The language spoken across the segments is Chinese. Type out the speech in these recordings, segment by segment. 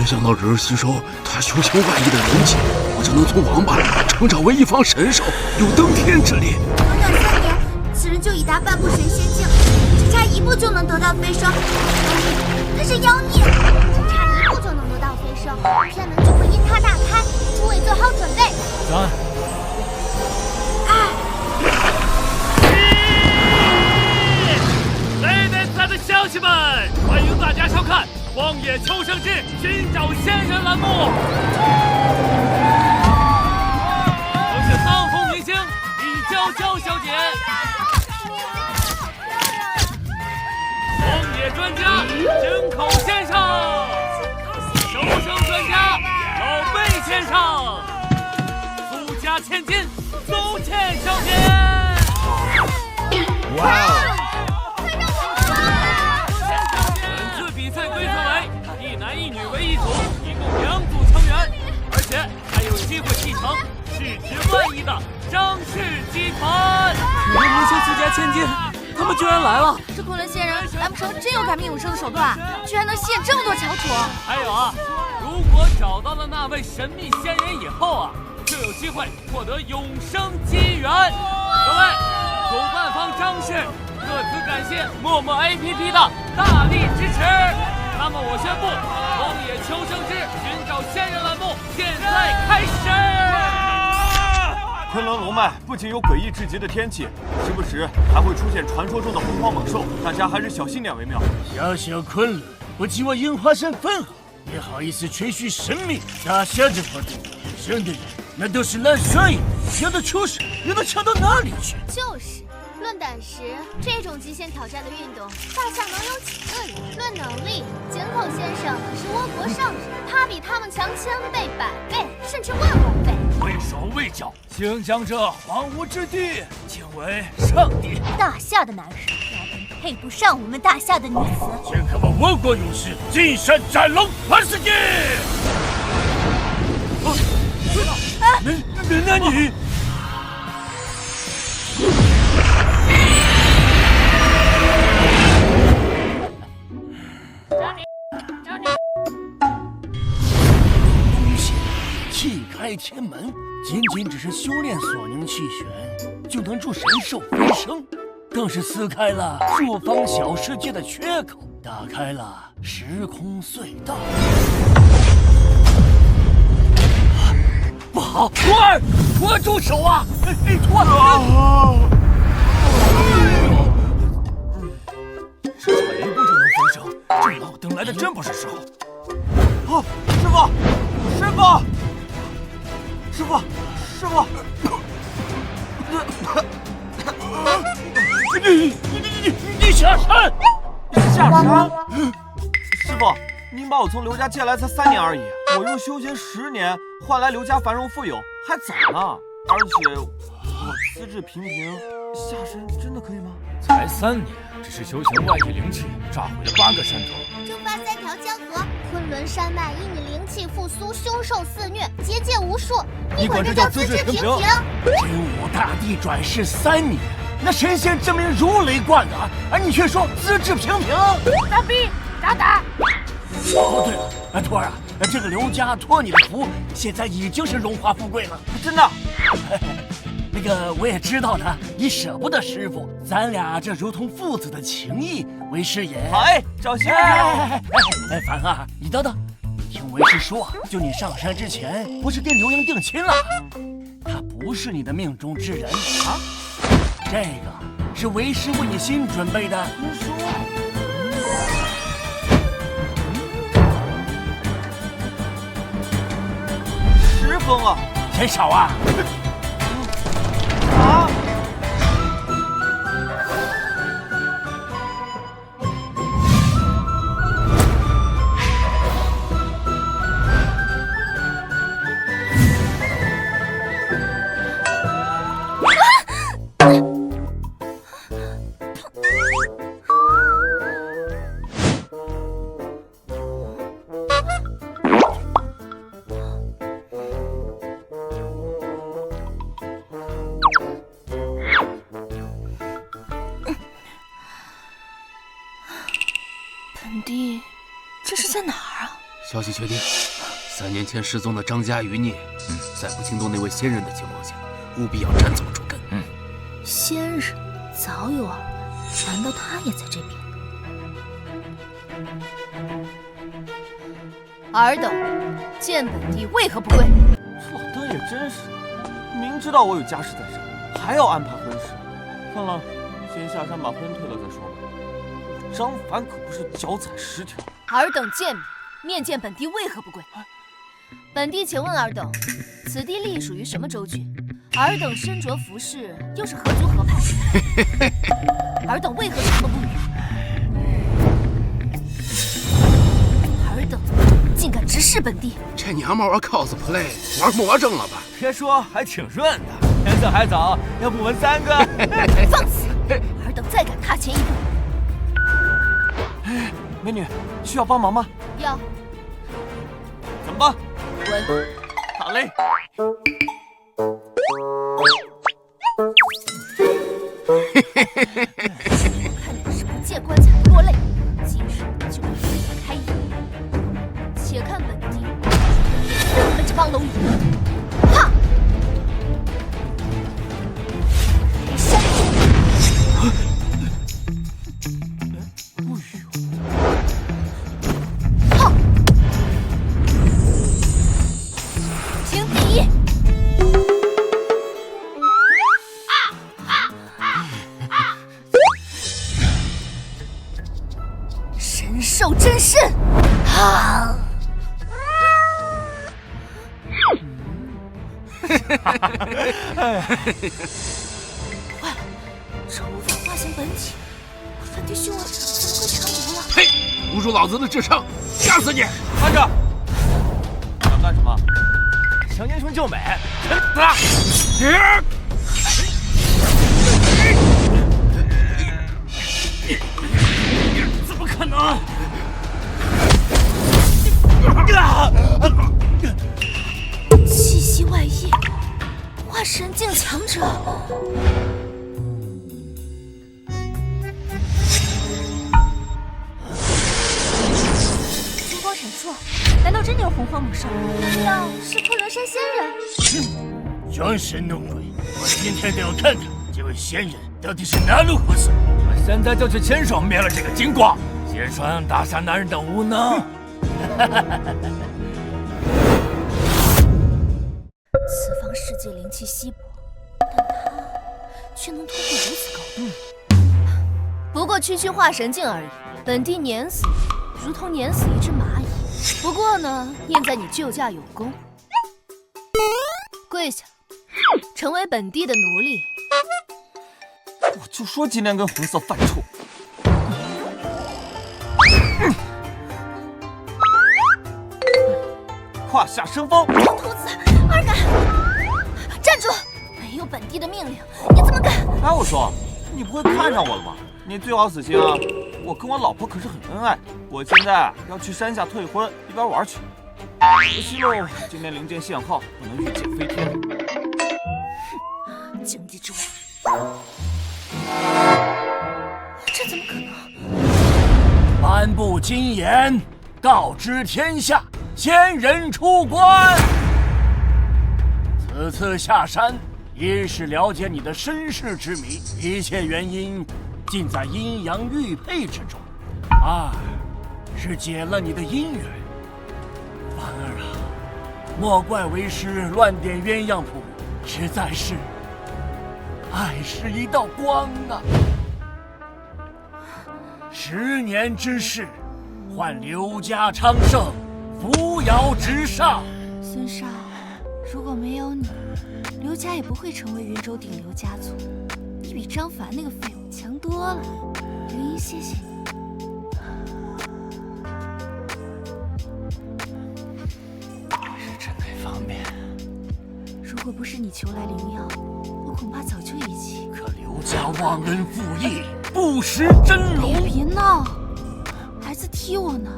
没想到只是吸收他修仙外衣的灵气，我就能从王八成长为一方神兽，有登天之力。短短3年，此人就已达半步神仙境，只差1步就能得到飞升。他是妖孽，只差1步就能得到飞升，天门就会因他大开。诸位做好准备。3、雷电赛的乡亲们，欢迎大家收看《荒野求生之寻找仙人》栏目。我是当红明星李娇娇小姐，荒野专家井口先生，求生专家老贝先生，苏家千金苏倩小姐。哇哦！本次比赛规则为1男1女为1组，一共2组成员，而且还有机会继承市值万亿的张氏集团。明星苏家千金，他们居然来了！这昆仑仙人难不成真有改命永生的手段？居然能吸引这么多翘楚！还有啊，如果找到了那位神秘仙人以后啊，就有机会获得永生机缘。各位，主办方张氏特此感谢陌陌 APP 的大力支持。那么我宣布，荒野求生之寻找仙人栏目现在开始。昆仑龙脉不仅有诡异至极的天气，时不时还会出现传说中的洪荒猛兽，大家还是小心点为妙。小小昆仑，不及我樱花山分毫，也好意思吹嘘神秘大侠这块地？生的人那都是烂刷一小的畜生，又能强到哪里去？就是。论胆识，这种极限挑战的运动，大夏能有几个人？论能力，井口先生可是倭国上人，他比他们强1000倍、100倍，甚至10000倍。畏手畏脚，请将这荒芜之地敬为上帝。大夏的男人，压根配不上我们大夏的女子。请看我倭国勇士金山斩龙盘死剑！那你？气开天门，仅只是修炼所凝气旋，就能助神兽飞升，更是撕开了数方小世界的缺口，打开了时空隧道。不好，徒儿，徒儿住手啊！徒儿！只差1步就能飞升，这老登来的真不是时候。哦，师傅，师傅！师傅，师傅！你下山！下山？师傅，您把我从刘家借来才3年而已，我用修仙10年换来刘家繁荣富有，还早呢。而且我资质平平，下山真的可以吗？才3年，只是修行外地灵气，炸毁了8个山头，蒸发3条江河，昆仑山脉因你灵气复苏，凶兽肆虐，结界无数。你管这叫资质平平？真武大帝转世3年，那神仙证明如雷贯耳，而你却说资质平平。打逼，打！哦，对了，徒儿啊，这个刘家托你的福，现在已经是荣华富贵了，真的。那个我也知道的，你舍不得师傅，咱俩这如同父子的情谊，为师也。好哎，找媳妇去。凡儿，你等等，你听为师说，就你上山之前，不是跟刘英定亲了？他不是你的命中之人啊，这个是为师为你新准备的。您说？10封啊！嫌少啊？啊！本地，这是在哪儿啊？消息确定，3年前失踪的张家余孽，在不惊动那位仙人的情况下，务必要斩草除根。仙人早有耳闻，难道他也在这边？尔等见本帝为何不归？老大也真是，明知道我有家室在身，还要安排婚事。算了，先下山把婚退了再说吧。我张凡可不是脚踩10条。尔等见面见本帝为何不归？本帝且问尔等，此地隶属于什么州郡？尔等身着服饰，又是何族何派？尔等为何沉默不语？尔等竟敢直视本地！这娘们玩 cosplay 玩魔怔了吧？别说，还挺顺的。天色还早，要不我们3个？放肆！尔等再敢踏前一步，美女，需要帮忙吗？要怎么帮？滚！好嘞。我看你是不见棺材不落泪，今日就让你开眼。且看本帝你们这帮蝼蚁！哈！开山！哈！听第一。神兽真身！啊！坏了，这无法化形本体，本地凶恶怎么会成毒了？呸！侮辱老子的智商，吓死你！慢着，想干什么？想英雄救美？怎么可能？气息外溢，化神境强者。金光闪烁，难道真的有洪荒猛兽？难道是昆仑山仙人？装神弄鬼！我今天都要看看这位仙人到底是哪路货色！我现在就去亲手灭了这个金光，揭穿大侠男人的无能！此方世界灵气稀薄，但他却能突破如此高度。不过区区化神境而已，本帝碾死你，如同碾死一只蚂蚁。不过呢，念在你救驾有功，跪下，成为本帝的奴隶。我就说今天跟红色犯冲。胯下生风！疯秃子，二敢！站住！没有本帝的命令，你怎么敢？哎，我说，你不会看上我了吧？你最好死心啊！我跟我老婆可是很恩爱，我现在要去山下退婚，一边玩去。可惜喽，今天灵剑限号，不能御剑飞天。井底之蛙，这怎么可能？颁布金言，告知天下，仙人出关。此次下山，一是了解你的身世之谜，一切原因尽在阴阳玉佩之中；二是解了你的姻缘。凡儿啊，莫怪为师乱点鸳鸯谱，实在是爱是一道光啊。10年之事，换刘家昌盛，扶摇直上。孙少，如果没有你，刘家也不会成为云州顶流家族。你比张凡那个废物强多了。刘英，谢谢你。是真没方便。如果不是你求来灵药，我恐怕早就一起。可刘家忘恩负义，不识真龙。别闹，儿子踢我呢。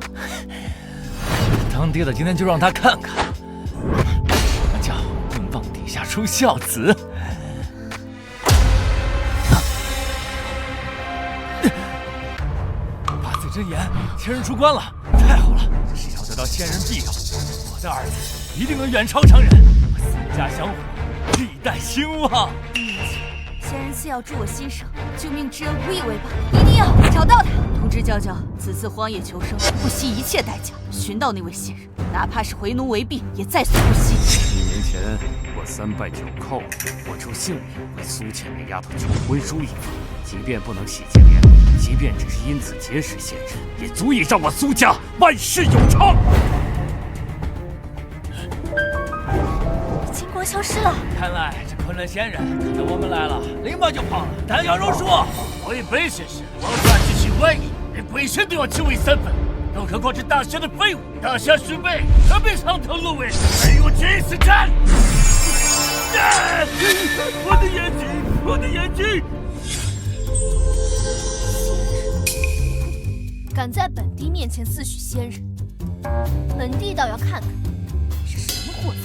当爹的今天就让他看看，什么叫棍棒底下出孝子。八字真言，仙人出关了，太好了！这是要得得到仙人庇佑，我的儿子一定能远超常人，我苏家香火历代兴旺。仙人赐要助我新生，救命之恩无以为报，一定要找到他。通知娇娇，此次荒野求生，不惜一切代价寻到那位仙人，哪怕是为奴为婢，也在所不惜。1年前我3败9寇，我出性命为苏浅那丫头求归书一方，即便不能喜结连理，即便只是因此结识仙人，也足以让我苏家万世永昌。金光消失了，看来这昆仑仙人看到我们来了，立马就跑了，弹药如数。我与本先生王家之情万一，连鬼神都要求为3分，更何况是大侠的废物。大侠准备，何必长头芦苇，与我决一死战！我的眼睛，我的眼睛！敢在本帝面前自诩仙人，本帝倒要看看是什么货色。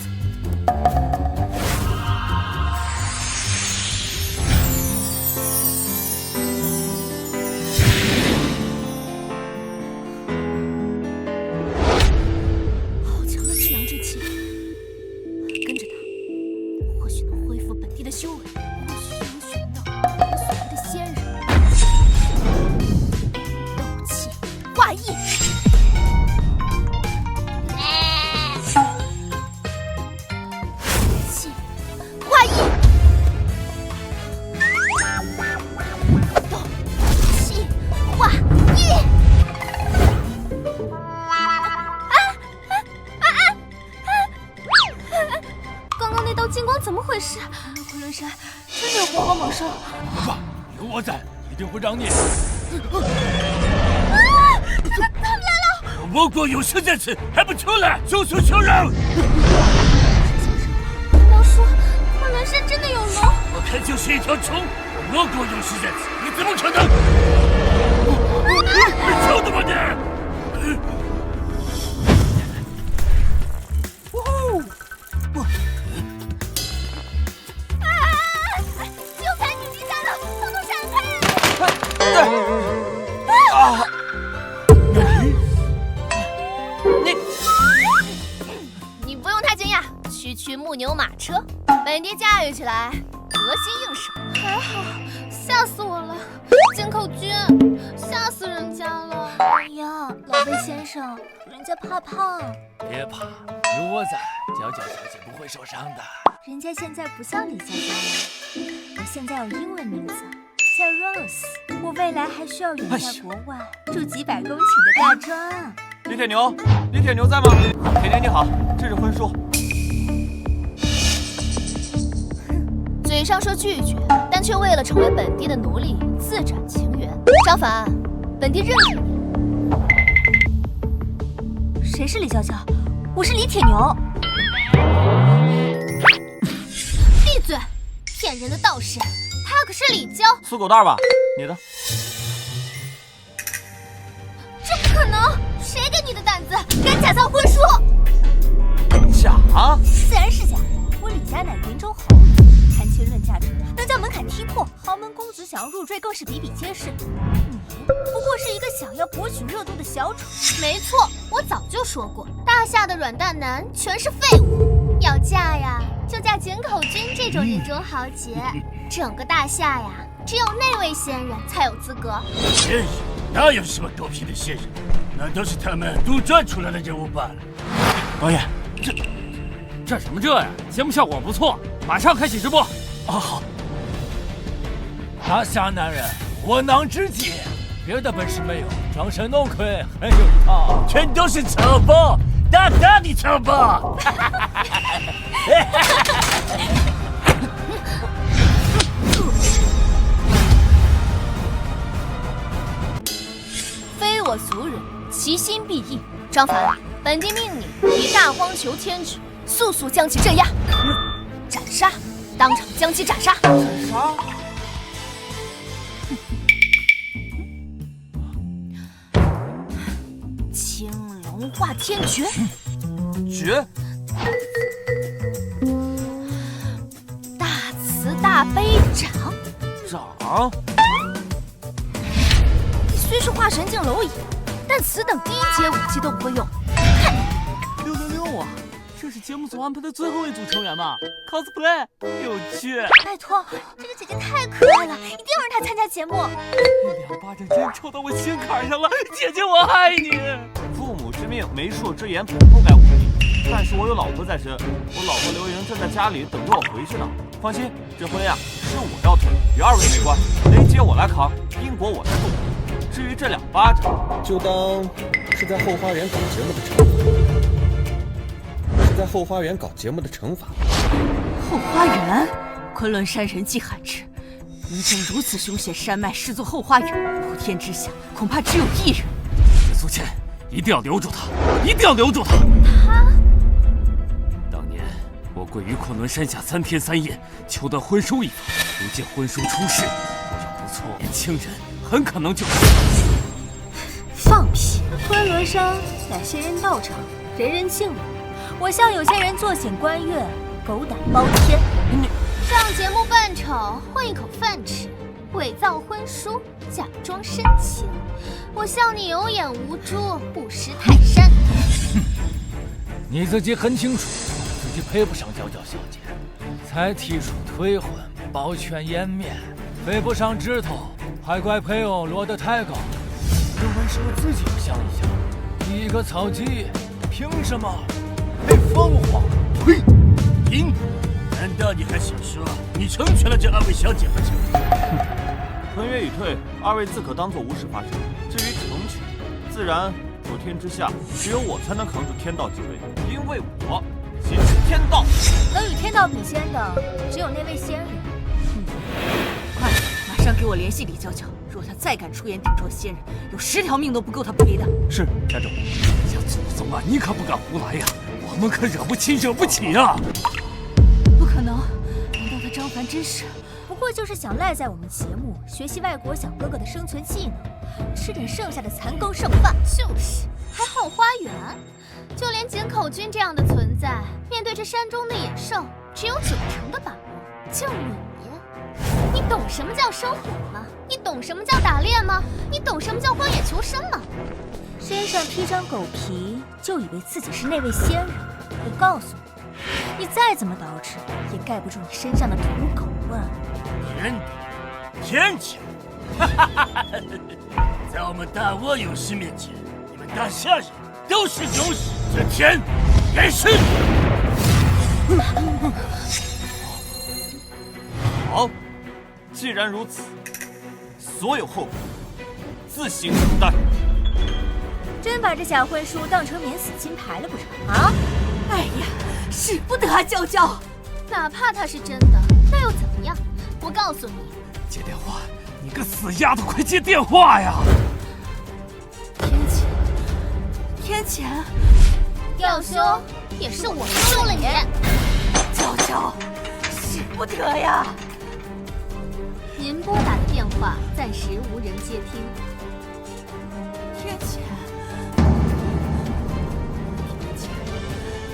好强的至阳之气，跟着他，或许能恢复本帝的修为，或许能寻到我所谓的仙人。斗气化翼。气化翼。斗气化翼。刚刚那道金光怎么回事？难道昆仑山真的有活宝猛兽？不怕，有我在，一定会让你。他们来了！我国有生在此，还不出来，速速求饶！难道说昆仑山真的有龙？我看就是一条虫。我国有生在此，你怎么可能？你求的吧你！有才女击下的，统统闪开！你不用太惊讶，区木牛马车，本地驾驭起来得心应手。还好，吓死我了！金口君，吓死人家了！哎呀，老魏先生，人家怕胖。别怕，有我在，娇娇小姐不会受伤的。人家现在不叫李娇娇了，我现在有英文名字叫 Rose。我未来还需要远在国外住几百公顷的大庄。李铁牛，李铁牛在吗？铁牛你好，这是婚书。嘴上说拒绝，但却为了成为本地的奴隶自斩情缘。张凡，本地认可你。谁是李娇娇？我是李铁牛。闭嘴！骗人的道士，他可是李娇。苏狗蛋吧，你的。这不可能！谁给你的胆子，敢假造婚书？假？自然是假。我李家乃云州豪门，谈亲论嫁者能将门槛踢破，豪门公子想要入赘更是比比皆是。你不过是一个想要博取热度的小丑。没错，我早就说过，大夏的软蛋男全是废物。要嫁呀，就嫁井口君这种人中豪杰。整个大夏呀，只有那位仙人才有资格。仙人哪有什么狗屁的仙人，那都是他们杜撰出来的人物罢了。导演，这什么这呀？节目效果不错，马上开启直播。啊好。大侠男人，窝囊之计，别的本事没有，装神弄鬼很有一套。全都是草包，大大的草包。非我族人，其心必异。张凡，本地命你以大荒求天旨，速速将其镇压，斩杀，当场将其斩杀。啥？青龙化天诀，绝？大慈大悲掌。掌？你虽是化神境蝼蚁，但此等低阶武器都不会用，看你用啊，这是节目组安排的最后一组成员吧 ？cosplay 有趣。拜托，这个姐姐太可爱了，一定要让她参加节目。2巴掌真抽到我心坎上了，姐姐我爱你。父母之命，媒妁之言，本不该违逆。但是我有老婆在身，我老婆刘莹正在家里等着我回去呢。放心，这婚呀是我要退，与二位没关，雷劫我来扛，因果我来负。至于这2巴掌，就当是在后花园搞节目的惩罚，是在后花园搞节目的惩罚。后花园，昆仑山人迹罕至，能将如此凶险山脉视作后花园，普天之下恐怕只有一人。苏倩，一定要留住他，一定要留住他。当年我跪于昆仑山下3天3夜，求得婚书一方，如今婚书出世，若有不错，年轻人很可能就是放屁！昆仑山乃仙人道场，人人敬畏。我向有些人坐显观月，狗胆包天。上节目扮丑，混一口饭吃，伪造婚书，假装深情。我笑你有眼无珠，不识泰山。你自己很清楚，自己配不上娇娇小姐，才提出退婚，保全颜面，配不上指头，还怪配偶落得太高。有本事我自己想一想，你一个草鸡，凭什么配凤凰？呸！停！难道你还想说你成全了这2位小姐吗？婚约已退，2位自可当作无事发生。至于成全，自然普天之下只有我才能扛住天道即位，因为我即是天道。能与天道比肩的，只有那位仙人。快，马上给我联系李娇娇，若她再敢出言顶撞仙人，有10条命都不够她赔的。是，家主。小祖宗啊，你可不敢胡来呀！我们可惹不起呀！不可能，难道他张凡真是？不过就是想赖在我们节目学习外国小哥哥的生存技能，吃点剩下的残羹剩饭。就是，还后花园，就连井口君这样的存在，面对这山中的野兽，只有90%的把握。就你懂什么叫生火吗？你懂什么叫打猎吗？你懂什么叫荒野求生吗？身上披张狗皮，就以为自己是那位仙人？我告诉你，你再怎么捯饬，也盖不住你身上的土狗味儿。天谴！在我们大窝勇士面前，你们大夏人都是勇士，这天也是。好，既然如此，所有后果自行承担。真把这假婚书当成免死金牌了不成？啊！哎呀，使不得啊，娇娇。哪怕它是真的，那又怎么样？我告诉你，接电话！你个死丫头，快接电话呀！天谴，要羞也是我羞了你。娇娇，使不得呀！您拨打的电话暂时无人接听。天谴，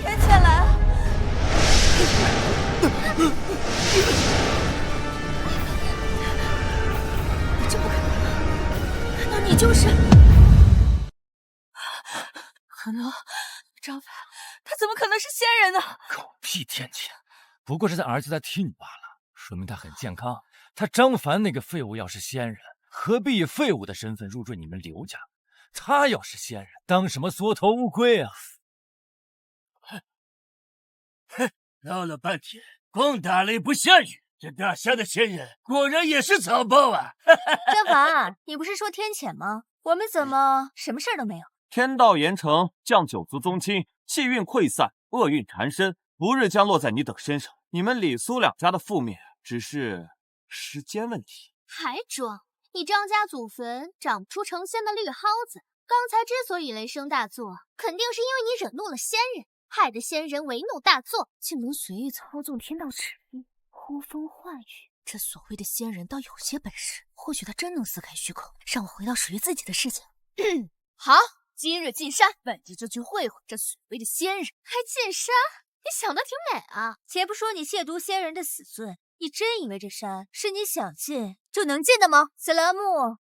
天谴来了！这不可能！难道你就是？可能，张凡，他怎么可能是仙人呢？狗屁天谴，不过是他儿子在替你罢了，说明他很健康。他张凡那个废物要是仙人，何必以废物的身份入赘你们刘家？他要是仙人，当什么缩头乌龟啊？哼，闹了半天，光打雷不下雨，这大夏的仙人果然也是草包啊！张凡，你不是说天谴吗？我们怎么什么事儿都没有？天道严惩，降九族宗亲，气运溃散，厄运缠身，不日将落在你等身上。你们李苏两家的覆灭，只是时间问题。还装？你张家祖坟长不出成仙的绿蒿子。刚才之所以雷声大作，肯定是因为你惹怒了仙人，害得仙人为怒大作，竟能随意操纵天道旨意，呼风唤雨。这所谓的仙人倒有些本事，或许他真能撕开虚空，让我回到属于自己的世界。好，今日进山，本就去会会这所谓的仙人。还进山？你想得挺美啊！且不说你亵渎仙人的死罪，你真以为这山是你想进就能进的吗？此栏目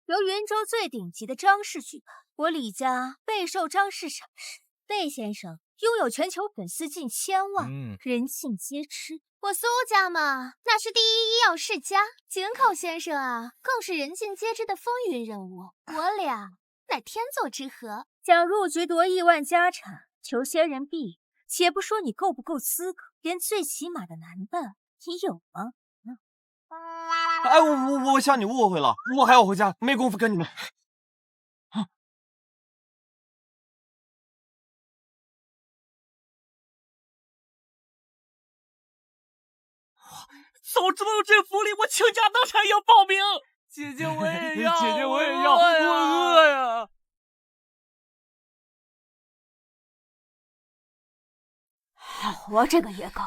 由云州最顶级的张氏举办，我李家备受张氏赏识，魏先生拥有全球粉丝近1000万，人尽皆知。我苏家嘛，那是第一医药世家，井口先生啊，更是人尽皆知的风云人物。我俩乃天作之合。想入局夺亿万家产，求仙人臂，且不说你够不够资格，连最起码的男的你有吗？哎，我向你误会了，我还要回家，没工夫跟你们。早知道有这福利，我倾家荡产也要报名。姐姐我也要，姐姐我也要，我饿呀！我这个野狗，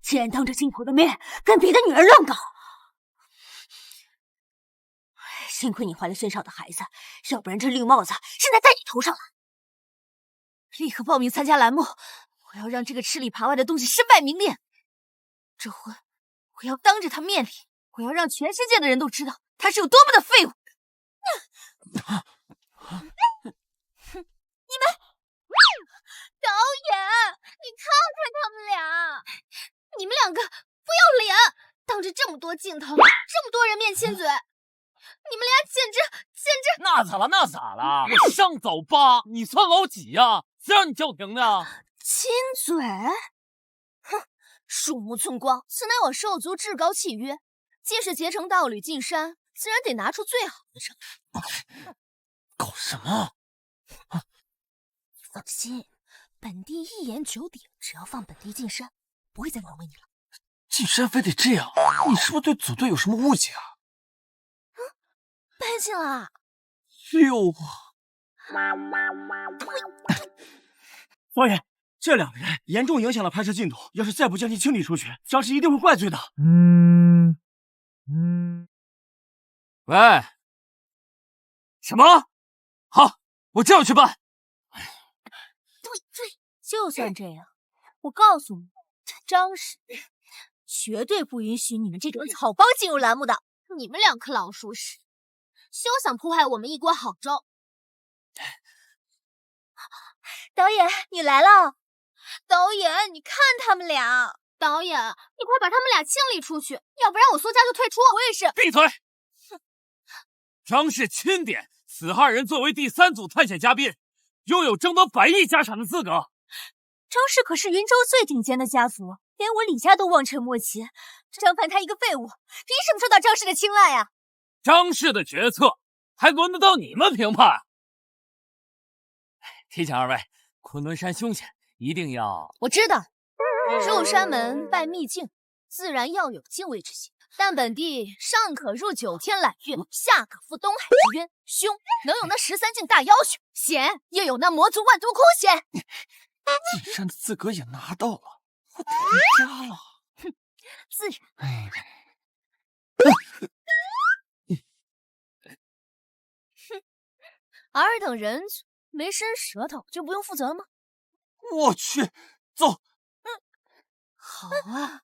竟然当着镜头的面跟别的女人乱搞！幸亏你怀了孙少的孩子，要不然这绿帽子现在戴你头上了。立刻报名参加栏目，我要让这个吃里扒外的东西身败名裂。这婚，我要当着他面里，我要让全世界的人都知道他是有多么的废物。你们，导演，你看看他们俩，你们两个不要脸，当着这么多镜头，这么多人面亲嘴，你们俩简直……那咋了？那咋了？我上早八，你算老几呀？谁让你叫停的？亲嘴？哼！鼠目寸光，此乃我兽族至高契约。既是结成道侣进山，自然得拿出最好的诚意。搞什么？你放心，本地一言九鼎，只要放本地进山，不会再难为你了。进山非得这样？你是不是对组队有什么误解啊？背进了。溜啊！导演，这两个人严重影响了拍摄进度，要是再不将其清理出去，张氏一定会怪罪的。喂，什么？好，我这样去办。对，就算这样，我告诉你，张氏绝对不允许你们这种草包进入栏目的。你们两颗老鼠屎，休想破坏我们一锅好粥！导演，你来了。导演，你看他们俩。导演，你快把他们俩清理出去，要不然我苏家就退出。我也是。闭嘴！张氏钦点，此2人作为第3组探险嘉宾，拥有争夺100亿家产的资格。张氏可是云州最顶尖的家族，连我李家都望尘莫及。张凡他一个废物，凭什么受到张氏的青睐啊？张氏的决策还轮得到你们评判？提醒2位，昆仑山凶险，一定要……我知道，入山门拜秘境，自然要有敬畏之心。但本地上可入9天揽月，下可赴东海之渊，凶能有那13境大妖血，险又有那魔族万毒枯险。进山的资格也拿到了，我得回家了。哼，自然。哼，尔等人没伸舌头就不用负责了吗？我去，走。好啊。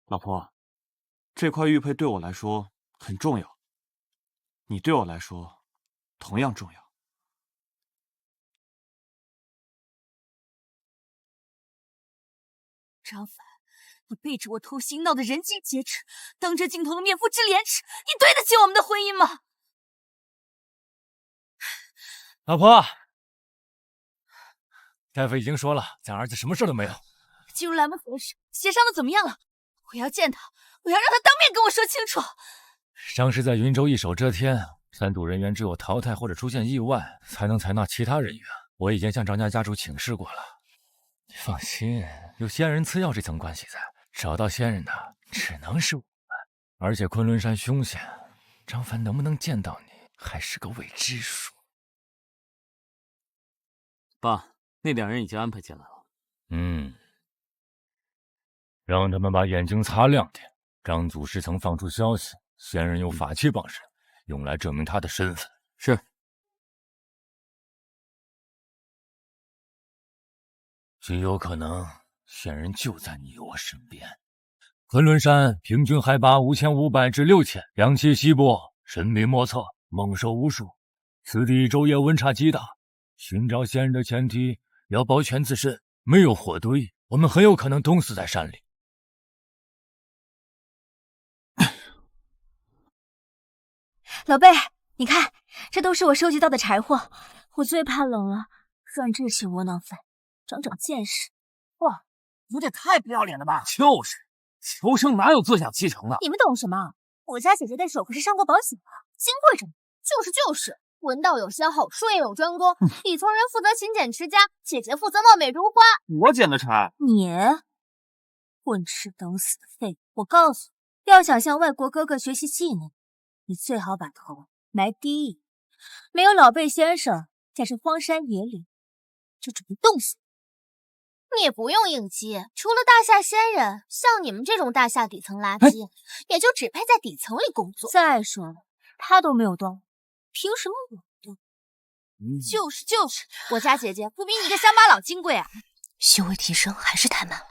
老婆，这块玉佩对我来说很重要，你对我来说同样重要。张凡，你背着我偷腥，闹得人尽皆知，当着镜头的面付之廉耻，你对得起我们的婚姻吗？老婆，大夫已经说了，咱儿子什么事都没有。进入栏目合适，协商的怎么样了？我要见他，我要让他当面跟我说清楚。张氏在云州一手遮天，3组人员只有淘汰或者出现意外，才能采纳其他人员。我已经向张家家主请示过了。你放心，有仙人赐药这层关系在，找到仙人的只能是我们。而且昆仑山凶险，张凡能不能见到你，还是个未知数。爸，那2人已经安排进来了。让他们把眼睛擦亮点。张祖师曾放出消息，仙人有法器傍身，用来证明他的身份。是。极有可能，仙人就在你我身边。昆仑山平均海拔5500至6000，阳气稀薄，神秘莫测，猛兽无数。此地昼夜温差极大，寻找仙人的前提要保全自身，没有火堆，我们很有可能冻死在山里。老贝，你看，这都是我收集到的柴火。我最怕冷了，赚这些窝囊饭，长长见识。哇，有点太不要脸了吧？就是，求生哪有坐享其成的？你们懂什么？我家姐姐的手可是上过保险的，金贵着呢。就是，文道有先后，术业有专攻。底层人负责勤俭持家，姐姐负责貌美如花。我捡的柴，你混吃等死的废物！我告诉你，要想向外国哥哥学习技能，你最好把头埋低一点。没有老贝先生在这荒山野岭，就准备冻死。你也不用硬气，除了大夏仙人，像你们这种大夏底层垃圾，也就只配在底层里工作。再说了，他都没有动，凭什么我动？就是，我家姐姐不比你一个乡巴佬金贵啊！修为提升还是太慢了，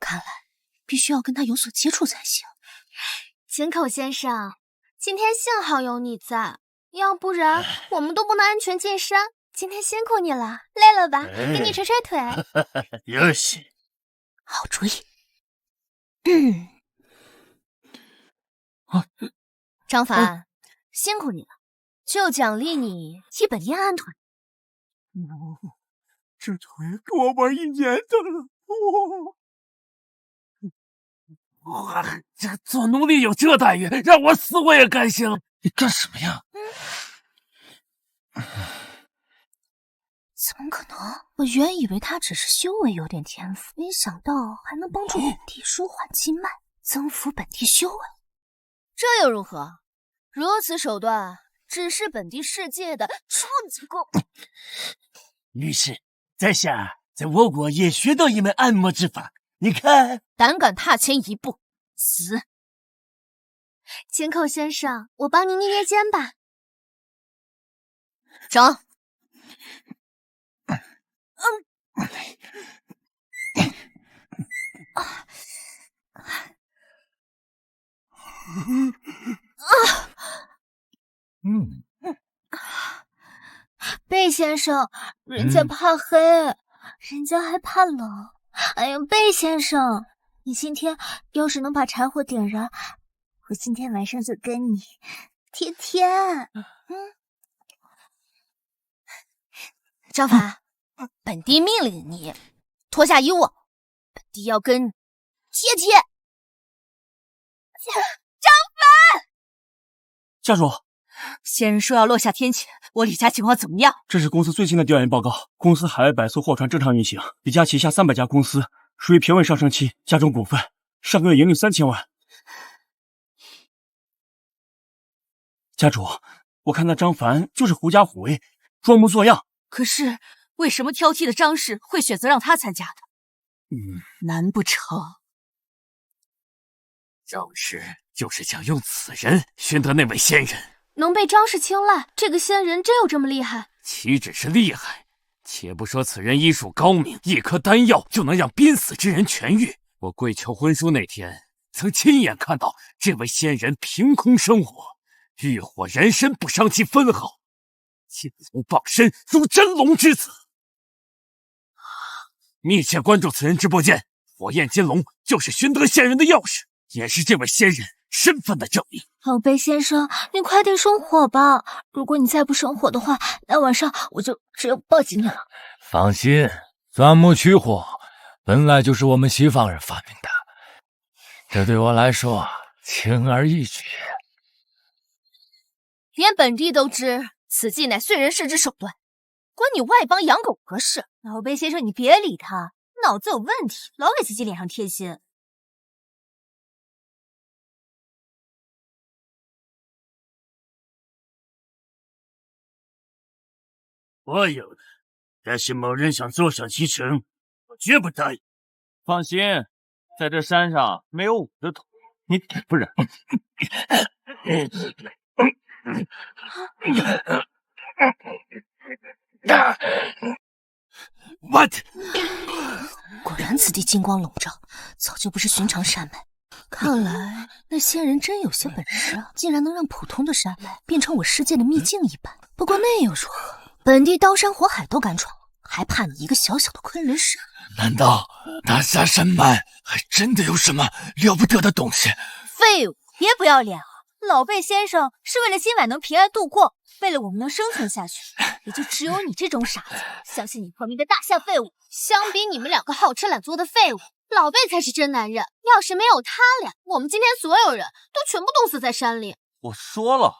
看来必须要跟他有所接触才行。井口先生，今天幸好有你在，要不然我们都不能安全进山。今天辛苦你了，累了吧？给你捶捶腿。有戏，好主意。张凡，辛苦你了，就奖励你一本燕安腿。这腿给我玩1年的了，这做奴隶有这待遇，让我死我也甘心了。你干什么呀？怎么可能？我原以为他只是修为有点天赋，没想到还能帮助本地舒缓经脉，增幅本地修为。这又如何？如此手段，只是本地世界的初级功。律师，在下在我国也学到一门按摩之法，你看。胆敢踏前一步，死！井口先生，我帮您捏捏肩吧。整。贝先生，人家怕黑，人家还怕冷。哎呀，贝先生，你今天要是能把柴火点燃，我今天晚上就跟你贴贴。张凡，本帝命令你脱下衣物，本帝要跟你贴贴。张凡，家主，仙人说要落下天谴，我李家情况怎么样？这是公司最新的调研报告。公司海外100艘货船正常运行，李家旗下300家公司属于平稳上升期，家中股份上个月盈利3000万。家主，我看那张凡就是狐假虎威，装模作样。可是为什么挑剔的张氏会选择让他参加的？难不成张氏就是想用此人寻得那位仙人？能被张氏青睐，这个仙人真有这么厉害？岂止是厉害，且不说此人医术高明，一颗丹药就能让濒死之人痊愈。我跪求婚书那天，曾亲眼看到这位仙人凭空生火，欲火燃身，不伤其分毫，金龙傍身，如真龙之子。密切关注此人直播间，火焰金龙就是寻得仙人的钥匙，也是这位仙人身份的证明。老贝先生，你快点生火吧！如果你再不生火的话，那晚上我就只有抱紧你了。放心，钻木取火本来就是我们西方人发明的，这对我来说轻而易举。连本帝都知此计乃燧人氏之手段，关你外邦养狗何事？老贝先生，你别理他，脑子有问题，老给自己脸上贴金。我有的，但是某人想坐享其成，我绝不答应。放心，在这山上没有我的头，你不是？What？ 果然此地金光笼罩，早就不是寻常山脉。看来那仙人真有些本事啊，竟然能让普通的山脉变成我世界的秘境一般。不过那又如何？本地刀山火海都敢闯，还怕你一个小小的昆仑山？难道大夏山脉还真的有什么了不得的东西？废物，别不要脸啊！老贝先生是为了今晚能平安度过，为了我们能生存下去，也就只有你这种傻子相信你破灭的大夏废物。相比你们两个好吃懒做的废物，老贝才是真男人。要是没有他俩，我们今天所有人都全部冻死在山里。我说了，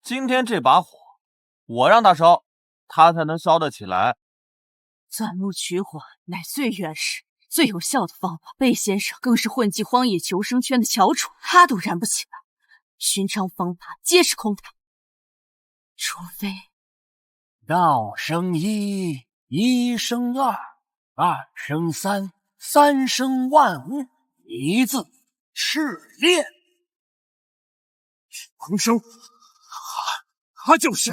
今天这把火，我让他烧，他才能烧得起来。钻木取火乃最原始、最有效的方法。贝先生更是混迹荒野求生圈的翘楚，他都燃不起来，寻常方法皆是空谈。除非道生一，一生二，二生三，三生万物，一字赤炼。空生，他就是。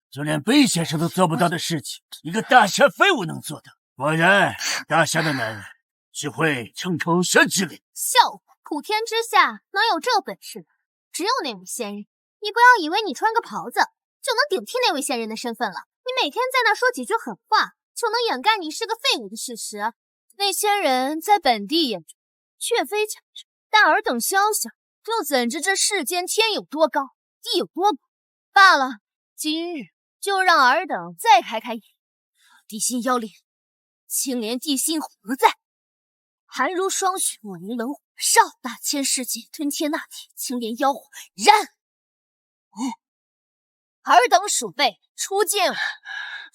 就连贝先生都做不到的事情，一个大夏废物能做到。果然，大夏的男人只会逞口舌之力。笑话！普天之下能有这本事的，只有那位仙人。你不要以为你穿个袍子就能顶替那位仙人的身份了。你每天在那说几句狠话，就能掩盖你是个废物的事实。那仙人在本地眼中却非强者，但尔等宵小，又怎知这世间天有多高，地有多广？罢了，今日就让尔等再开开眼。地心妖灵，青莲地心何在？寒如霜雪，莫凌冷火，少大千世界，吞天那地，青莲妖火燃！尔等鼠辈，初见我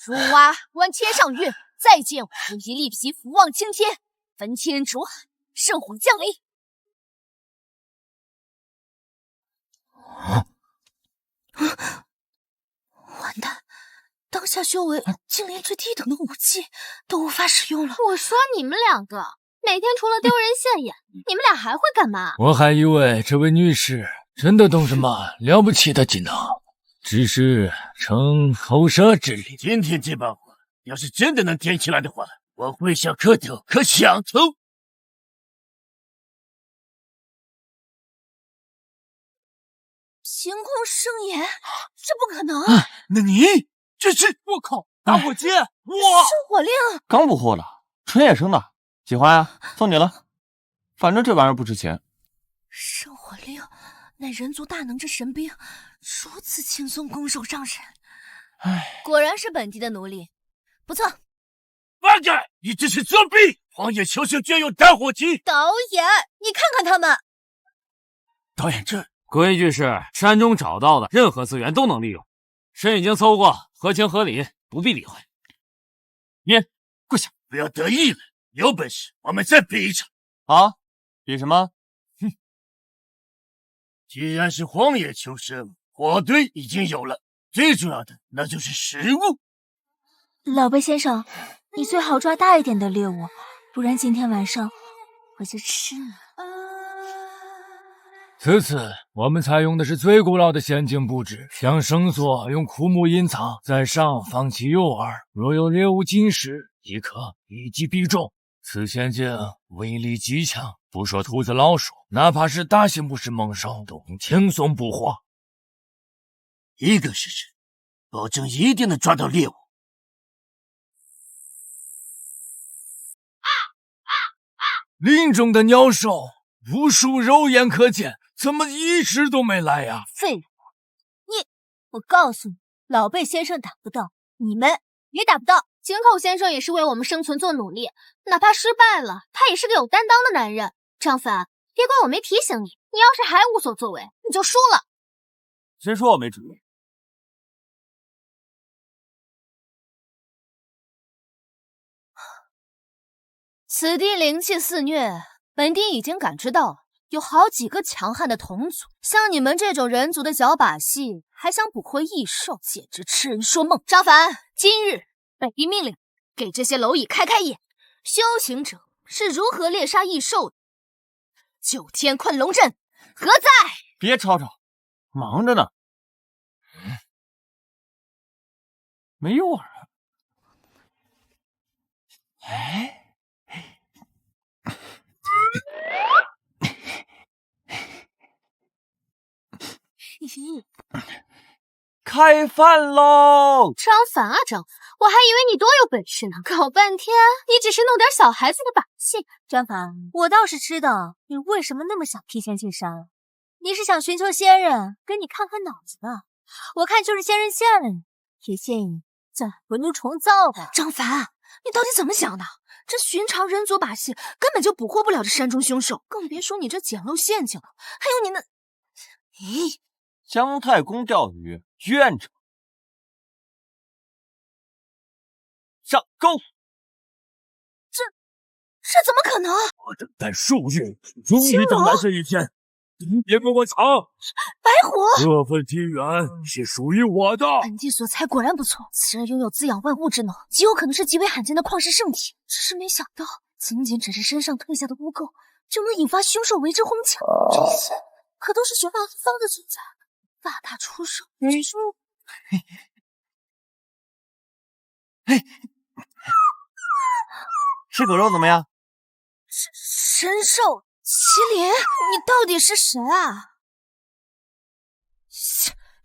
如蛙观天上月，再见我如一粒皮肤望青天，焚天煮海，圣火降临。完蛋！当下修为竟连最低等的武器都无法使用了。我说你们两个每天除了丢人现眼，你们俩还会干嘛？我还以为这位女士真的懂什么了不起的技能，只是逞口舌之力。今天这把火要是真的能点起来的话，我会想磕头可响头。凭空生炎，这不可能！那你这是……我靠，打火机！哇，圣火令刚补货的，纯野生的，喜欢啊，送你了。反正这玩意儿不值钱。圣火令乃人族大能之神兵，如此轻松拱手让人，果然是本地的奴隶，不错。八戒，你这是作弊！荒野求生居然有打火机！导演，你看看他们。导演这。规矩是山中找到的任何资源都能利用，神已经搜过，合情合理，不必理会。你跪下，不要得意了，有本事我们再比一场。啊？比什么？哼！既然是荒野求生，火堆已经有了，最重要的那就是食物。老贝先生，你最好抓大一点的猎物，不然今天晚上我就吃你。此次我们采用的是最古老的陷阱布置，将绳索用枯木隐藏，在上放起诱饵，若有猎物进食，即可一击必中。此陷阱威力极强，不说兔子老鼠，哪怕是大型捕食猛兽都能轻松捕获。一个时辰，保证一定能抓到猎物。林中的鸟兽无数肉眼可见，怎么一只都没来呀？废物！我告诉你，老贝先生打不到，你们也打不到。井口先生也是为我们生存做努力，哪怕失败了，他也是个有担当的男人。张凡，别怪我没提醒你，你要是还无所作为，你就输了。谁说我没主意？此地灵气肆虐，本地已经感知到了，有好几个强悍的同族。像你们这种人族的小把戏，还想捕获异兽，简直痴人说梦。张凡，今日本地命令，给这些蝼蚁开开眼，修行者是如何猎杀异兽的。9天困龙阵何在？别吵吵，忙着呢。没诱饵啊？哎。开饭喽！张凡啊张，我还以为你多有本事呢，搞半天你只是弄点小孩子的把戏。张凡，我倒是知道你为什么那么想提前进山了。你是想寻求仙人给你看看脑子吧？我看就是仙人下了你，也建议你再回炉重造吧。张凡，你到底怎么想的？这寻常人族把戏根本就捕获不了这山中凶手，更别说你这简陋陷阱了。还有你那……咦，姜太公钓鱼，愿者上钩。这怎么可能？我等待数月，终于等来这一天。别跟我抢！白虎，这份地缘是属于我的。本地所材果然不错，此人拥有滋养万物之能，极有可能是极为罕见的旷世圣体。只是没想到，仅仅只是身上褪下的污垢，就能引发凶兽为之哄抢。这些可都是绝大一方的存在，大打出手，据说……吃狗肉怎么样？神兽麒麟，你到底是谁啊？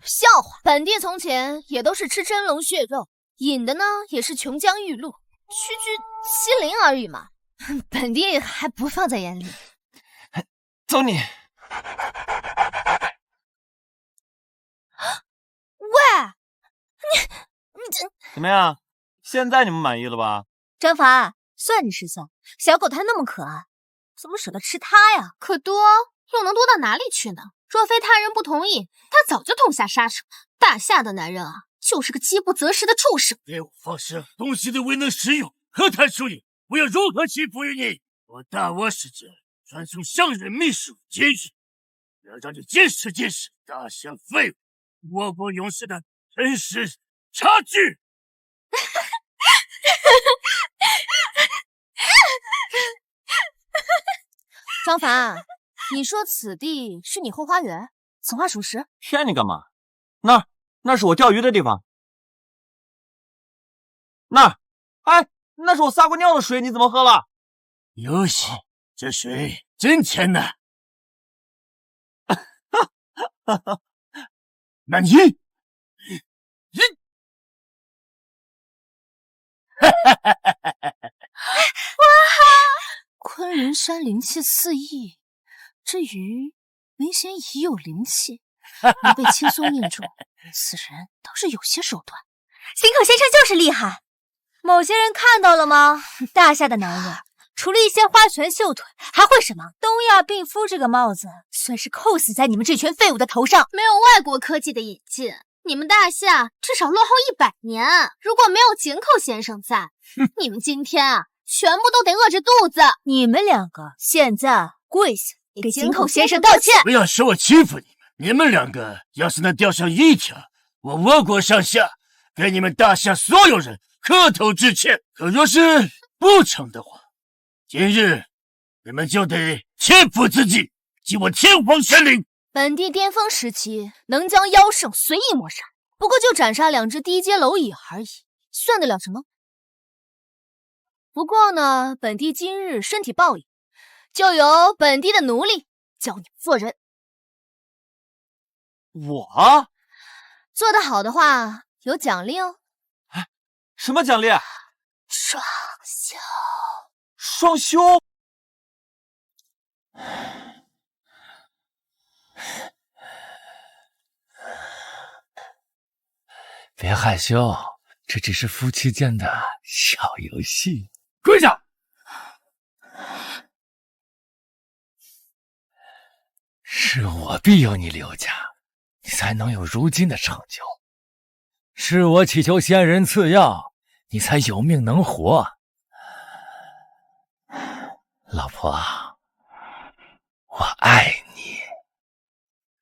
笑话！本地从前也都是吃真龙血肉，饮的呢也是琼浆玉露，区区麒麟而已嘛。本地还不放在眼里。走你！喂，你这怎么样？现在你们满意了吧？张凡，算你识相，小狗它那么可爱，怎么舍得吃它呀？可多，又能多到哪里去呢？若非他人不同意，他早就痛下杀手。大夏的男人啊，就是个饥不择食的畜生。别无放矢，东西的未能食用，何谈输赢？我要如何屈服于你？我大倭使者传送上任秘书今日，要让你见识见识大夏废物倭国勇士的真实差距。张凡，你说此地是你后花园，此话属实？骗你干嘛？那是我钓鱼的地方。那是我撒过尿的水，你怎么喝了？游戏，这水真甜呐！那你，昆仑山灵气四溢，这鱼明显已有灵气，能被轻松命中，此人倒是有些手段。井口先生就是厉害，某些人看到了吗？大夏的男人除了一些花拳绣腿，还会什么？东亚病夫这个帽子算是扣死在你们这群废物的头上。没有外国科技的引进，你们大夏至少落后100年。如果没有井口先生在，你们今天啊，全部都得饿着肚子。你们两个现在跪下，给井口先生道歉！不要说我欺负你们，你们两个要是能钓上一条，我倭国上下给你们大夏所有人磕头致歉。可若是不成的话，今日你们就得切腹自尽，即我天皇神灵。本地巅峰时期能将妖圣随意抹杀，不过就斩杀2只低阶蝼蚁而已，算得了什么？不过呢，本地今日身体抱恙，就由本地的奴隶教你做人。我做得好的话有奖励哦。什么奖励？双休。双休？别害羞，这只是夫妻间的小游戏。跪下！是我庇佑你刘家，你才能有如今的成就；是我祈求仙人赐药，你才有命能活。老婆，我爱你，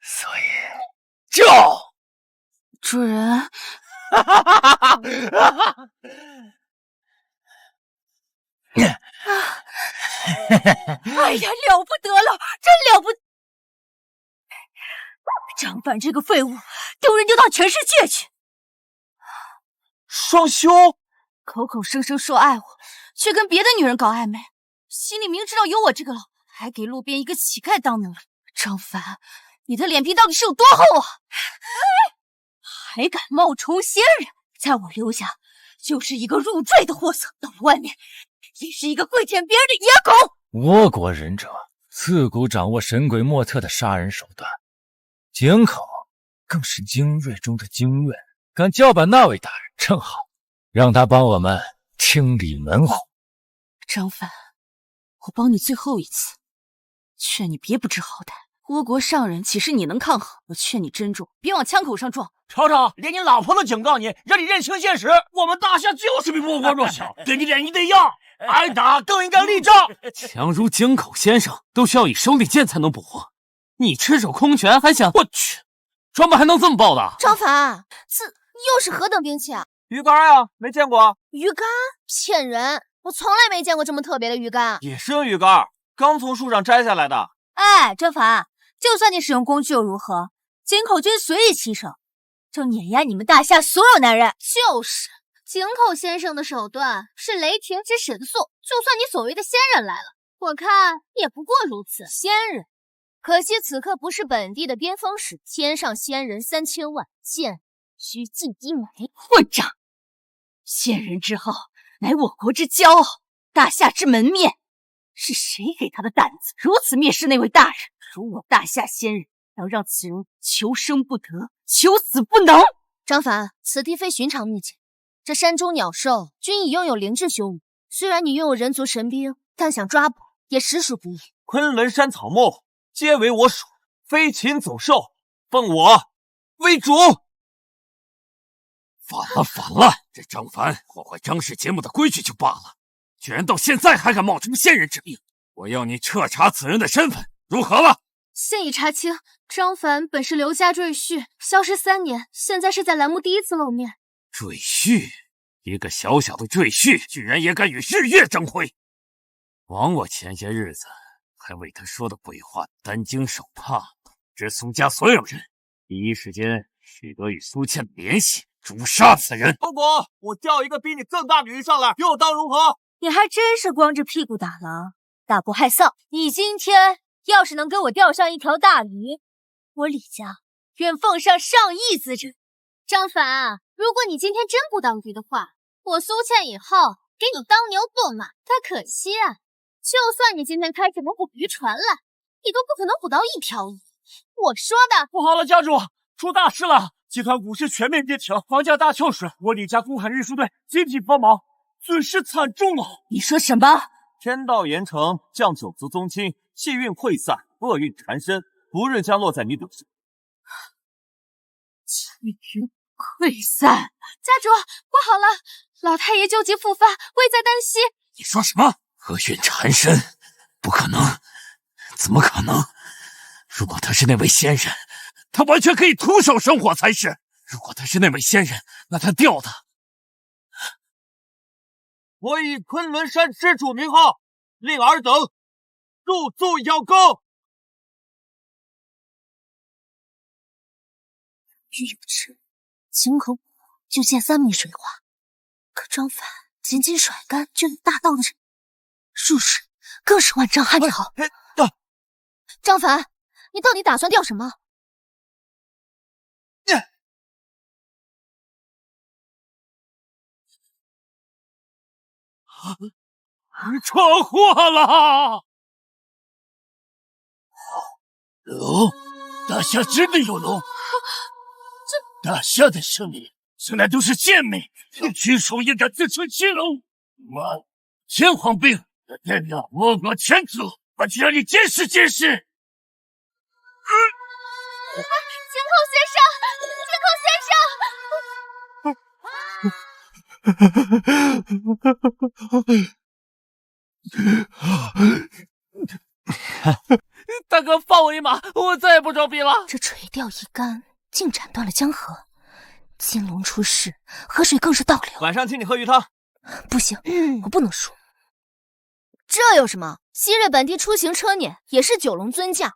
所以就主人。哎呀，了不得了，真了不！张凡这个废物，丢人丢到全世界去！双休，口口声声说爱我，却跟别的女人搞暧昧，心里明知道有我这个老婆，还给路边一个乞丐当牛郎。张凡，你的脸皮到底是有多厚啊？还敢冒充仙人，在我刘家就是一个入赘的货色，到了外面也是一个跪舔别人的野狗。倭国忍者自古掌握神鬼莫测的杀人手段，井口更是精锐中的精锐，敢叫板那位大人，正好让他帮我们清理门户。张凡，我帮你最后一次，劝你别不知好歹。倭国上人岂是你能抗衡？我劝你珍重，别往枪口上撞。瞅瞅，连你老婆都警告你，让你认清现实。我们大夏就是比倭国弱小，给你脸你得要，挨打更应该立正。强如井口先生，都需要以手里剑才能捕获。你赤手空拳还想……我去，装扮还能这么爆的？张凡，这又是何等兵器啊？鱼竿呀，没见过。鱼竿？骗人！我从来没见过这么特别的鱼竿。野生鱼竿，刚从树上摘下来的。哎，张凡，就算你使用工具又如何？井口君随意起手，就碾压你们大夏所有男人。就是井口先生的手段是雷霆之神速，就算你所谓的仙人来了，我看也不过如此。仙人，可惜此刻不是本地的边锋使，天上仙人3000万，剑须进1枚。混账！仙人之后乃我国之骄傲，大夏之门面，是谁给他的胆子如此蔑视那位大人？如我大夏仙人，要让此人求生不得，求死不能。张凡，此地非寻常秘境，这山中鸟兽均已拥有灵智凶武，虽然你拥有人族神兵，但想抓捕也实属不易。昆仑山草木皆为我属，飞禽走兽奉我为主。反了！这张凡破坏张氏节目的规矩就罢了，居然到现在还敢冒充仙人之名！我要你彻查此人的身份，如何了？现已查清，张凡本是刘家赘婿，消失3年，现在是在栏目第一次露面。赘婿，一个小小的赘婿，居然也敢与日月争辉！枉我前些日子还为他说的鬼话担惊受怕，致苏家所有人第一时间取得与苏倩的联系，诛杀此人。后果，我调一个比你更大的鱼上来，又当如何？你还真是光着屁股打狼，大不害臊。你今天要是能给我钓上一条大鱼，我李家愿奉上上亿资质。张凡，如果你今天真不当鱼的话，我苏倩以后给你当牛做马。但可惜啊，就算你今天开什么捕鱼船来，你都不可能捕到1条鱼。我说的。不好了，家主，出大事了！集团股市全面跌停，房价大跳水，我李家公海运输队集体帮忙，损失惨重啊！你说什么？天道严惩，降九族宗亲，气运溃散，厄运缠身，不日将落在你等身。气运溃散，家主，不好了，老太爷旧疾复发，危在旦夕。你说什么？厄运缠身？不可能，怎么可能？如果他是那位仙人，他完全可以徒手生火才是。如果他是那位仙人，那他吊的。我以昆仑山之主名号，令尔等入宿邀功。玉不知，井口就见3米水花，可张凡仅仅甩竿就有大道的人，入水更是万丈旱潮。张凡，你到底打算钓什么？车祸了！龙，大夏真的有龙！大夏的生灵从来都是贱美，举手也敢自称青龙。妈，天皇兵代表倭国前祖，我就让你见识见识！井口先生，井口先生！大哥，放我一马，我再也不装逼了。这垂钓一竿，竟斩断了江河。金龙出世，河水更是倒流。晚上请你喝鱼汤。不行，我不能输。这有什么？昔日本地出行车辇也是9龙尊驾，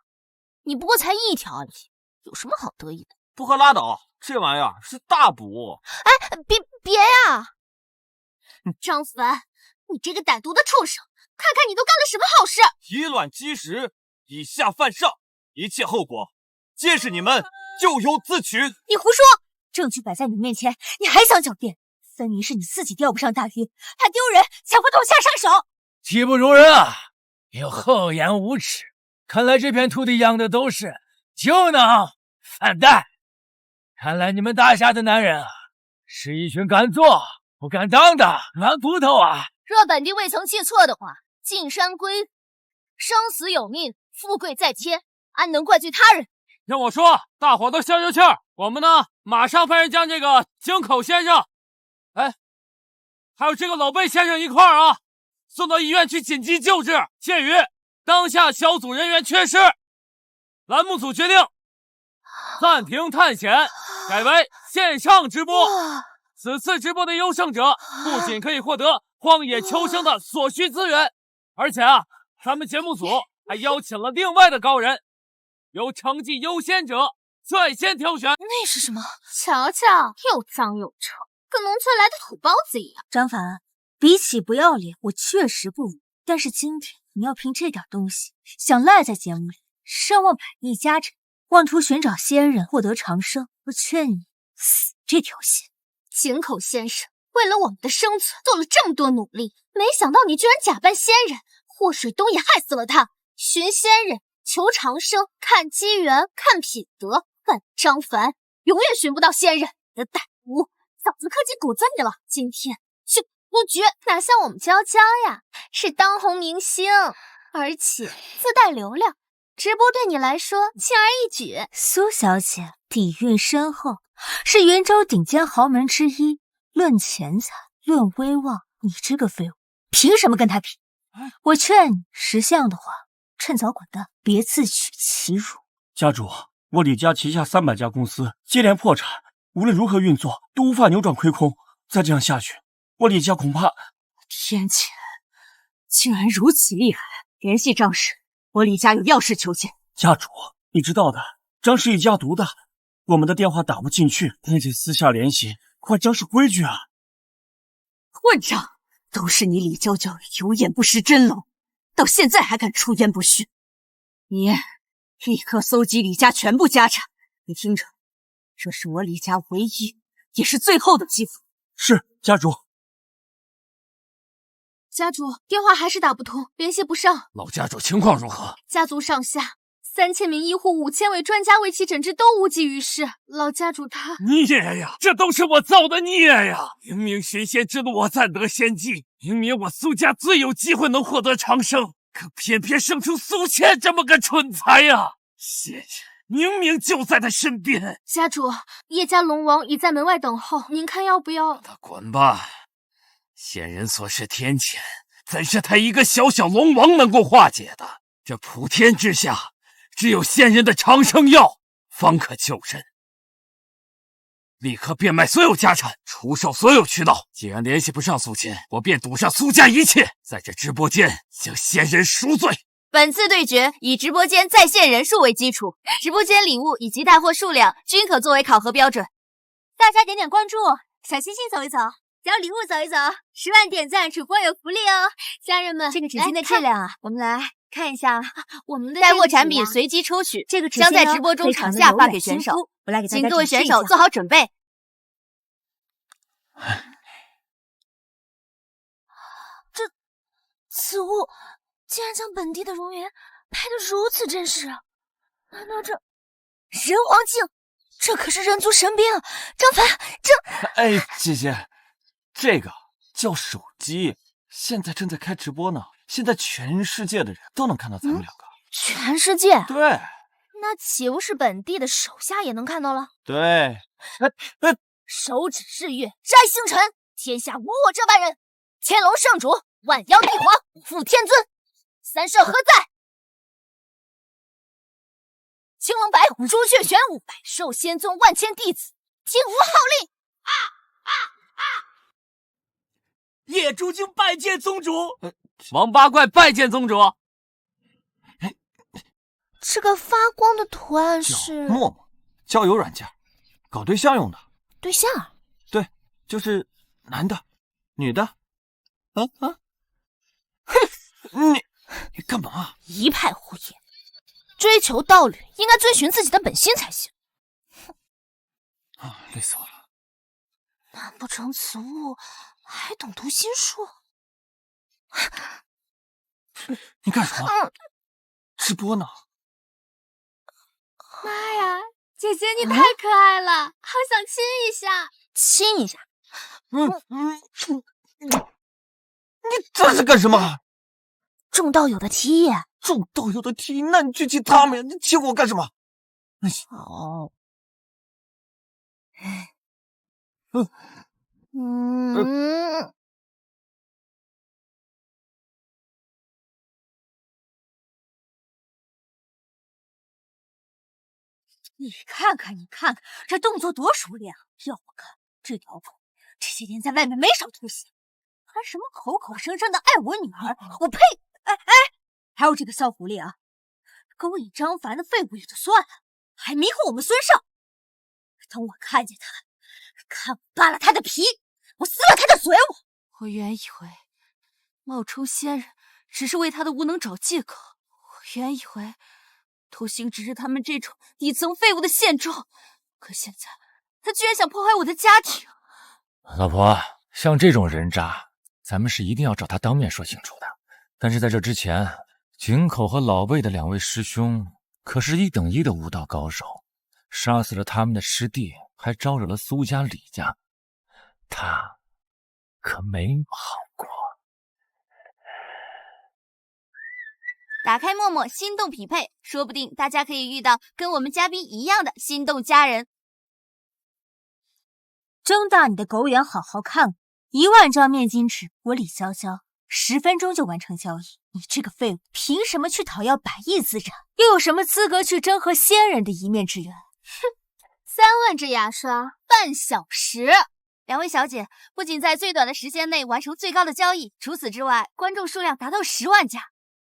你不过才1条而已，有什么好得意的？不喝拉倒，这玩意儿是大补。哎，别呀！张凡，你这个歹毒的畜生，看看你都干了什么好事！以卵击石，以下犯上，一切后果皆是你们咎由自取。你胡说！证据摆在你面前，你还想狡辩？分明是你自己钓不上大鱼，怕丢人才会痛下杀手。技不如人啊，又厚颜无耻！看来这片土地养的都是酒囊饭袋。看来你们大夏的男人啊，是一群敢做不敢当的软骨头啊！若本帝未曾记错的话，进山归生死有命，富贵在天，安能怪罪他人？听我说，大伙都消消气儿，我们呢马上派人将这个井口先生，还有这个老贝先生一块儿啊，送到医院去紧急救治。鉴于当下小组人员缺失，栏目组决定暂停探险，改为线上直播。此次直播的优胜者不仅可以获得荒野求生的所需资源，而且啊，咱们节目组还邀请了另外的高人，由成绩优先者率先挑选。那是什么？瞧瞧，又脏又臭，跟农村来的土包子一样。张凡，比起不要脸，我确实不如。但是今天你要凭这点东西想赖在节目里，奢望百亿家产，妄图寻找仙人获得长生，我劝你死这条心。井口先生为了我们的生存做了这么多努力，没想到你居然假扮仙人，祸水东也害死了他。寻仙人，求长生，看机缘，看品德，但张凡永远寻不到仙人。你的胆污，早就科技骨子里了。今天去不绝，哪像我们娇娇呀，是当红明星，而且自带流量，直播对你来说轻而易举。苏小姐底蕴深厚，是云州顶尖豪门之一。论钱财，论威望，你这个废物，凭什么跟他比？我劝你识相的话，趁早滚蛋，别自取其辱。家主，我李家旗下300家公司接连破产，无论如何运作都无法扭转亏空。再这样下去，我李家恐怕……天谴，竟然如此厉害！联系张氏，我李家有要事求见。家主，你知道的，张氏一家独大，我们的电话打不进去，你得私下联系，换张氏规矩啊！混账！都是你李娇娇有眼不识真龙，到现在还敢出言不逊。你立刻搜集李家全部家产，你听着，这是我李家唯一也是最后的寄付。是，家主。家主，电话还是打不通，联系不上。老家主情况如何？家族上下3000名医护，5000位专家为其诊治，都无济于事。老家主他孽呀，这都是我造的孽呀！明明寻仙之路我暂得先机，明明我苏家最有机会能获得长生，可偏偏生出苏倩这么个蠢材呀！仙人明明就在他身边。家主，叶家龙王已在门外等候，您看要不要？他滚吧！仙人所示天谴，怎是他一个小小龙王能够化解的？这普天之下，只有仙人的长生药方可救人。立刻变卖所有家产，出售所有渠道。既然联系不上苏倩，我便赌上苏家一切，在这直播间将仙人赎罪。本次对决以直播间在线人数为基础，直播间礼物以及带货数量均可作为考核标准。大家点点关注，小星星走一走，小礼物走一走，10万点赞，主播有福利哦！家人们，这个纸巾的质量啊，我们来看一下，我们的带货产品随机抽取，这个将在直播中场下发给选手。我来给大家请各位选手做好准备。此物竟然将本地的容颜拍得如此真实，难道这人皇镜？这可是人族神兵！张凡，哎，姐姐，这个叫手机，现在正在开直播呢，现在全世界的人都能看到咱们2个。全世界？对。那岂不是本地的手下也能看到了？对。手指日月摘星辰，天下无我这般人。天龙圣主，万妖帝皇，负天尊，三圣何在？青龙白虎，朱雀玄武，百兽仙宗万千弟子，听吾号令！野猪精拜见宗主，王八怪拜见宗主。这个发光的图案是陌陌交友软件，搞对象用的。对象？对，就是男的、女的。哼，你干嘛？一派胡言！追求道侣应该遵循自己的本心才行。累死我了！难不成此物还懂读心术？你干什么？直播呢？妈呀，姐姐你太可爱了，好想亲一下。亲一下。你这是干什么？众道友的提议。众道友的提议，那你去亲他们呀！你亲我干什么？好。你看看，这动作多熟练啊！要我看，这条狗这些年在外面没少偷袭，还什么口口声声的爱我女儿，我呸！哎，还有这个小狐狸啊，勾引张凡的废物也就算了，还迷惑我们孙少。等我看见他，看我扒了他的皮，我撕了他的嘴！我原以为冒充仙人只是为他的无能找借口，我原以为偷腥只是他们这种底层废物的现状，可现在他居然想破坏我的家庭。老婆，像这种人渣，咱们是一定要找他当面说清楚的。但是在这之前，井口和老魏的2位师兄可是1等1的武道高手，杀死了他们的师弟，还招惹了苏家、李家，他可没好过。打开陌陌心动匹配，说不定大家可以遇到跟我们嘉宾一样的心动家人。睁大你的狗眼，好好看我！1万张面巾纸，我李潇潇10分钟就完成交易。你这个废物，凭什么去讨要100亿资产？又有什么资格去争和仙人的一面之缘？哼，3万支牙刷，半小时。2位小姐不仅在最短的时间内完成最高的交易，除此之外，观众数量达到10万加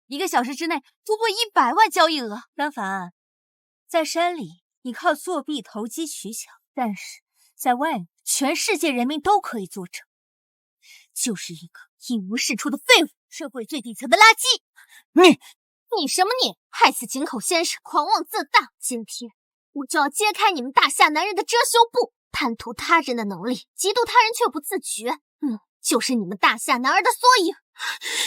，1个小时之内突破100万交易额。张凡，在山里你靠作弊投机取巧，但是在外面，全世界人民都可以作证，就是一个一无是处的废物，社会最底层的垃圾。你什么你？害死井口先生，狂妄自大！今天我就要揭开你们大夏男人的遮羞布！贪图他人的能力，嫉妒他人却不自觉，就是你们大夏男儿的缩影。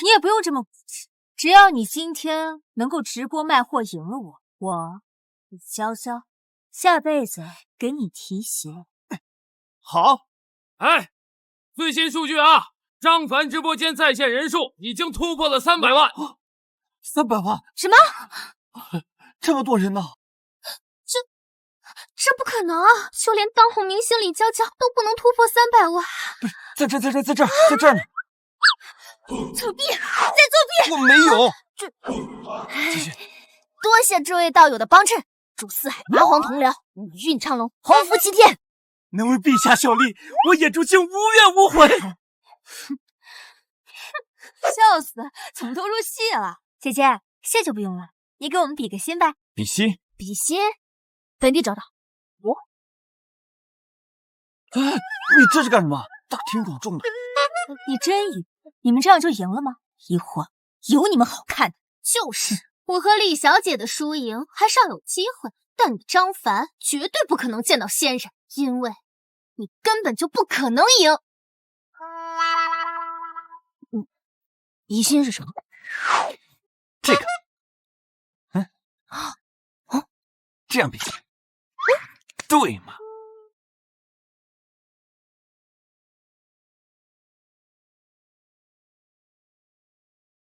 你也不用这么骨气，只要你今天能够直播卖货赢了我李潇潇下辈子给你提鞋。好。哎，最新数据啊，张凡直播间在线人数已经突破了300万。300万？什么？这么多人呢？这不可能啊！就连当红明星李娇娇都不能突破300万。不是，在这儿呢！作弊，在作弊！我没有。继续。多谢这位道友的帮衬，祝四海八荒同僚，五运昌隆，鸿福齐天。能为陛下效力，我野猪精无怨无悔。笑死，怎么都入戏了？姐姐，谢就不用了，你给我们比个心呗。比心？比心？本地找到。哎，你这是干什么？大庭广众的。你真以为你们这样就赢了吗？一会儿有你们好看的。就是我和李小姐的输赢还尚有机会，但你张凡绝对不可能见到仙人，因为你根本就不可能赢。疑心是什么？这个。这样比心。对嘛？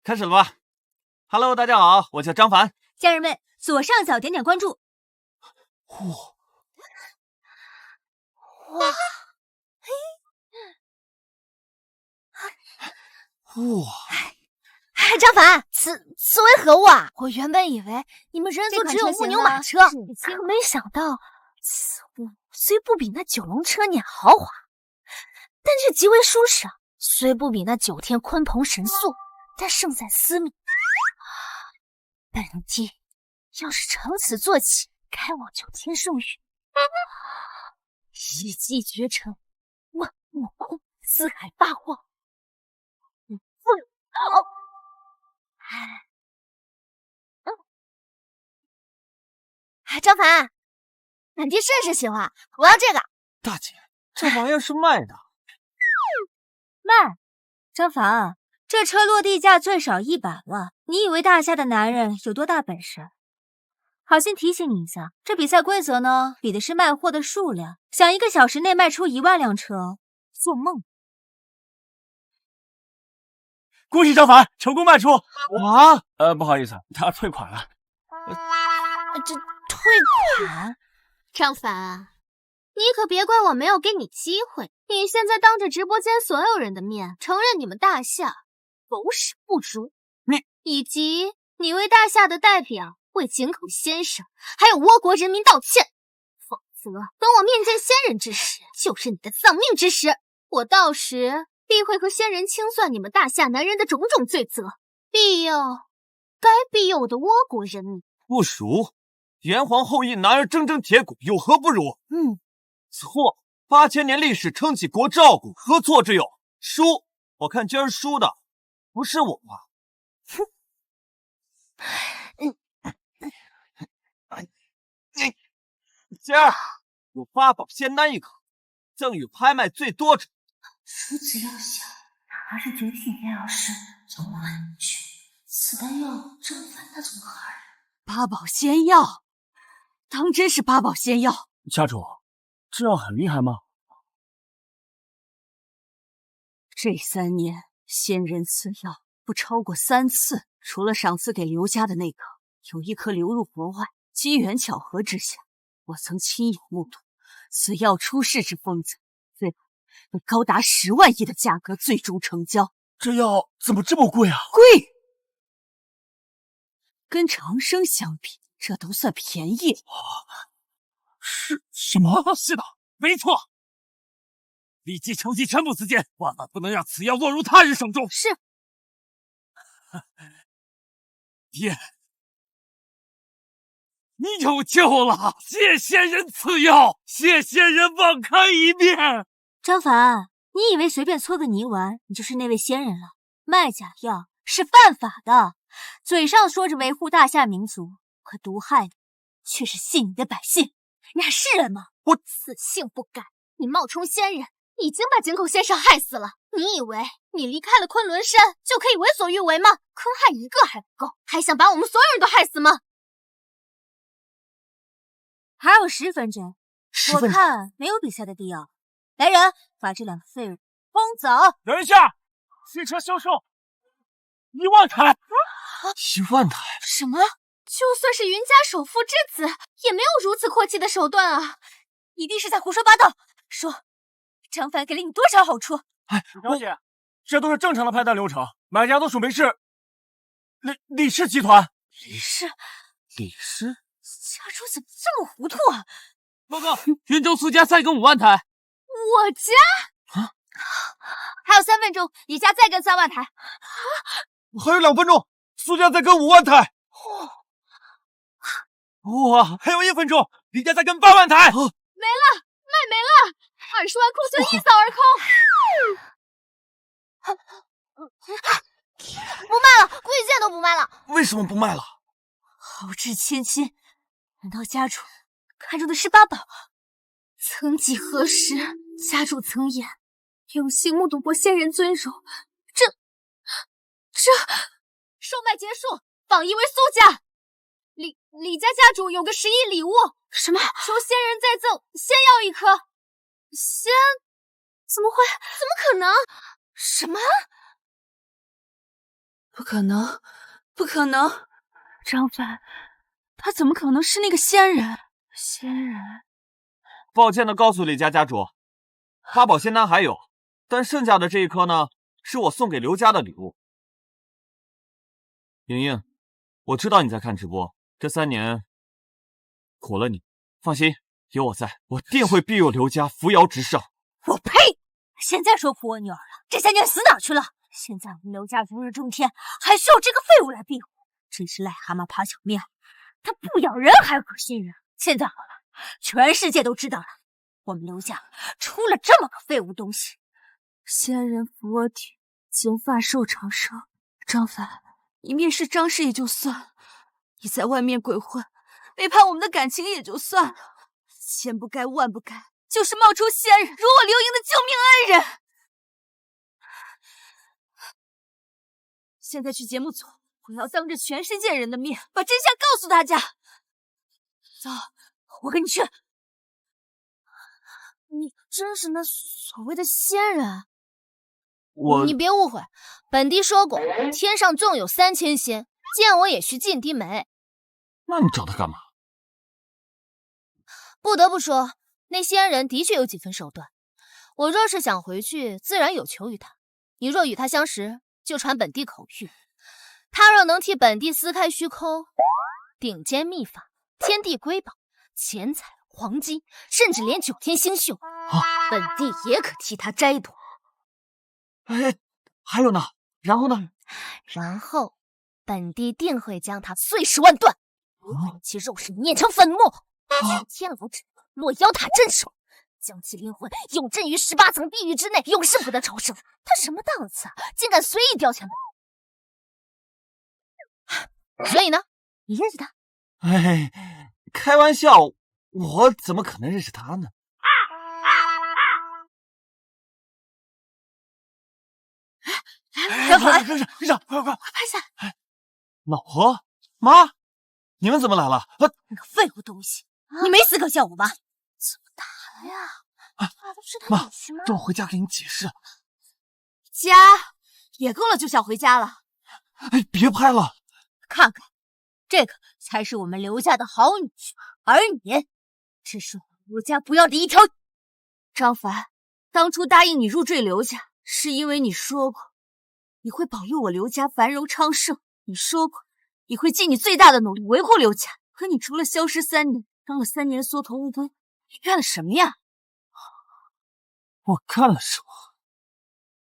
开始了吧 ？Hello， 大家好，我叫张凡。家人们，左上角点点关注。哇！张凡，此为何物啊？我原本以为你们人族只有木牛马车，可没想到此物虽不比那9龙车辇豪华，但却极为舒适啊！虽不比那9天鲲鹏神速，但胜在私密。本帝要是乘此坐骑，开往9天圣域，一骑绝尘，万物空，四海八荒，富有好。张凡，本地甚是喜欢，我要这个。大姐，这玩意儿是卖的。卖？张凡，这车落地价最少100万，你以为大夏的男人有多大本事？好心提醒你一下，这比赛规则呢，比的是卖货的数量。想1个小时内卖出1万辆车，做梦！恭喜张凡成功卖出！啊，不好意思，他退款了。这退款？张凡，你可别怪我没有给你机会。你现在当着直播间所有人的面承认你们大夏狗屎不如，以及你为大夏的代表为井口先生还有倭国人民道歉，否则等我面见仙人之时，就是你的丧命之时。我到时必会和仙人清算你们大夏男人的种种罪责，该庇佑我的倭国人民。不熟，炎黄后裔，男儿铮铮铁骨，有何不如？错，8000年历史撑起国之傲骨，何错之有？输，我看今儿输的不是我吧？今儿有8宝仙丹1颗，赠与拍卖最多者。如此药效，哪是绝品药师就能买进去？此丹药张凡他怎么害人8宝仙药，当真是8宝仙药？家主，这药很厉害吗？这3年，仙人赐药不超过3次，除了赏赐给刘家的那颗，有1颗流入国外。机缘巧合之下，我曾亲眼目睹此药出世之疯子，最后以高达10万亿的价格最终成交。这药怎么这么贵啊？贵？跟长生相比，这都算便宜了。是什么？是的，没错。立即筹集全部资金，万万不能让此药落入他人手中。是。爹，你有救了！谢仙人赐药，谢仙人网开一面。张凡，你以为随便搓个泥丸，你就是那位仙人了？卖假药是犯法的，嘴上说着维护大夏民族，可毒害的却是信你的百姓。你还是人吗？我此性不改，你冒充仙人，已经把井口先生害死了。你以为你离开了昆仑山就可以为所欲为吗？坑害1个还不够，还想把我们所有人都害死吗？还有10分钟，我看没有比赛的必要。来人，把这2个废物轰走！等一下，汽车销售1万台，1万台？什么？就算是云家首富之子，也没有如此阔气的手段啊！一定是在胡说八道。说，张凡给了你多少好处？史小姐，这都是正常的拍单流程，买家都属梅氏李氏集团。李氏？家主怎么这么糊涂啊？报告，云州苏家再跟5万台。我家？还有3分钟，李家再跟3万台。还有2分钟，苏家再跟5万台。哇，还有1分钟，李家再跟8万台。没了，卖没了，20万库存一扫而空。不卖了，贵贱都不卖了。为什么不卖了？豪掷千金，难道家主看中的是8宝？曾几何时，家主曾言，有幸目睹过仙人尊荣。这售卖结束，榜一为苏家。李家家主有个10亿礼物，什么？求仙人再赠仙药1颗。仙？怎么会？怎么可能？什么？不可能，不可能！张凡，他怎么可能是那个仙人？仙人？抱歉的告诉李家家主，8宝仙丹还有，但剩下的这1颗呢，是我送给刘家的礼物。莹莹，我知道你在看直播，这3年苦了你，放心，有我在，我定会庇佑刘家扶摇直上。我呸！现在说苦我女儿了，这3年死哪去了？现在我们刘家如日中天，还需要这个废物来庇护？真是癞蛤蟆爬小面，他不咬人还可信任。现在好了，全世界都知道了，我们刘家出了这么个废物东西。仙人扶我体，金发寿长生。张凡，你蔑视张氏也就算了，你在外面鬼混，背叛我们的感情也就算了，千不该万不该，就是冒充仙人，辱我刘盈的救命恩人。现在去节目组，我要当着全世界人的面把真相告诉大家。走，我跟你去。你真是那所谓的仙人？我你别误会，本帝说过，天上纵有3000仙，见我也须尽低眉。那你找他干嘛？不得不说，那仙人的确有几分手段。我若是想回去，自然有求于他。你若与他相识，就传本帝口谕，他若能替本帝撕开虚空，顶尖秘法、天地瑰宝、钱财、黄金，甚至连9天星宿，本帝也可替他摘夺。哎，还有呢？然后呢？然后，本帝定会将他碎尸万段，其肉身碾成粉末，去天牢之落妖塔镇守，将其灵魂永镇于18层地狱之内，永世不得超生。他什么档次啊，竟敢随意调遣本？所以呢，你认识他？哎，开玩笑，我怎么可能认识他呢？张凡，跟上，快！拍下！老婆，妈，你们怎么来了？你个废物东西，你没资格叫我妈！怎么打了呀？啊，都是他妈，女婿吗？让我回家给你解释。家也够了，就想回家了。哎，别拍了！看看，这个才是我们刘家的好女婿，而你，只是我们刘家不要的一条。张凡，当初答应你入赘刘家，是因为你说过你会保佑我刘家繁荣昌盛，你说过你会尽你最大的努力维护刘家。可你除了消失3年，当了3年缩头乌龟，你干了什么呀？我干了什么？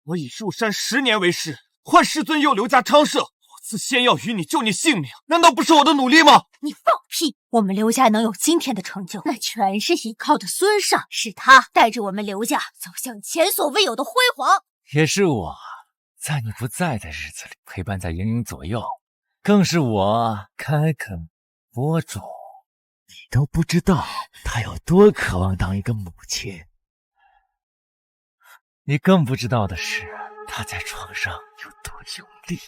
我以入山10年为誓，换师尊佑刘家昌盛。我赐仙药于你，救你性命，难道不是我的努力吗？你放屁！我们刘家能有今天的成就，那全是依靠着孙尚，是他带着我们刘家走向前所未有的辉煌。也是我在你不在的日子里陪伴在莹莹左右，更是我开垦播种，你都不知道他有多渴望当一个母亲。你更不知道的是，他在床上有多用力。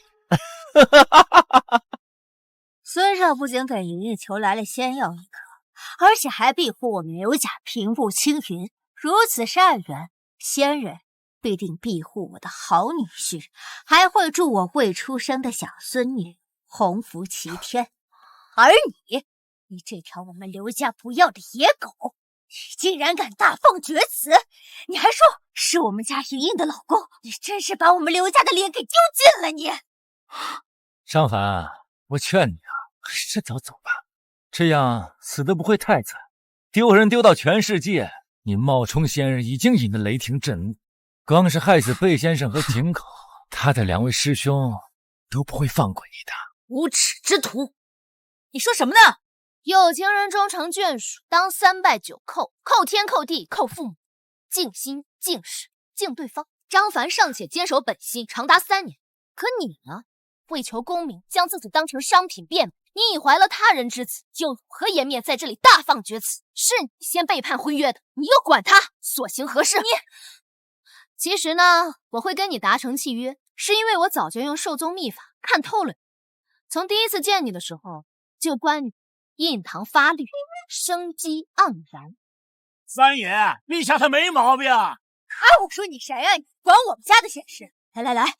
孙少不仅给莹莹求来了仙药1颗，而且还庇护我们刘家平步青云。如此善缘，仙人必定庇护我的好女婿，还会助我未出生的小孙女鸿福齐天。而你这条我们刘家不要的野狗，你竟然敢大放厥词！你还说是我们家莹莹的老公，你真是把我们刘家的脸给丢尽了你！尚凡，我劝你啊，还是早走吧，这样死的不会太惨，丢人丢到全世界。你冒充仙人已经引得雷霆震怒，光是害死贝先生和井口，他的2位师兄都不会放过你的。无耻之徒！你说什么呢？有情人终成眷属，当3拜9叩，叩天叩地叩父母，敬心敬事敬对方。张凡尚且坚守本心长达3年，可你呢？为求功名，将自己当成商品变卖。你已怀了他人之子，又有何颜面在这里大放厥词？是你先背叛婚约的，你又管他所行何事？其实呢，我会跟你达成契约，是因为我早就用授宗秘法看透了你。从第一次见你的时候，就观你印堂发绿，生机盎然。三爷，陛下他没毛病。我说你谁呀？你管我们家的闲事？来，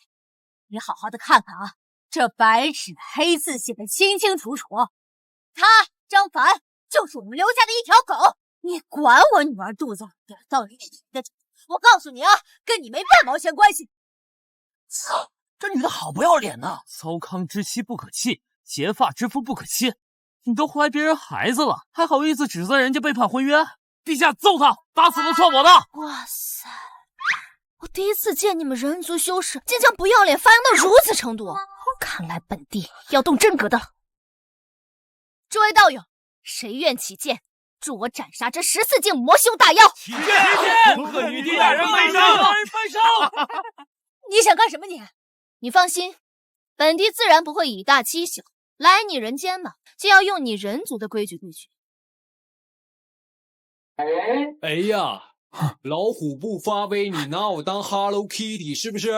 你好好的看看啊，这白纸黑字写的清清楚楚，他张凡就是我们刘家的一条狗。你管我女儿肚子里到底是谁的？我告诉你啊，跟你没半毛钱关系。操，这女的好不要脸呐！糟糠之妻不可弃，结发之夫不可欺。你都怀别人孩子了，还好意思指责人家背叛婚约？陛下揍他，打死都算我的！哇塞！我第一次见你们人族修士竟将不要脸发扬到如此程度，看来本帝要动真格的了。诸位道友，谁愿起剑，助我斩杀这14境魔修大妖？起剑！恭贺女帝大人翻身！翻身！你想干什么你？你放心，本帝自然不会以大欺小，来你人间嘛，就要用你人族的规矩对决。哎呀，老虎不发威，你拿我当 Hello Kitty 是不是？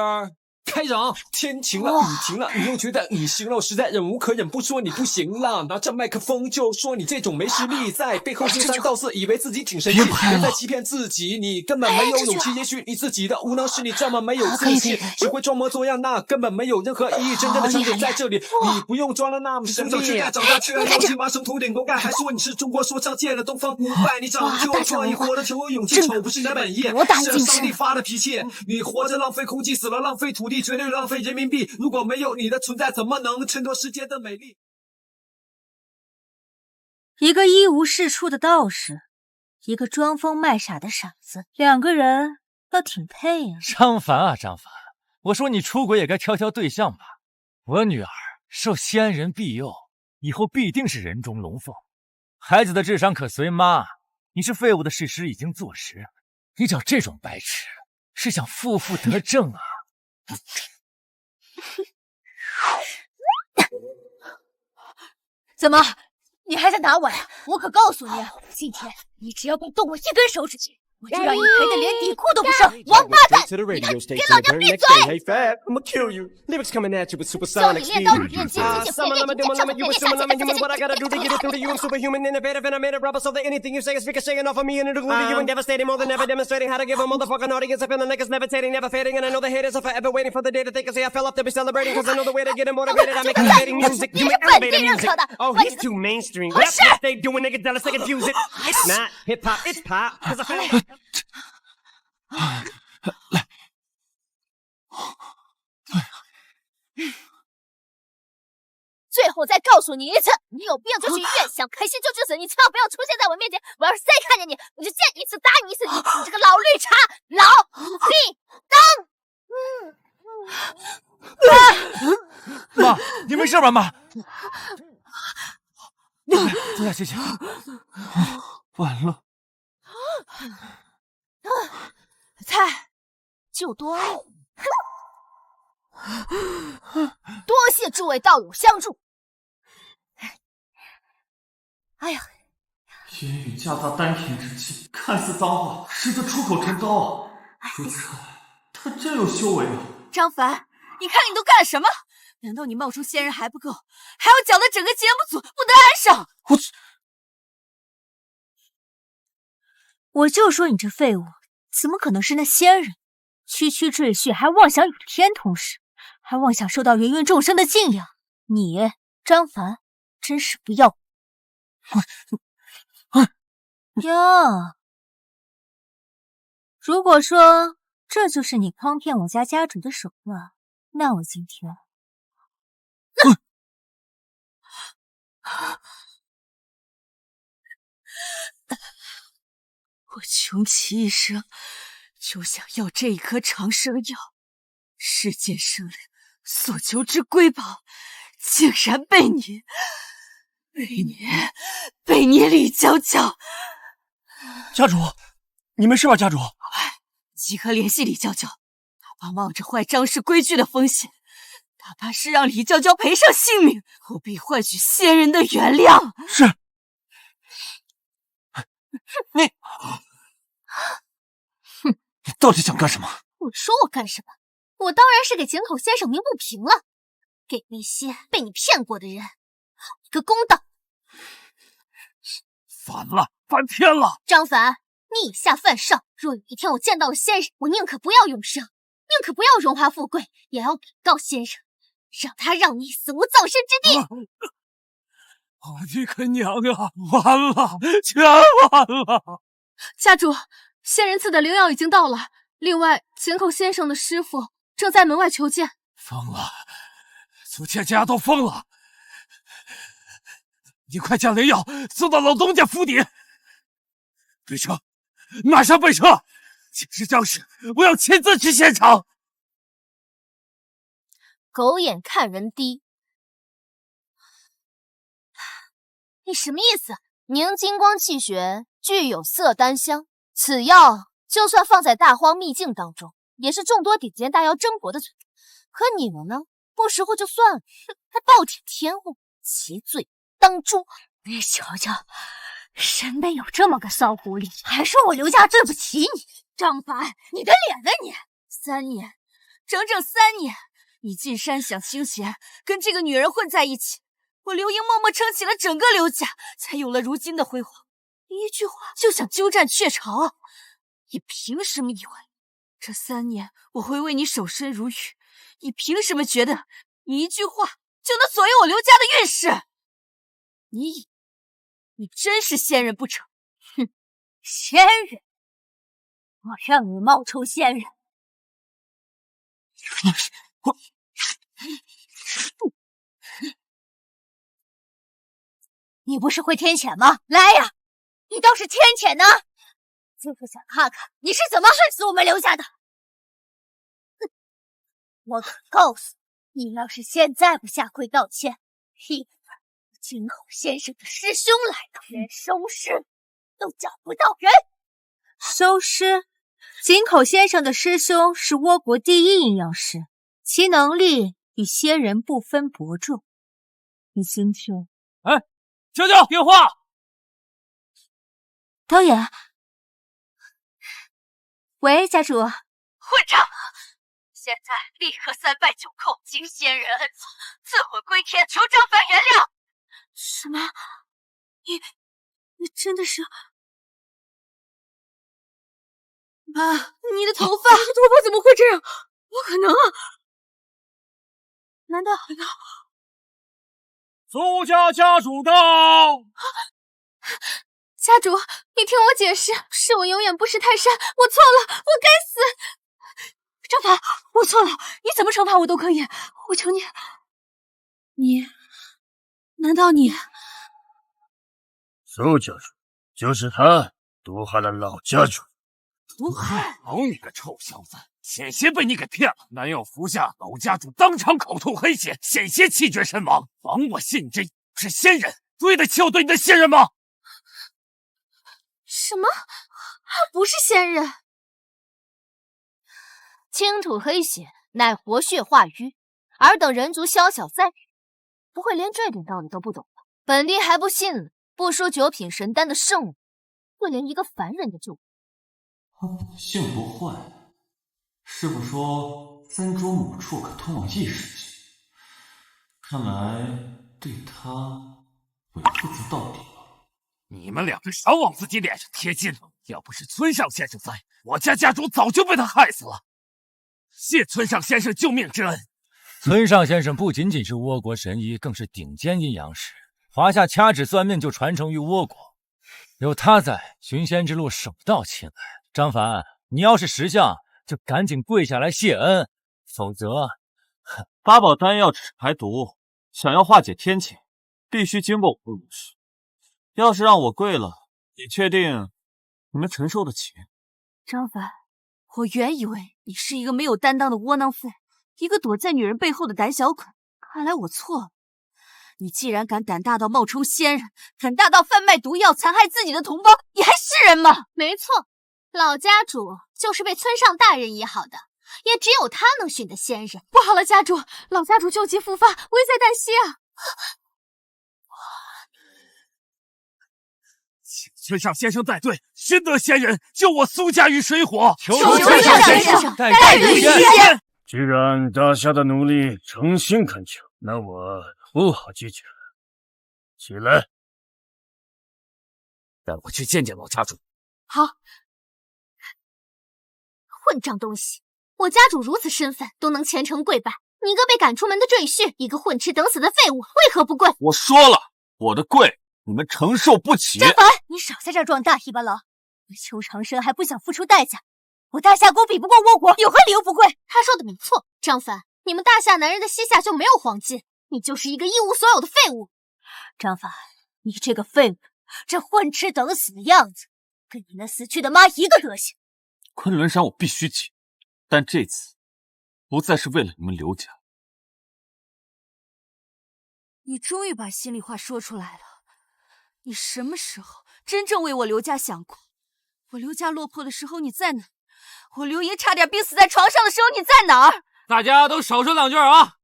开掌！天晴了，雨停了，你又觉得你行了，我实在忍无可忍，不说你不行了。拿着麦克风就说你这种没实力，在背后说三道四，以为自己挺神气，别在欺骗自己，你根本没有勇气。也许你自己的无能使你这么没有自信，只会装模作样，那根本没有任何意义。真正的强点在这里，你不用装了那么神秘。长大却要起码生土点锅盖，还说你是中国说唱界的东方不败，你长得就创意，活得就有勇气，丑不是你的本意，是上帝发的脾气。你活着浪费空气，死了浪费土地。绝对浪费人民币，如果没有你的存在，怎么能衬托世界的美丽？一个一无是处的道士，一个装疯卖傻的傻子，两个人倒挺配啊。张凡啊，张凡，我说你出轨也该挑挑对象吧。我女儿受仙人庇佑，以后必定是人中龙凤。孩子的智商可随妈，你是废物的事实已经坐实。你找这种白痴，是想负负得正啊？怎么，你还在打我呀？我可告诉你，今天你只要敢动我一根手指，我就让你赔得连底裤都不剩！王八蛋！你给老娘闭嘴！教你练刀，练剑，练剑，练练练上练下剑，最后再告诉你一次，你有病就去医院，想开心就去死，你千万不要出现在我面前！我要是再看见你，我就见你一次打你一次！你这个老绿茶，老立妈，你没事吧，妈？坐下歇歇。完了。菜就多了。多谢诸位道友相助。哎呀，言语夹杂丹田之气，看似脏话，实则出口成刀啊！如此看来，他真有修为啊！张凡，你看你都干了什么？难道你冒充仙人还不够，还要搅得整个节目组不得安生？我就说你这废物，怎么可能是那仙人？区区赘婿，还妄想与天同时，还妄想受到芸芸众生的敬仰。你，张凡，真是不要哟！如果说这就是你诓骗我家家主的手段，那我今天我穷其一生就想要这一颗长生药，世间生灵所求之瑰宝，竟然被你李娇娇！家主，你没事吧？家主，即刻联系李娇娇，哪怕冒着坏张氏规矩的风险，哪怕是让李娇娇赔上性命，我必换取仙人的原谅。是。你到底想干什么？我说我干什么？我当然是给井口先生鸣不平了，给那些被你骗过的人一个公道。烦了，翻天了！张凡，你以下犯上，若有一天我见到了先生，我宁可不要永生，宁可不要荣华富贵，也要禀告先生，让他让你死无葬身之地。我的个娘啊！完了，全完了！家主，仙人赐的灵药已经到了，另外井口先生的师傅正在门外求见。疯了，苏倩家都疯了！你快将灵药送到老东家府邸。备车，马上备车！请示张氏，我要亲自去现场。狗眼看人低。你什么意思？凝金光气血具有色丹香，此药就算放在大荒秘境当中，也是众多顶尖大妖争夺的存在。可你们呢？不识货就算了，还暴殄天物，其罪当诛。你瞧瞧，沈美有这么个骚狐狸，还说我刘家对不起你。张凡，你的脸呢你？3年，整整3年，你进山享清闲，跟这个女人混在一起，我刘英默默撑起了整个刘家，才有了如今的辉煌。你一句话就想鸠占鹊巢，你凭什么以为这3年我会为你守身如玉？你凭什么觉得你一句话就能左右我刘家的运势？你真是仙人不成？哼，仙人！我让你冒充仙人！你不是会天谴吗？来呀，你倒是天谴呢！就是想看看你是怎么害死我们刘家的。哼，我可告诉你，你要是现在不下跪道歉，一会儿金口先生的师兄来了，连收尸都找不到人。收尸？井口先生的师兄是倭国第1阴阳师，其能力与仙人不分伯仲。你今天……哎，舅舅，电话！导演，喂，家主。混账！现在立刻3拜9叩，敬仙人恩宠，自毁归天，求张凡原谅。什么？你真的是？妈，你的头发怎么会这样？不可能啊！难道？苏家家主到！家主，你听我解释，是我永远不识泰山，我错了，我该死。张凡，我错了，你怎么惩罚我都可以，我求你。难道你？苏家主，就是他毒害了老家主。毒害！好你个臭小子，险些被你给骗了！南药服下，老家主当场口吐黑血，险些气绝身亡。枉我信这是仙人，对得起我对你的信任吗？什么？不是仙人？倾吐黑血，乃活血化瘀，尔等人族宵小灾，不会连这点道理都不懂吧？本帝还不信了，不输9品神丹的圣物，会连一个凡人的救。性不坏，师傅说3株母处可通往异世界，看来对他维护足到底了。你们两个少往自己脸上贴金了！要不是村上先生在，我家家主早就被他害死了。谢村上先生救命之恩。村上先生不仅仅是倭国神医，更是顶尖阴阳师，华夏掐指算命就传承于倭国，有他在，寻仙之路手到擒来。张凡，你要是识相，就赶紧跪下来谢恩，否则8宝丹药只是排毒，想要化解天谴，必须经过我的武士。要是让我跪了，你确定你们承受得起？张凡，我原以为你是一个没有担当的窝囊废，一个躲在女人背后的胆小鬼，看来我错了。你既然敢胆大到冒充仙人，胆大到贩卖毒药残害自己的同胞，你还是人吗？没错，老家主就是被村上大人医好的，也只有他能寻得仙人。不好了，家主，老家主旧疾复发，危在旦夕啊！请村上先生带队，寻得仙人，救我苏家于水火。求村上先生带队寻仙。既然大侠的努力诚心恳求，那我不好拒绝了。起来，带我去见见老家主。好。混账东西！我家主如此身份都能虔诚跪拜，你个被赶出门的赘婿，一个混吃等死的废物，为何不跪？我说了，我的跪你们承受不起。张凡，你少在这壮大尾巴了！你邱长生还不想付出代价，我大夏国比不过倭国，有何理由不跪？他说的没错，张凡，你们大夏男人的膝下就没有黄金，你就是一个一无所有的废物。张凡，你这个废物，这混吃等死的样子，跟你那死去的妈一个德行。昆仑山我必须解，但这次不再是为了你们刘家。你终于把心里话说出来了。你什么时候真正为我刘家想过？我刘家落魄的时候你在哪？我刘爷差点病死在床上的时候你在哪儿？大家都少说2句啊！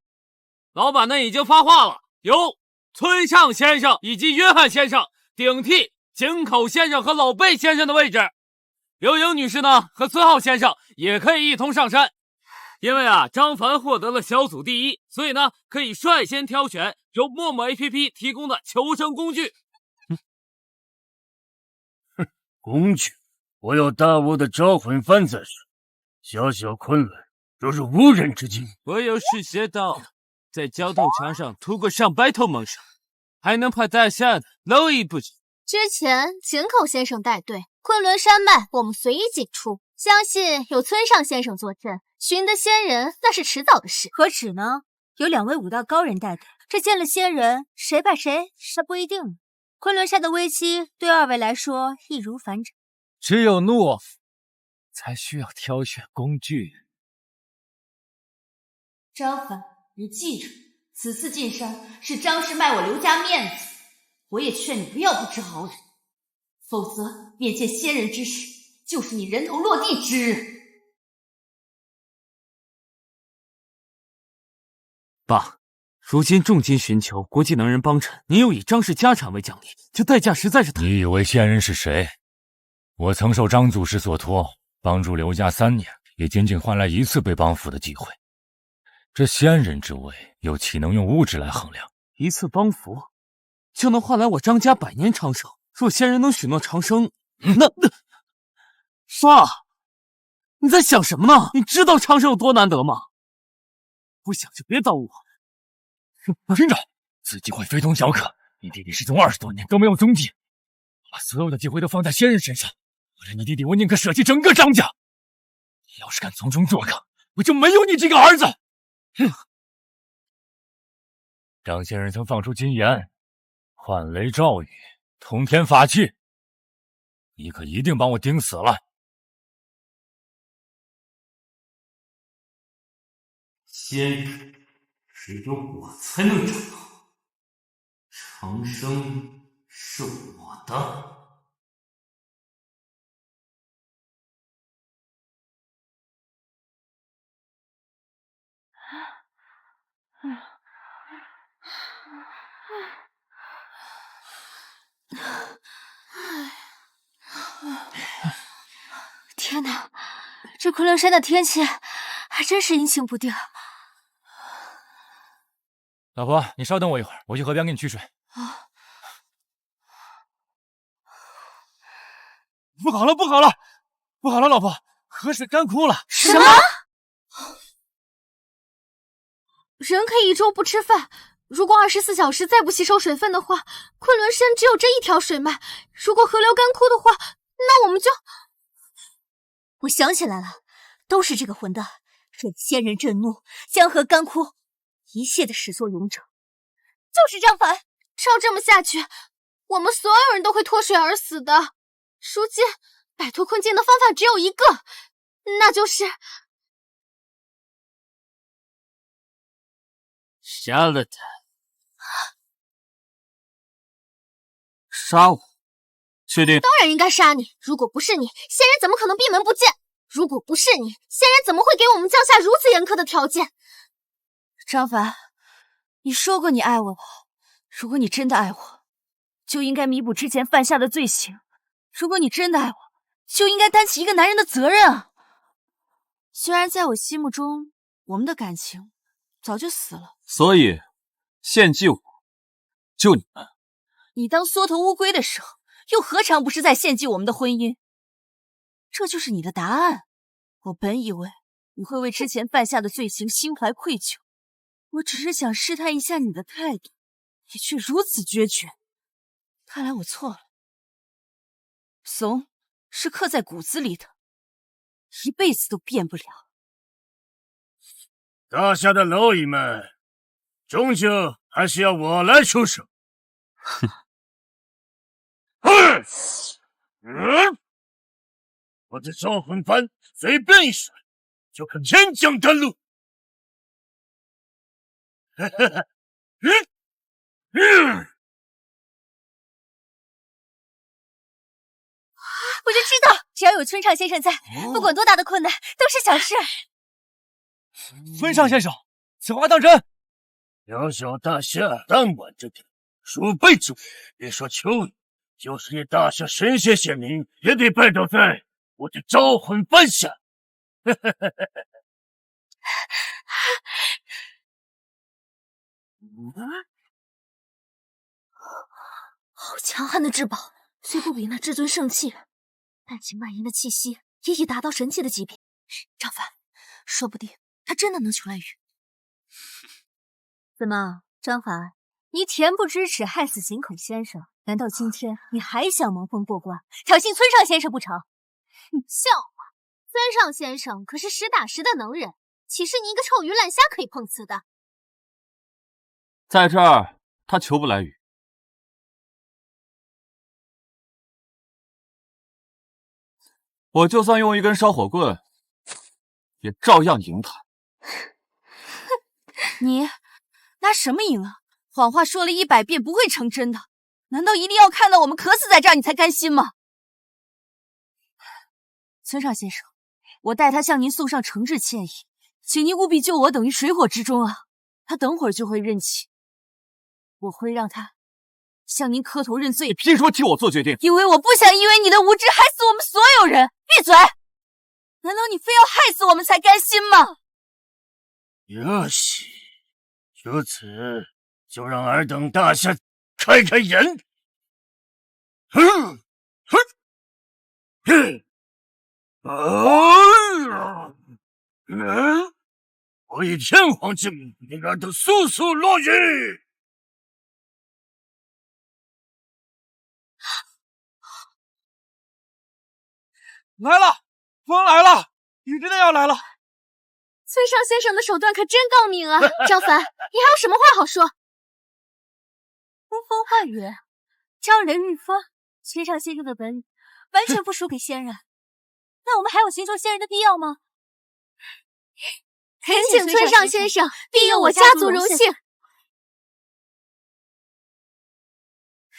老板呢已经发话了，有村上先生以及约翰先生顶替井口先生和老贝先生的位置。刘莹女士呢和孙浩先生也可以一同上山。因为张凡获得了小组第1，所以呢可以率先挑选由陌陌 APP 提供的求生工具。工具，我要大我的召唤幡再说。小小昆仑若是无人之境，我有事学到，在交斗场上突过上百头猛兽，还能怕在下的蝼蚁不成？之前井口先生带队，昆仑山脉我们随意进出，相信有村上先生坐镇，寻得仙人那是迟早的事。何止呢？有2位武道高人带队，这见了仙人，谁败谁还不一定呢。昆仑山的危机对2位来说易如反掌。只有懦夫才需要挑选工具。张凡，你记住，此次进山是张氏卖我刘家面子，我也劝你不要不知好歹，否则面见仙人之时，就是你人头落地之日。爸，如今重金寻求国际能人帮衬，您又以张氏家产为奖励，这代价实在是太……你以为仙人是谁？我曾受张祖师所托，帮助刘家3年，也仅仅换来1次被帮扶的机会。这仙人之位，又岂能用物质来衡量？1次帮扶，就能换来我张家100年长生。若仙人能许诺长生，那……爸，你在想什么呢？你知道长生有多难得吗？不想就别耽误我。听着，自己会非同小可。你弟弟失踪20多年都没有踪迹，把所有的机会都放在仙人身上，为了你弟弟，我宁可舍弃整个张家。你要是敢从中作梗，我就没有你这个儿子。张仙人曾放出金言，幻雷骤雨，通天法器，你可一定帮我顶死了。仙人只有我才能找到，长生是我的。天哪，这昆仑山的天气还真是阴晴不定。老婆，你稍等我一会儿，我去河边给你取水。不好了，不好了，不好了，老婆，河水干枯了。什么？人可以1周不吃饭，如果24小时再不吸收水分的话，昆仑山只有这一条水脉。如果河流干枯的话，那我们就……我想起来了，都是这个混蛋，惹仙人震怒，江河干枯，一切的始作俑者就是张凡。照这么下去，我们所有人都会脱水而死的。如今摆脱困境的方法只有一个，那就是杀了他！杀我？确定？当然应该杀你。如果不是你，仙人怎么可能闭门不见？如果不是你，仙人怎么会给我们降下如此严苛的条件？张凡，你说过你爱我吧？如果你真的爱我，就应该弥补之前犯下的罪行。如果你真的爱我，就应该担起一个男人的责任啊！虽然在我心目中，我们的感情早就死了，所以献祭我，救你们。你当缩头乌龟的时候，又何尝不是在献祭我们的婚姻？这就是你的答案。我本以为你会为之前犯下的罪行心怀愧疚，我只是想试探一下你的态度，你却如此决绝。看来我错了。怂是刻在骨子里的，一辈子都变不了。大夏的蝼蚁们，终究还是要我来出手。哼！我的招魂幡随便一甩，就可天降甘露。我就知道，只要有村上先生在，不管多大的困难都是小事。村上先生，此话当真？小小大夏，当晚这点数辈之物，别说秋雨，就是你大夏神仙仙民，也得拜倒在我的招魂幡下。好强悍的至宝，虽不比那至尊圣器，但其蔓延的气息也已达到神器的级别。张凡，说不定他真的能求来雨。怎么，张凡，你恬不知耻，害死井口先生？难道今天你还想蒙混过关，挑衅村上先生不成？笑话，村上先生可是实打实的能人，岂是你一个臭鱼烂虾可以碰瓷的？在这儿，他求不来雨。我就算用一根烧火棍，也照样赢他。你拿什么赢啊？谎话说了100遍不会成真的，难道一定要看到我们渴死在这儿你才甘心吗？村上先生，我代他向您送上诚挚歉意，请您务必救我等于水火之中啊！他等会儿就会认起，我会让他向您磕头认罪。凭什么替我做决定？因为我不想因为你的无知害死我们所有人。闭嘴！难道你非要害死我们才甘心吗？也许就此就让尔等大夏开开眼。我以天皇之命令尔等速速落雨。来了，风来了，雨真的要来了。村上先生的手段可真高明啊！张凡，你还有什么话好说？呼风唤雨，招人御风，村上先生的本领完全不输给仙人。那我们还有寻求仙人的必要吗？恳请村上先生庇佑我家族荣幸。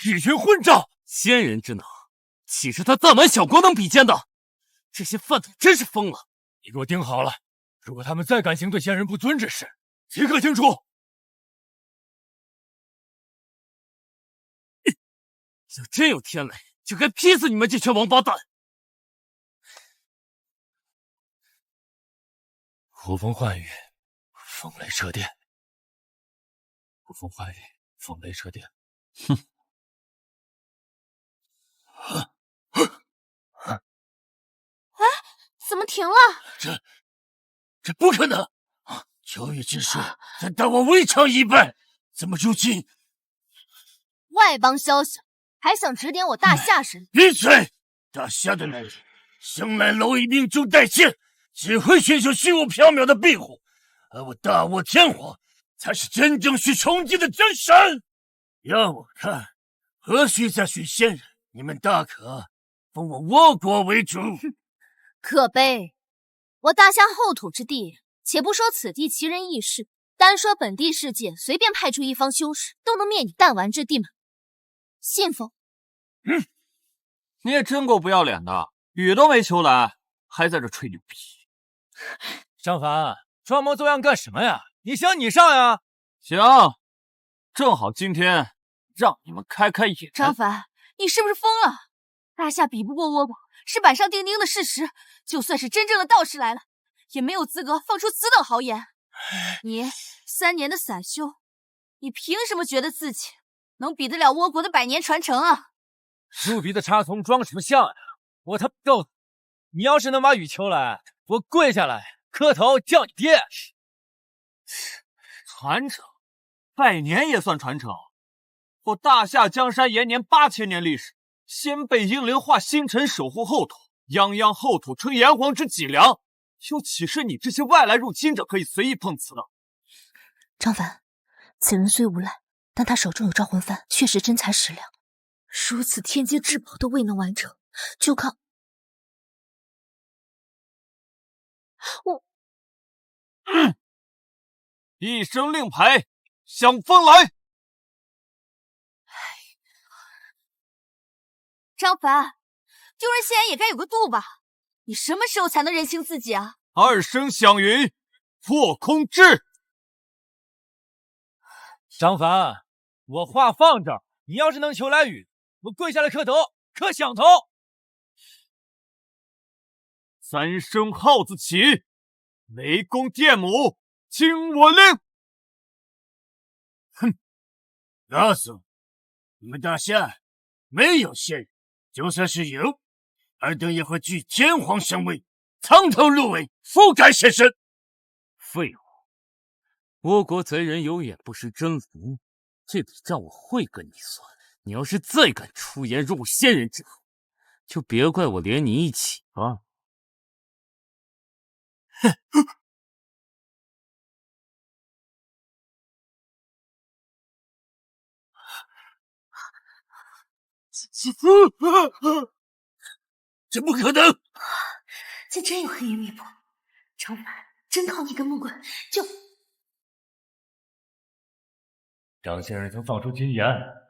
一群混账！仙人之能，岂是他这么小国能比肩的？这些饭桶真是疯了！你给我盯好了，如果他们再敢行对仙人不尊之事，即刻清除。要真有天雷，就该劈死你们这群王八蛋！呼风唤雨，风雷掣电。呼风唤雨，风雷掣电。哼！哎，怎么停了？这不可能！秋雨之术在大王未尝一败，怎么如今？外邦宵小，还想指点我大夏神？闭嘴！大夏的男人生来蝼蚁命中带剑，只会寻求虚无缥缈的庇护，而我大沃天皇才是真正需崇敬的真神。要我看，何须再寻仙人？你们大可封我倭国为主。可悲！我大夏后土之地，且不说此地奇人异事，单说本地世界，随便派出一方修士，都能灭你弹丸之地吗？信否？你也真够不要脸的，雨都没求来，还在这吹牛逼。张凡，装模作样干什么呀？你想你上呀？行，正好今天让你们开开眼。张凡，你是不是疯了？大夏比不过倭国，是板上钉钉的事实。就算是真正的道士来了，也没有资格放出此等豪言。你3年的散修，你凭什么觉得自己能比得了倭国的100年传承啊？猪鼻的插葱装什么像呀？我他告诉你，要是能把雨求来，我跪下来磕头叫你爹。传承，100年也算传承。我大夏江山延年8000年历史，先辈英灵化星辰守护后土，泱泱后土称炎黄之脊梁，又岂是你这些外来入侵者可以随意碰瓷的？张凡，此人虽无赖，但他手中有招魂幡，确实真材实料。如此天阶至宝都未能完成，就靠我。一声令牌，向风来！张凡，丢人现眼也该有个度吧？你什么时候才能认清自己啊2声响云，破空至。张凡，我话放这儿，你要是能求来雨，我跪下来磕头，磕响头。三声号子起，雷公电母，听我令！哼，告诉你们大夏没有仙人，就算是有，尔等也会据天皇神威，藏头入尾，覆盖现身。废话，倭国贼人有眼不识真福，这笔账我会跟你算。你要是再敢出言入仙人之口，就别怪我连你一起啊！这不可能！竟真有黑云密布，张凡，真靠你跟木棍就……张先生曾放出金言，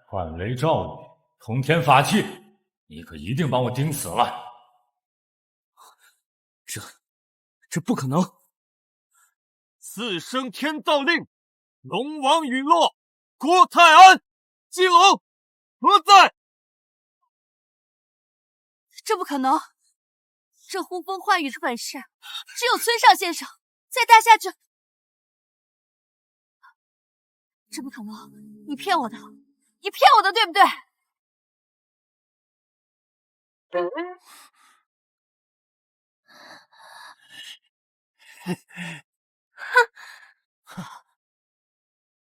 幻雷照雨，通天法器，你可一定把我盯死了！这不可能！四声天诏令，龙王陨落，郭泰安、金龙何在？这不可能！这呼风唤雨的本事，只有村上先生在大夏这。这不可能！你骗我的，你骗我的，对不对？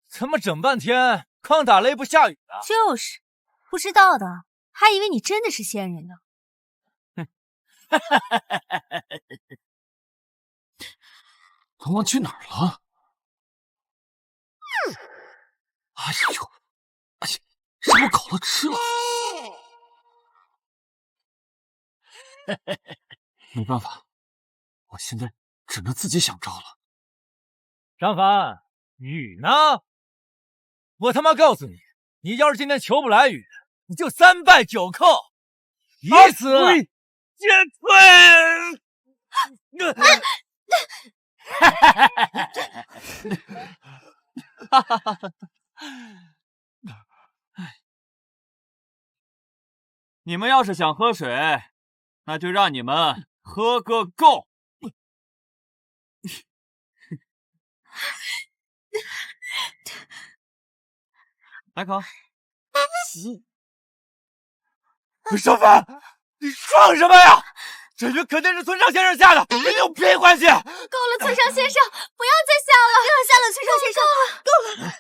怎么整半天抗打雷不下雨啊？就是，不知道的还以为你真的是仙人呢。龙王去哪儿了？哎呦，哎呀，让我搞了吃了！没办法，我现在只能自己想招了。张凡，雨呢？我他妈告诉你，你要是今天求不来雨，你就3拜9叩，以此剑退！你们要是想喝水，那就让你们喝个够！来口。张凡，你装什么呀？这雨肯定是村上先生下的，跟你有屁关系！够了，村上先生，不要再下了，不要下了，村上先生，够了。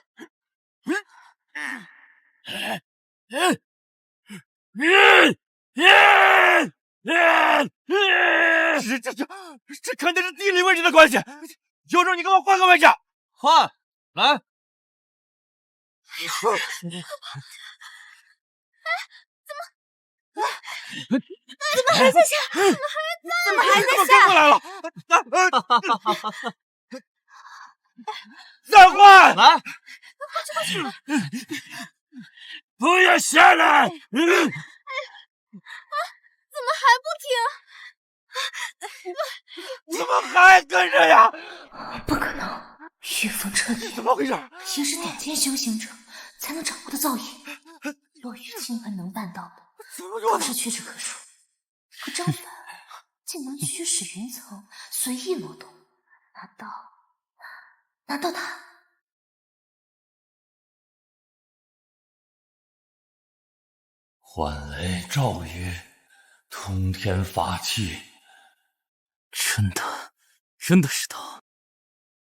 这肯定是地理位置的关系，有种你跟我换个位置。换，来。怎么还在下？怎么还在下？过来了！再换！来，不要下来！怎么还不停？怎么还跟着呀？不可能，御风彻底，怎么回事？也是顶尖修行者才能掌握的造诣，落雨倾盆能办到的，更是屈指可数。可张凡竟能驱使云层随意挪动，难道他？幻雷照雨，通天法器，真的是他。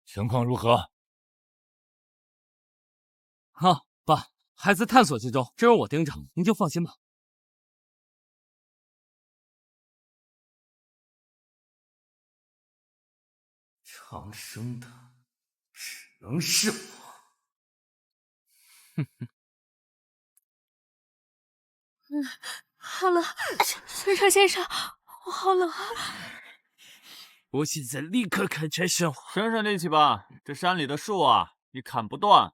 情况如何？爸，还在探索之中，这由我盯着，您就放心吧。长生的只能是我。哼哼。好冷，村上先生，我好冷啊！我现在立刻砍柴生火。省省力气吧，这山里的树啊，你砍不断。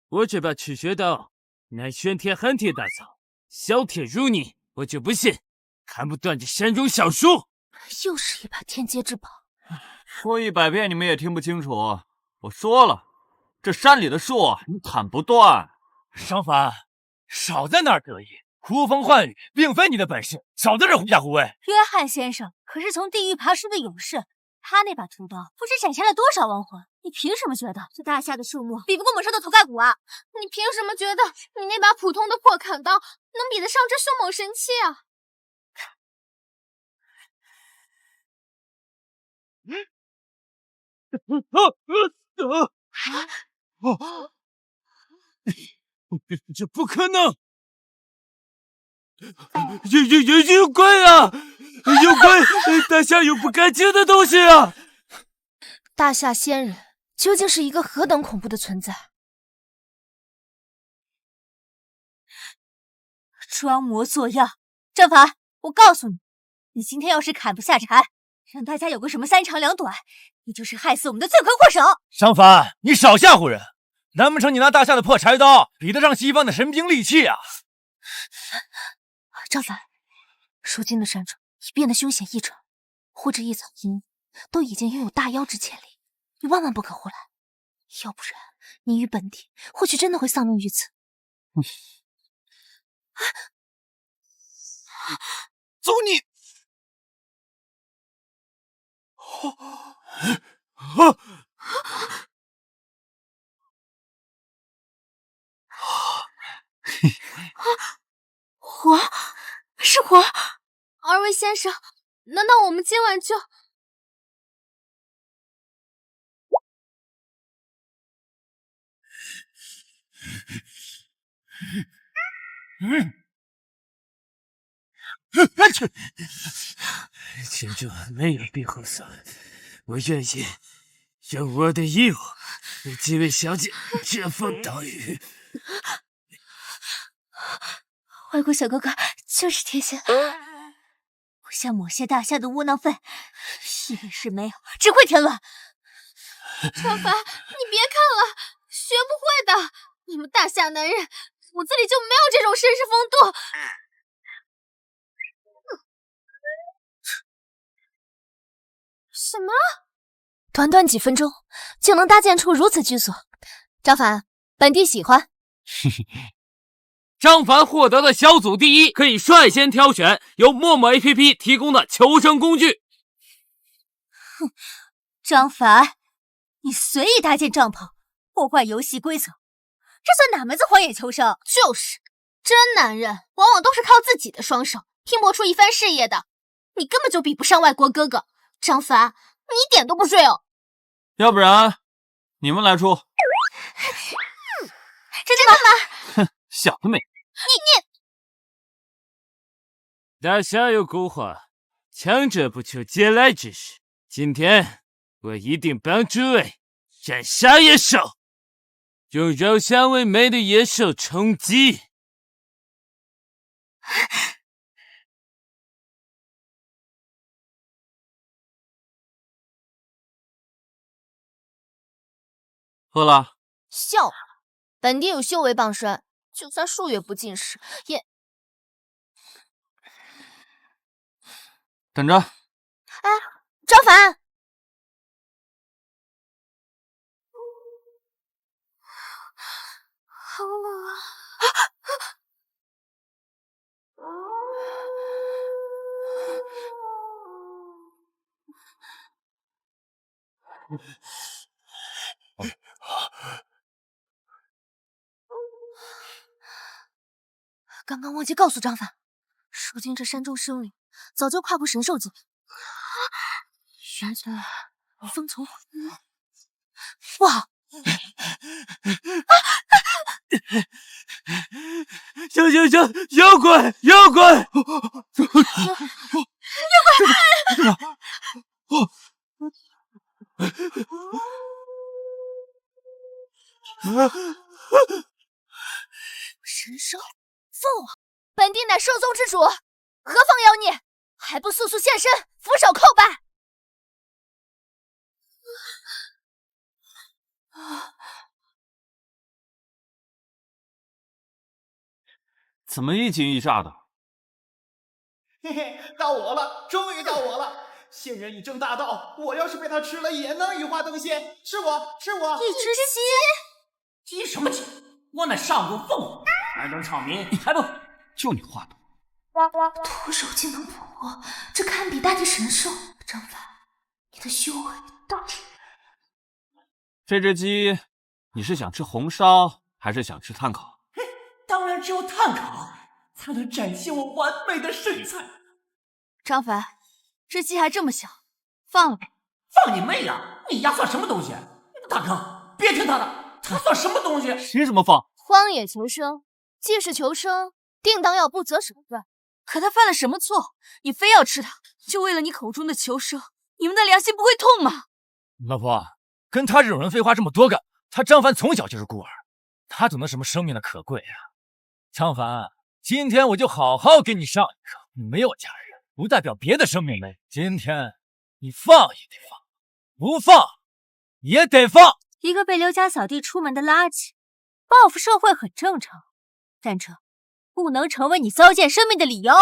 我这把赤血刀乃玄铁寒铁大草，小铁如泥，我就不信砍不断这山中小树。又是一把天阶之宝。说100遍你们也听不清楚。我说了，这山里的树啊，你砍不断，商凡，少在那儿得意，呼风唤雨并非你的本事，少在这狐假虎威。约翰先生可是从地狱爬出的勇士，他那把屠刀不知斩下了多少亡魂，你凭什么觉得这大夏的树木比不过猛兽的头盖骨啊？你凭什么觉得你那把普通的破砍刀能比得上这凶猛神器啊？这不可能！有鬼啊！有鬼！大夏有不干净的东西啊！大夏仙人究竟是一个何等恐怖的存在？装模作样，张凡，我告诉你，你今天要是砍不下柴，让大家有个什么三长两短，你就是害死我们的罪魁祸首。商凡，你少吓唬人！难不成你拿大夏的破柴刀比得上西方的神兵利器啊？张凡，如今的山中已变得凶险异常，或者一草一木都已经拥有大妖之潜力，你万万不可胡来，要不然你与本帝或许真的会丧命于此。走你！火，是火！二位先生，难道我们今晚就……请求没有庇护所，我愿意用我的义务为几位小姐遮风挡雨。外国小哥哥就是贴心，不像某些大夏的窝囊废，一本事没有，只会添乱。张凡，你别看了，学不会的。你们大夏男人骨子里就没有这种绅士风度。什么？短短几分钟就能搭建出如此居所，张凡，本帝喜欢。张凡获得的小组第一，可以率先挑选由陌陌 APP 提供的求生工具。哼，张凡，你随意搭建帐篷，破坏游戏规则，这算哪门子荒野求生？就是，真男人往往都是靠自己的双手拼搏出一番事业的，你根本就比不上外国哥哥。张凡，你一点都不睡哦。要不然你们来出。真的吗？哼，想得美！你大夏有古话，强者不求借来之事。今天我一定帮诸位斩杀野兽，用肉香为美的野兽充饥。喝了？笑话，本帝有修为傍身，就算数月不进食，也……等着。哎，张凡，好冷啊！刚刚忘记告诉张凡，如今这山中生灵早就跨过神兽境，原来风从哇！妖怪！妖怪！神兽，凤凰，本帝乃兽宗之主，何方妖孽？还不速速现身，俯首叩拜！怎么一惊一乍的？嘿嘿，到我了，终于到我了！仙人已证大道，我要是被他吃了，也能羽化登仙。是我，是我。一只鸡？鸡什么鸡？我乃上古凤凰，尔等草民还不？就你话多。徒手竟能破我，这堪比大地神兽。张凡，你的修为到底？这只鸡，你是想吃红烧还是想吃炭烤？当然只有炭烤才能展现我完美的身材。张凡，这鸡还这么小，放了吧。放你妹呀！你丫算什么东西？大哥，别听他的，他算什么东西？凭什么放？荒野求生，既是求生，定当要不择手段。可他犯了什么错？你非要吃它，就为了你口中的求生？你们的良心不会痛吗？老婆，跟他这种人废话这么多干？他张凡从小就是孤儿，他懂得什么生命的可贵啊！张凡，今天我就好好给你上一课，没有家人不代表别的生命没。今天你放也得放，不放也得放。一个被刘家扫地出门的垃圾，报复社会很正常，但这不能成为你糟践生命的理由。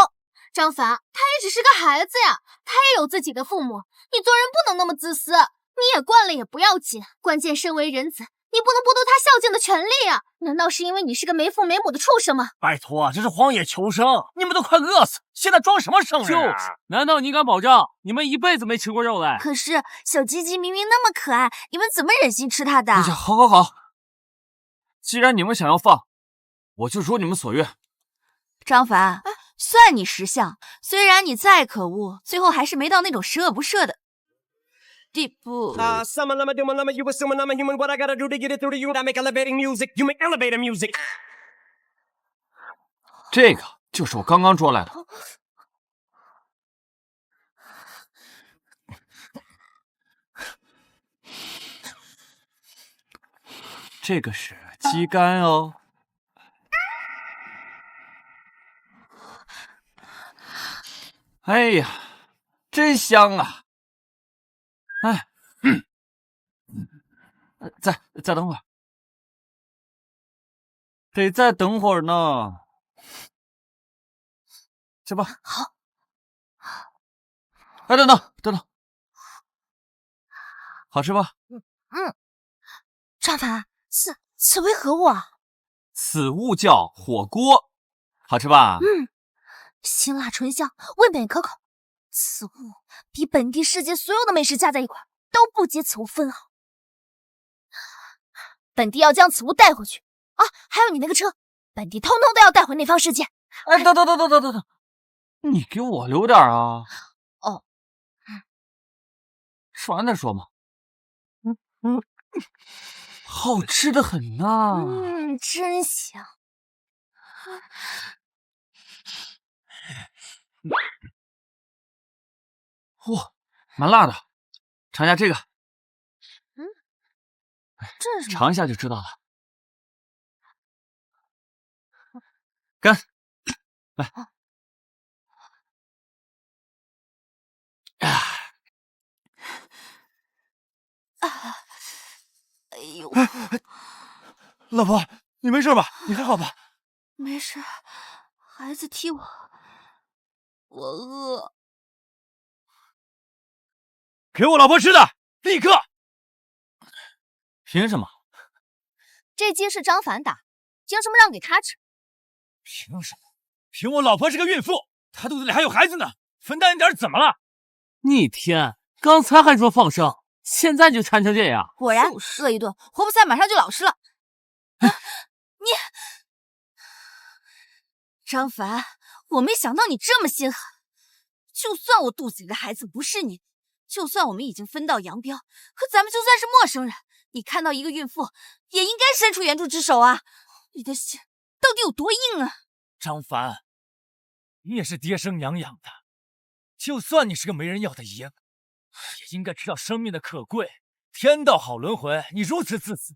张凡，他也只是个孩子呀，他也有自己的父母，你做人不能那么自私。你也惯了也不要紧，关键身为人子，你不能剥夺他孝敬的权利啊！难道是因为你是个没父没母的畜生吗？拜托，这是荒野求生，你们都快饿死，现在装什么圣人啊？就是，难道你敢保证你们一辈子没吃过肉嘞？可是小鸡鸡明明那么可爱，你们怎么忍心吃它的？哎呀，好，既然你们想要放，我就如你们所愿。张凡，算你识相，虽然你再可恶，最后还是没到那种十恶不赦的地步。这个就是我刚刚捉来的。这个是鸡肝哦。哎呀，真香啊！哎，再等会儿，得再等会儿呢。去吧。好。哎，等等，好吃吧？张凡，此为何物啊？此物叫火锅，好吃吧？辛辣醇香，味美可口。此物比本地世界所有的美食加在一块都不及此物分毫。本地要将此物带回去啊！还有你那个车，本地通通都要带回那方世界。哎，等，你给我留点啊！哦，吃完再说嘛。好吃的很呐！真香。哇，蛮辣的，尝一下这个。这是什么？尝一下就知道了。干，来。哎呦，老婆，你没事吧？你还好吧？没事，孩子踢我，我饿。给我老婆吃的，立刻！凭什么？这鸡是张凡打，凭什么让给他吃？凭什么？凭我老婆是个孕妇，她肚子里还有孩子呢，分担一点怎么了？逆天，刚才还说放生，现在就馋成这样。果然，饿一顿活不塞，马上就老实了。你，张凡，我没想到你这么心狠。就算我肚子里的孩子不是你，就算我们已经分道扬镳，可咱们就算是陌生人，你看到一个孕妇也应该伸出援助之手啊！你的心到底有多硬啊？张凡，你也是爹生娘养的，就算你是个没人要的爷，也应该知道生命的可贵。天道好轮回，你如此自私，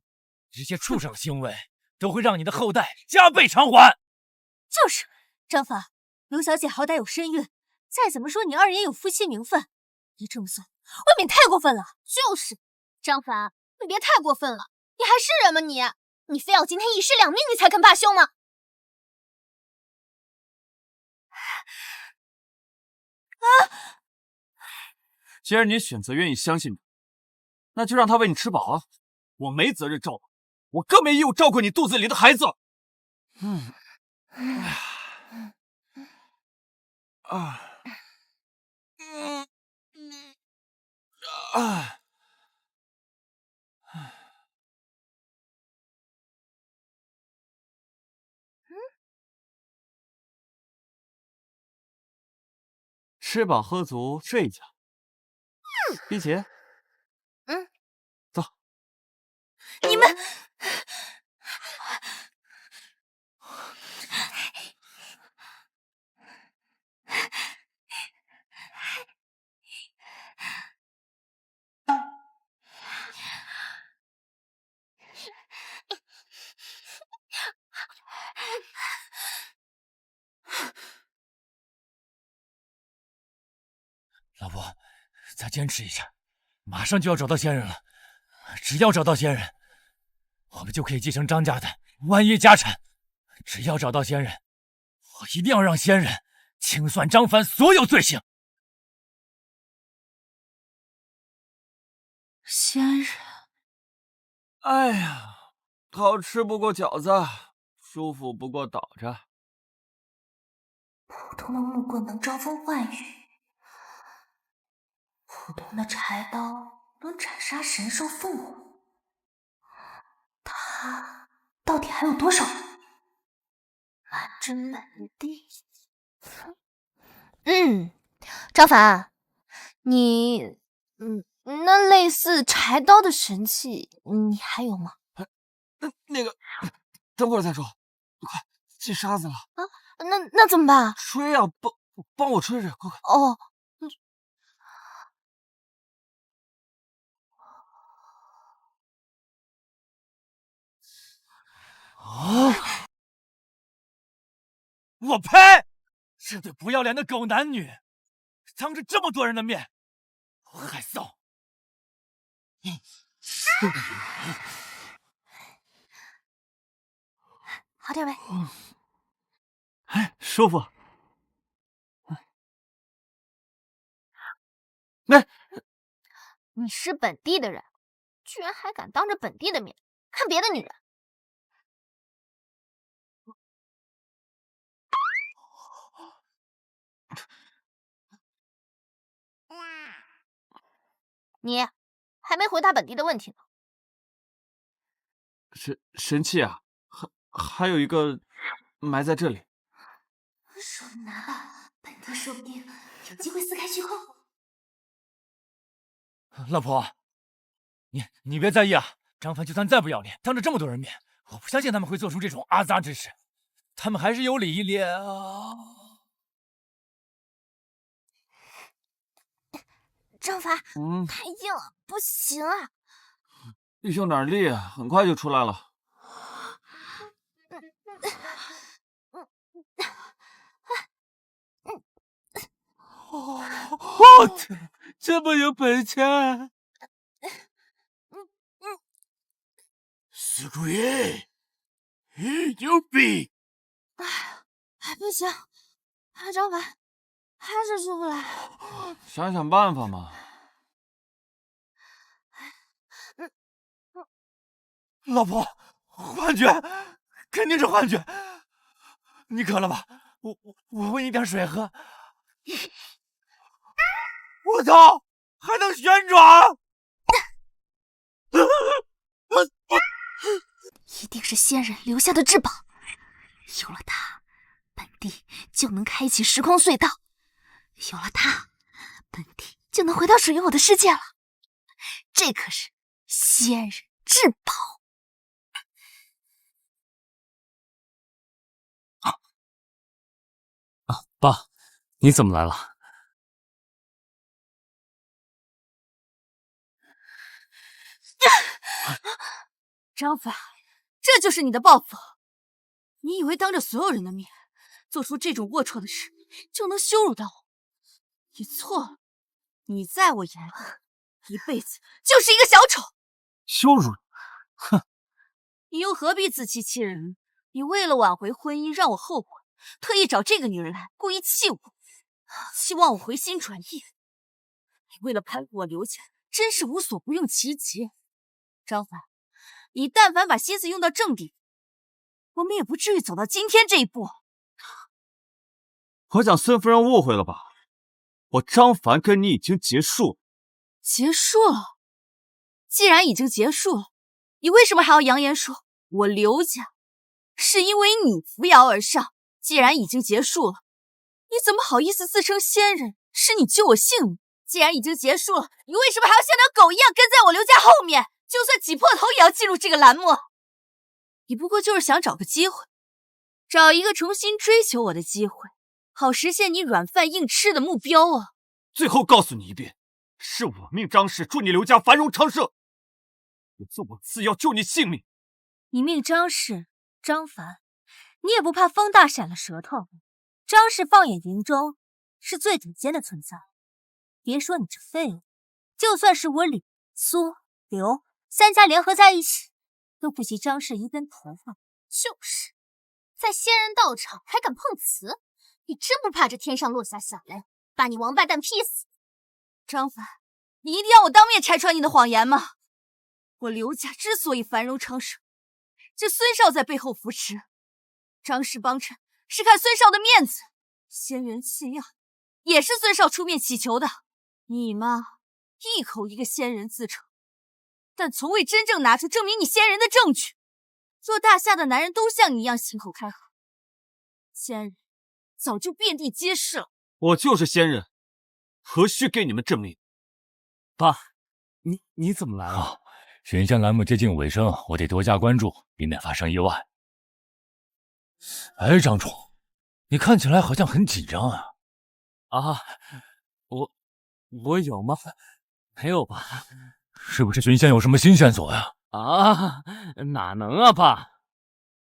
这些畜生行为都会让你的后代加倍偿还。就是张凡，刘小姐好歹有身孕，再怎么说你二爷有夫妻名分，你这么做未免太过分了。就是张凡，你别太过分了，你还是人吗你？你非要今天一尸两命你才肯罢休吗？既然你选择愿意相信他，那就让他喂你吃饱啊！我没责任照顾，我更没义务照顾你肚子里的孩子。吃饱喝足，睡一觉。碧姐，走。你们。老婆，再坚持一下，马上就要找到仙人了。只要找到仙人，我们就可以继承张家的万亿家产。只要找到仙人，我一定要让仙人清算张凡所有罪行。仙人，哎呀，好吃不过饺子，舒服不过倒着。普通的木棍能招风唤雨，普通的柴刀能斩杀神兽凤凰，他到底还有多少满真满地？张凡，你那类似柴刀的神器，你还有吗？那个，等会儿再说，快进沙子了啊！那怎么办？吹啊，帮我吹吹，快快！哦。我呸！这对不要脸的狗男女，当着这么多人的面，我害臊。好点没？哎，舒服。你是本地的人，居然还敢当着本地的面看别的女人？你还没回答本地的问题呢。神器啊，还有一个埋在这里。手拿了，本地说不定有机会撕开虚空。老婆，你别在意啊。张凡就算再不要脸，当着这么多人面，我不相信他们会做出这种阿杂之事。他们还是有礼礼啊。张凡，太硬了，不行啊！一用点力，很快就出来了。我这么有本钱！死鬼，牛逼！还不行，张凡还是出不来。想想办法嘛。老婆，幻觉，肯定是幻觉。你渴了吧？我喂你点水喝。我操，还能旋转！一定是仙人留下的至宝，有了它，本地就能开启时空隧道；有了它，本地就能回到属于我的世界了。这可是仙人至宝。爸，你怎么来了？张凡，这就是你的报复！你以为当着所有人的面做出这种龌龊的事，就能羞辱到我？你错了，你在我眼里一辈子就是一个小丑。羞辱？哼！你又何必自欺欺人？你为了挽回婚姻，让我后悔，特意找这个女人来，故意气我，希望我回心转意。你为了攀我刘家，真是无所不用其极。张凡，你但凡把心思用到正地，我们也不至于走到今天这一步。我想孙夫人误会了吧？我张凡跟你已经结束了。结束了？既然已经结束了，你为什么还要扬言说我刘家是因为你扶摇而上？既然已经结束了，你怎么好意思自称仙人？是你救我性命。既然已经结束了，你为什么还要像条狗一样跟在我刘家后面？就算挤破头也要进入这个栏目。你不过就是想找个机会，找一个重新追求我的机会，好实现你软饭硬吃的目标啊！最后告诉你一遍，是我命张氏祝你刘家繁荣昌盛，我自我次要救你性命。你命张氏、张凡，你也不怕风大闪了舌头？张氏放眼云中是最顶尖的存在，别说你这废物，就算是我李、苏、刘三家联合在一起，都不及张氏一根头发。就是，在仙人道场还敢碰瓷，你真不怕这天上落下下来，把你王八蛋劈死？张凡，你一定要我当面拆穿你的谎言吗？我刘家之所以繁荣昌盛，这孙少在背后扶持，张氏帮衬是看孙少的面子，仙人弃药也是孙少出面祈求的。你嘛，一口一个仙人自称，但从未真正拿出证明你仙人的证据。做大夏的男人都像你一样信口开河，仙人早就遍地皆是了。我就是仙人，何须给你们证明？爸，你怎么来了？选项栏目接近尾声，我得多加关注，避免发生意外。哎，张冲，你看起来好像很紧张啊！啊，我有吗？没有吧？是不是寻仙有什么新线索呀？啊，哪能啊，爸！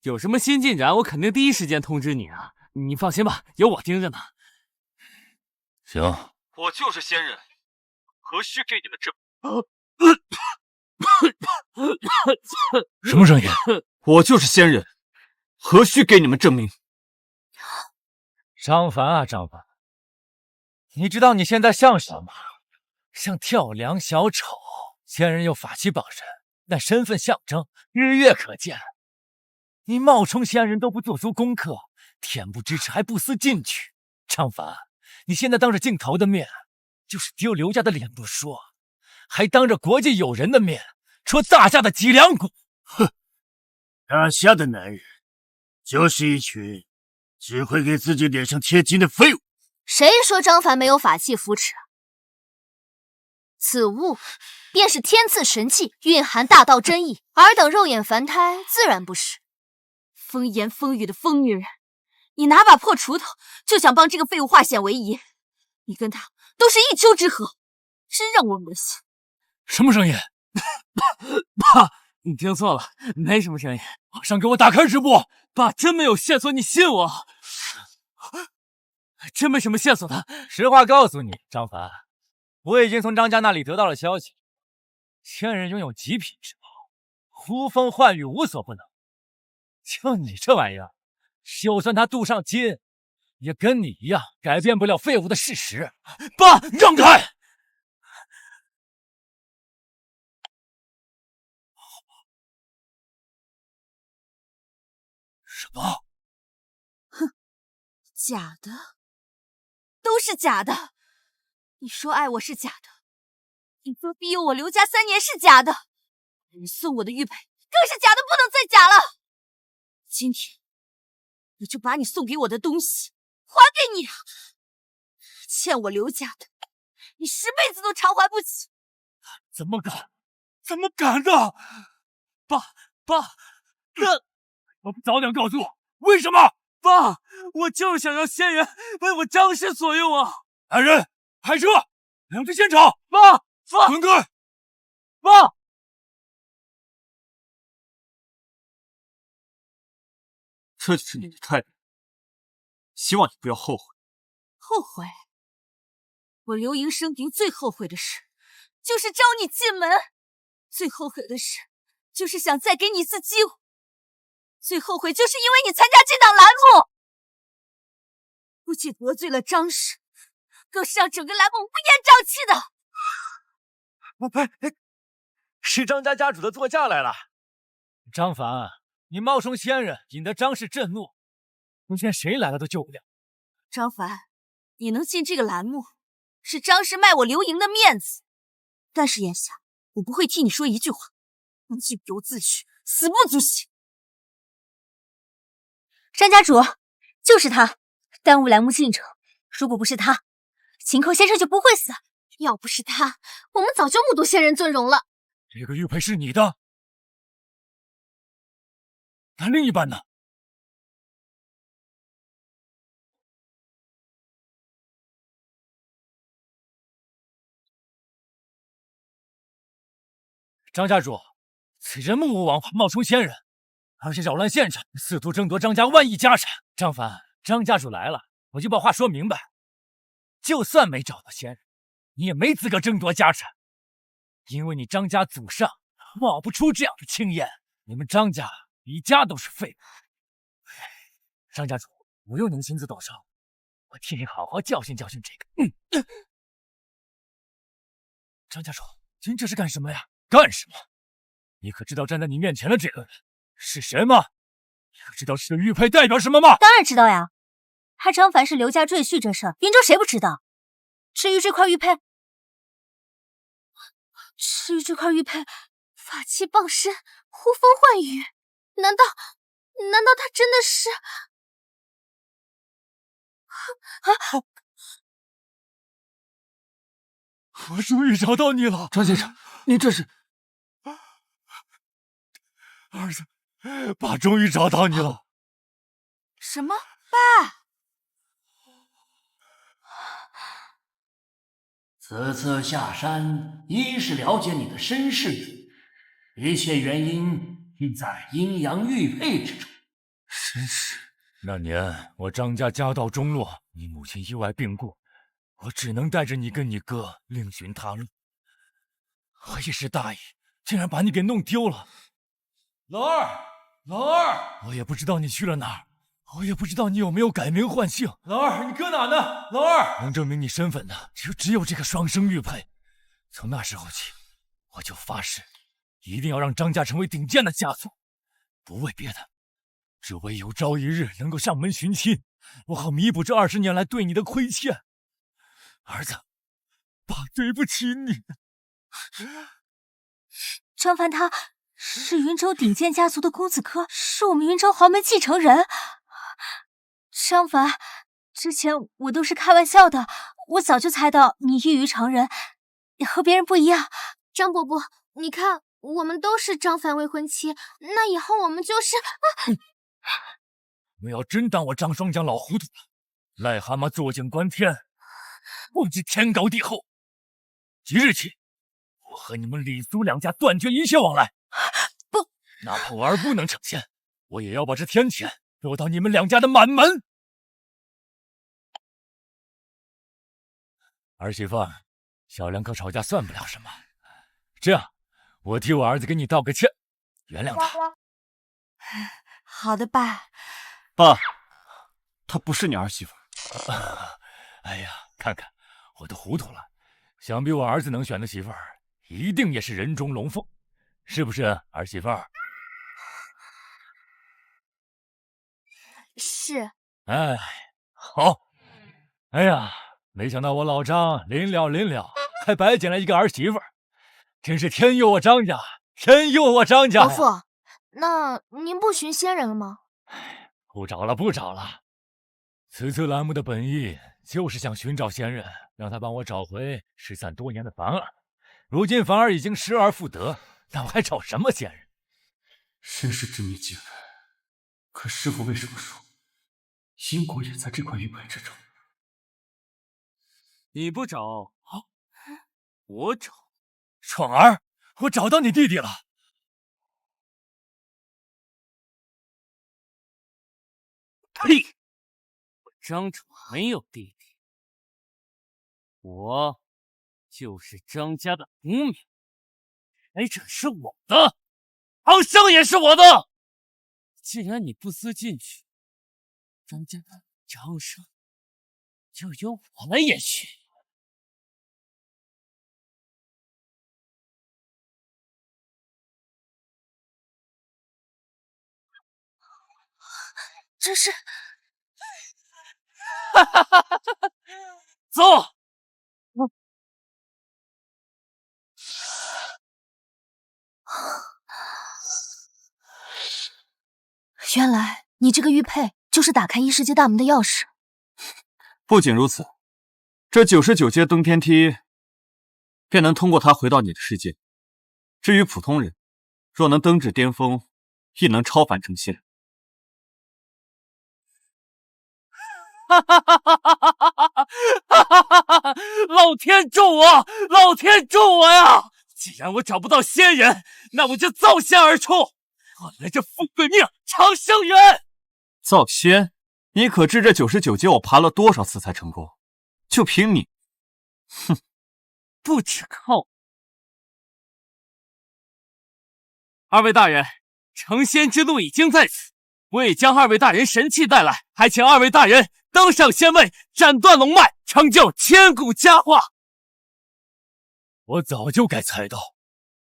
有什么新进展，我肯定第一时间通知你啊！你放心吧，有我盯着呢。行，我就是仙人，何须给你们证明？什么声音？我就是仙人，何须给你们证明？张凡啊，张凡，你知道你现在像什么？像跳梁小丑。仙人有法器傍身，那身份象征日月可见。你冒充仙人都不做足功课，恬不知耻还不思进取。张凡，你现在当着镜头的面，就是丢刘家的脸不说，还当着国际友人的面戳大夏的脊梁骨。哼，大夏的男人就是一群只会给自己脸上贴金的废物。谁说张凡没有法器扶持？此物便是天赐神器，蕴含大道真意。尔等肉眼凡胎，自然不是。风言风语的疯女人，你拿把破锄头就想帮这个废物化险为夷？你跟他都是一丘之貉，真让我恶心。什么声音？爸，你听错了，没什么声音。马上给我打开直播！爸，真没有线索，你信我？真没什么线索的。实话告诉你，张凡，我已经从张家那里得到了消息，仙人拥有极品之宝，呼风唤雨无所不能。就你这玩意儿，就算他镀上金，也跟你一样改变不了废物的事实。爸，让开！什么？哼，假的，都是假的。你说爱我是假的，你说庇佑我刘家3年是假的，你送我的玉佩更是假的不能再假了。今天我就把你送给我的东西还给你，欠我刘家的，你10辈子都偿还不起。怎么敢？怎么敢的？爸，那我不早点告诉我为什么？爸，我就是想让仙人为我张氏所用啊！来人，开车，两至现场！爸，滚开！爸。这就是你的态度，希望你不要后悔。后悔？我刘盈生平最后悔的事，就是招你进门；最后悔的事，就是想再给你一次机会；最后悔就是因为你参加这档栏目，不仅得罪了张氏，更是让整个栏目乌烟瘴气的。是张家家主的座驾来了。张凡，你冒充仙人，引得张氏震怒，今天谁来了都救不了。张凡，你能进这个栏目，是张氏卖我刘盈的面子。但是眼下，我不会替你说一句话，你咎由自取，死不足惜。张家主，就是他耽误栏目进程。如果不是他，秦寇先生就不会死。要不是他，我们早就目睹仙人尊容了。这个玉佩是你的，那另一半呢？张家主，此人目无王法，冒充仙人，而且扰乱现场，试图争夺张家万亿家产。张凡，张家主来了，我就把话说明白。就算没找到仙人，你也没资格争夺家产，因为你张家祖上冒不出这样的青烟。你们张家一家都是废物。张家主，不用您亲自动手，我替你好好教训教训这个。张家主，您这是干什么呀？干什么？你可知道站在你面前的这个人是谁吗？你可知道这玉佩代表什么吗？当然知道呀，他张凡是刘家赘婿这事儿，云州谁不知道？至于这块玉佩，法器傍身，呼风唤雨，难道他真的是？我终于找到你了，张先生，您这是？儿子，爸终于找到你了。什么？爸？此次下山，一是了解你的身世，一切原因尽在阴阳玉佩之中。身世？那年我张家家道中落，你母亲意外病故，我只能带着你跟你哥另寻他路。我一时大意，竟然把你给弄丢了。老二，我也不知道你去了哪儿，我也不知道你有没有改名换姓。老二，你搁哪呢？老二，能证明你身份的只有这个双生玉佩。从那时候起，我就发誓，一定要让张家成为顶尖的家族，不为别的，只为有朝一日能够上门寻亲，我好弥补这20年来对你的亏欠。儿子，爸对不起你。张凡他是云州顶尖家族的公子哥，是我们云州豪门继承人。张凡，之前我都是开玩笑的，我早就猜到你异于常人，你和别人不一样。张伯伯，你看，我们都是张凡未婚妻，那以后我们就是……你们要真当我张双江老糊涂了，癞蛤蟆坐井观天，不知天高地厚。即日起，我和你们李苏两家断绝一切往来。不，哪怕我儿不能成仙，我也要把这天谴落到你们两家的满门。儿媳妇，小两口吵架算不了什么。这样，我替我儿子给你道个歉，原谅他。好的，爸。爸，她不是你儿媳妇。哎呀，看看我都糊涂了。想必我儿子能选的媳妇儿，一定也是人中龙凤，是不是儿媳妇儿？是。哎，好。哎呀，没想到我老张临了，还白捡了一个儿媳妇儿，真是天佑我张家，天佑我张家呀！伯父，那您不寻仙人了吗？不找了。此次栏目的本意就是想寻找仙人，让他帮我找回失散多年的凡儿。如今凡儿已经失而复得，那我还找什么仙人？身世之谜解开，可师父为什么说因果也在这块玉佩之中？你不找，我找。闯儿，我找到你弟弟了。呸！我张闯没有弟弟，我就是张家的无名，财产是我的，昂生也是我的。既然你不思进取，张家的张生就由我来延续。这是……走。原来你这个玉佩就是打开异世界大门的钥匙。不仅如此，这99阶登天梯便能通过它回到你的世界。至于普通人，若能登至巅峰，亦能超凡成仙。老天助我！老天助我呀！既然我找不到仙人，那我就造仙而出，换来这富贵命、长生缘。造仙？你可知这99阶我爬了多少次才成功？就凭你，哼！不止靠二位大人，成仙之路已经在此，我已将二位大人神器带来，还请二位大人登上仙位，斩断龙脉，成就千古佳话。我早就该猜到，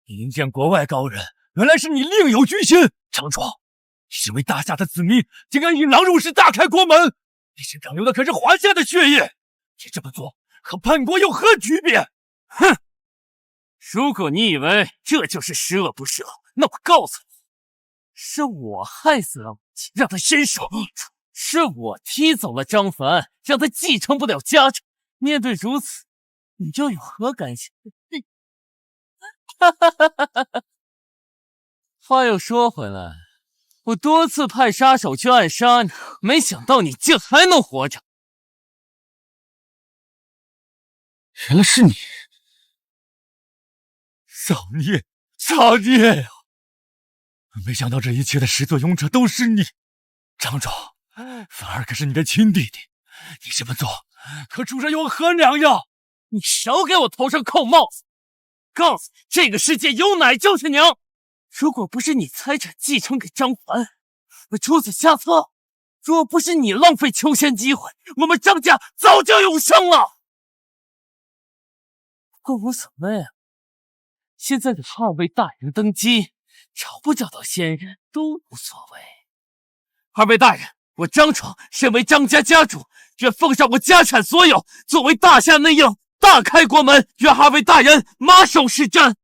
迎见国外高人，原来是你另有居心。张壮，你身为大夏的子民，竟敢引狼入室，大开国门！你身上流的可是华夏的血液，你这么做和叛国有何区别？哼！如果你以为这就是十恶不赦，那我告诉你，是我害死了母亲，让他身首异处；是我踢走了张凡，让他继承不了家产。面对如此，你又有何感想？话又说回来，我多次派杀手去暗杀你，没想到你竟还能活着。原来是你！造孽！造孽呀！没想到这一切的始作俑者都是你，张壮，凡儿可是你的亲弟弟，你这么做可主人有何两样？你少给我头上扣帽子！告诉你，这个世界有奶就是娘。如果不是你财产继承给张凡，我出此下策；若不是你浪费求仙机会，我们张家早就永生了。不过无所谓啊，现在给二位大人登基，找不找到仙人都无所谓。二位大人，我张闯身为张家家主，愿奉上我家产所有，作为大夏内应，大开国门，愿二位大人马首是瞻。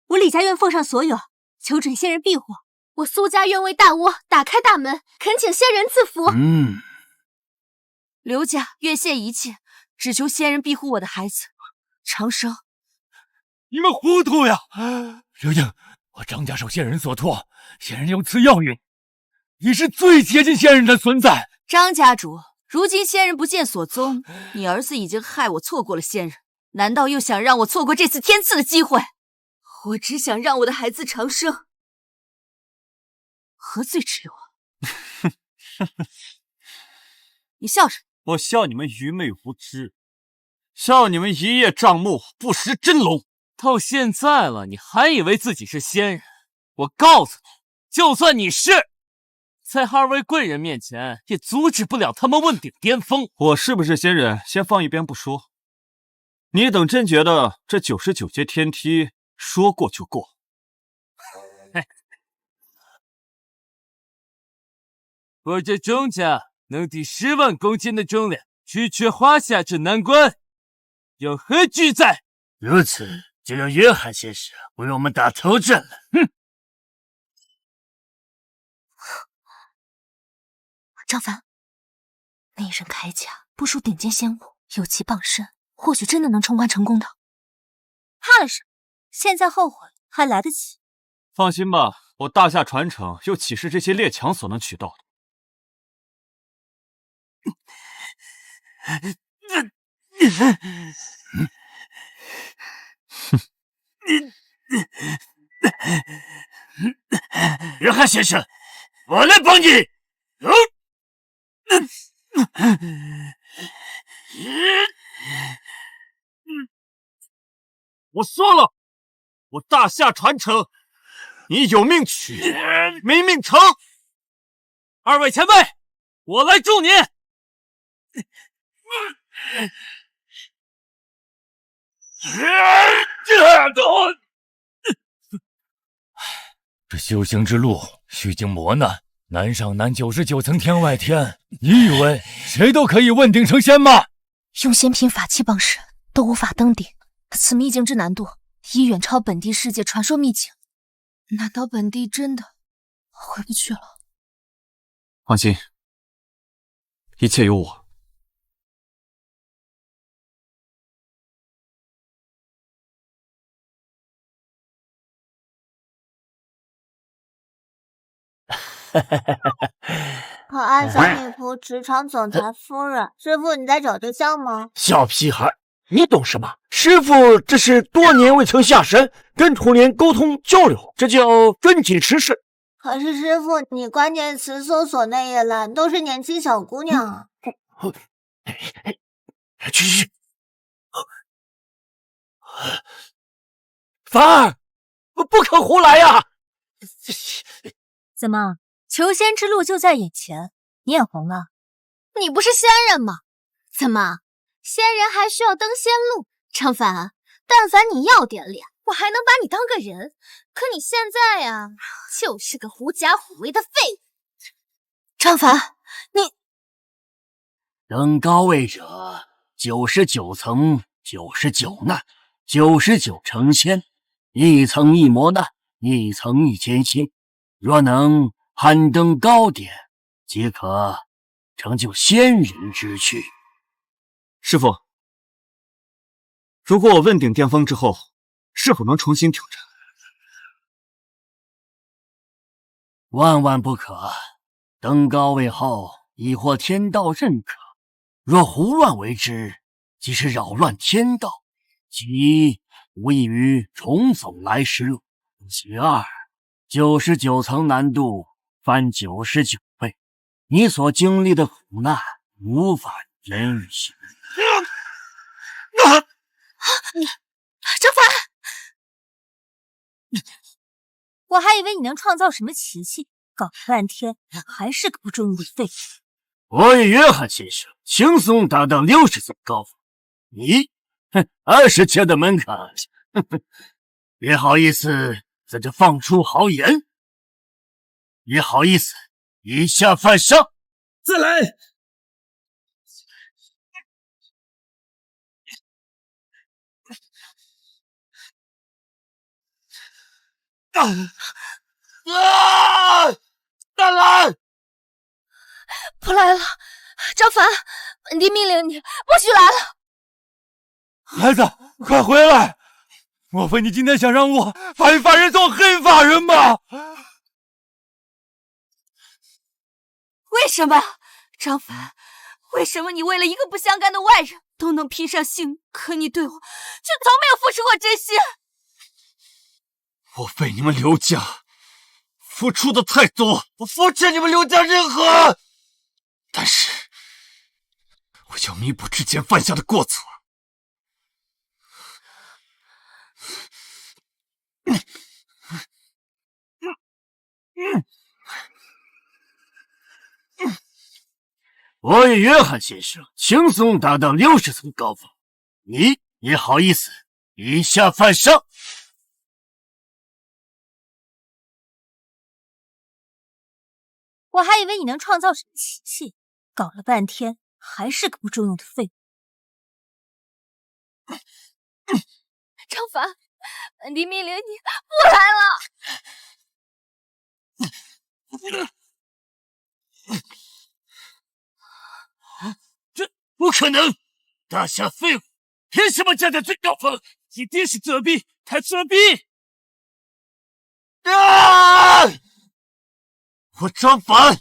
我李家愿奉上所有，求准仙人庇护。我苏家愿为大窝打开大门，恳请仙人赐福。刘家愿献一切，只求仙人庇护我的孩子长生。你们糊涂呀！刘英，我张家受仙人所托，仙人有此要允，你是最接近仙人的存在。张家主，如今仙人不见所踪，你儿子已经害我错过了仙人，难道又想让我错过这次天赐的机会？我只想让我的孩子长生，何罪之有啊？你笑什么？我笑你们愚昧无知，笑你们一叶障目，不识真龙。到现在了，你还以为自己是仙人？我告诉你，就算你是，在二位贵人面前，也阻止不了他们问鼎巅峰。我是不是仙人，先放一边不说。你等真觉得这99阶天梯说过就过？我这钟家能抵10万公斤的重量，区区华夏至难关，有何惧在？如此，就让约翰先生为我们打头阵了。哼！张凡，那人铠甲不输顶尖仙物，有其傍身，或许真的能冲关成功的。怕了什么？现在后悔还来得及。放心吧，我大夏传承又岂是这些列强所能取到的？约翰先生，我来帮你。我说了，我大夏传承，你有命取，没命成。二位前辈，我来助你。这修行之路，须经磨难，南上南99层天外天，你以为谁都可以问鼎成仙吗？用仙品法器帮神都无法登顶，此秘境之难度已远超本地世界传说秘境。难道本地真的回不去了？放心，一切有我。可爱小女仆，职场总裁夫人，师傅，你在找对象吗？小屁孩，你懂什么？师傅这是多年未曾下山，跟童年沟通交流，这叫遵纪持事。可是师傅，你关键词搜索那一栏都是年轻小姑娘啊！去，凡儿，不可胡来呀！怎么，求仙之路就在眼前，你眼红了？你不是仙人吗？怎么，仙人还需要登仙路？张凡，但凡你要点脸，我还能把你当个人。可你现在呀，就是个狐假虎威的废物。张凡，你登高位者，99层99难，99成仙，一层一磨难，一层一艰辛。若能攀登高点，即可成就仙人之躯。师傅，如果我问鼎巅峰之后，是否能重新挑战？万万不可！登高位后，已获天道认可。若胡乱为之，即是扰乱天道，即无异于重走来时路。其二，99层难度翻99倍，你所经历的苦难无法人与形容。张凡，我还以为你能创造什么奇迹，搞了半天还是个不中用的废物。我与约翰先生轻松达到60层高峰，你20阶的门槛，也好意思在这放出豪言，也好意思以下犯上。再来！大兰，不来了，张凡，本帝命令你不许来了。孩子，快回来！莫非你今天想让我发一法人做黑法人吗？为什么，张凡？为什么你为了一个不相干的外人都能拼上性命，可你对我却从没有付出过真心？我为你们刘家付出的太多，我扶持你们刘家任何，但是我要弥补之前犯下的过错。我与约翰先生轻松达到60层高峰，你也好意思以下犯上？我还以为你能创造什么奇迹，搞了半天还是个不中用的废物。张凡，本帝命令你不来了。这不可能！大侠废物，凭什么站在最高峰？一定是作弊，他作弊！我张凡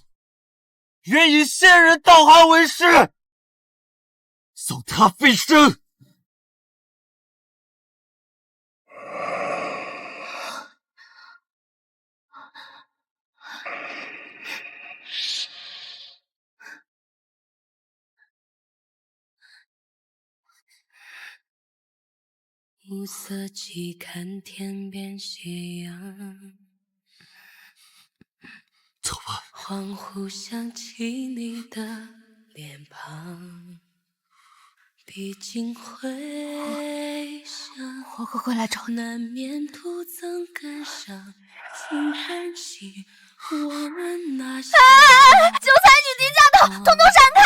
愿以仙人道行为誓，送他飞升。暮色起，看天边斜阳。走吧。恍惚想起你的脸庞，毕竟回想，我会回来找你。难免徒增感伤，心叹息，韭菜女敌驾到，统统闪开！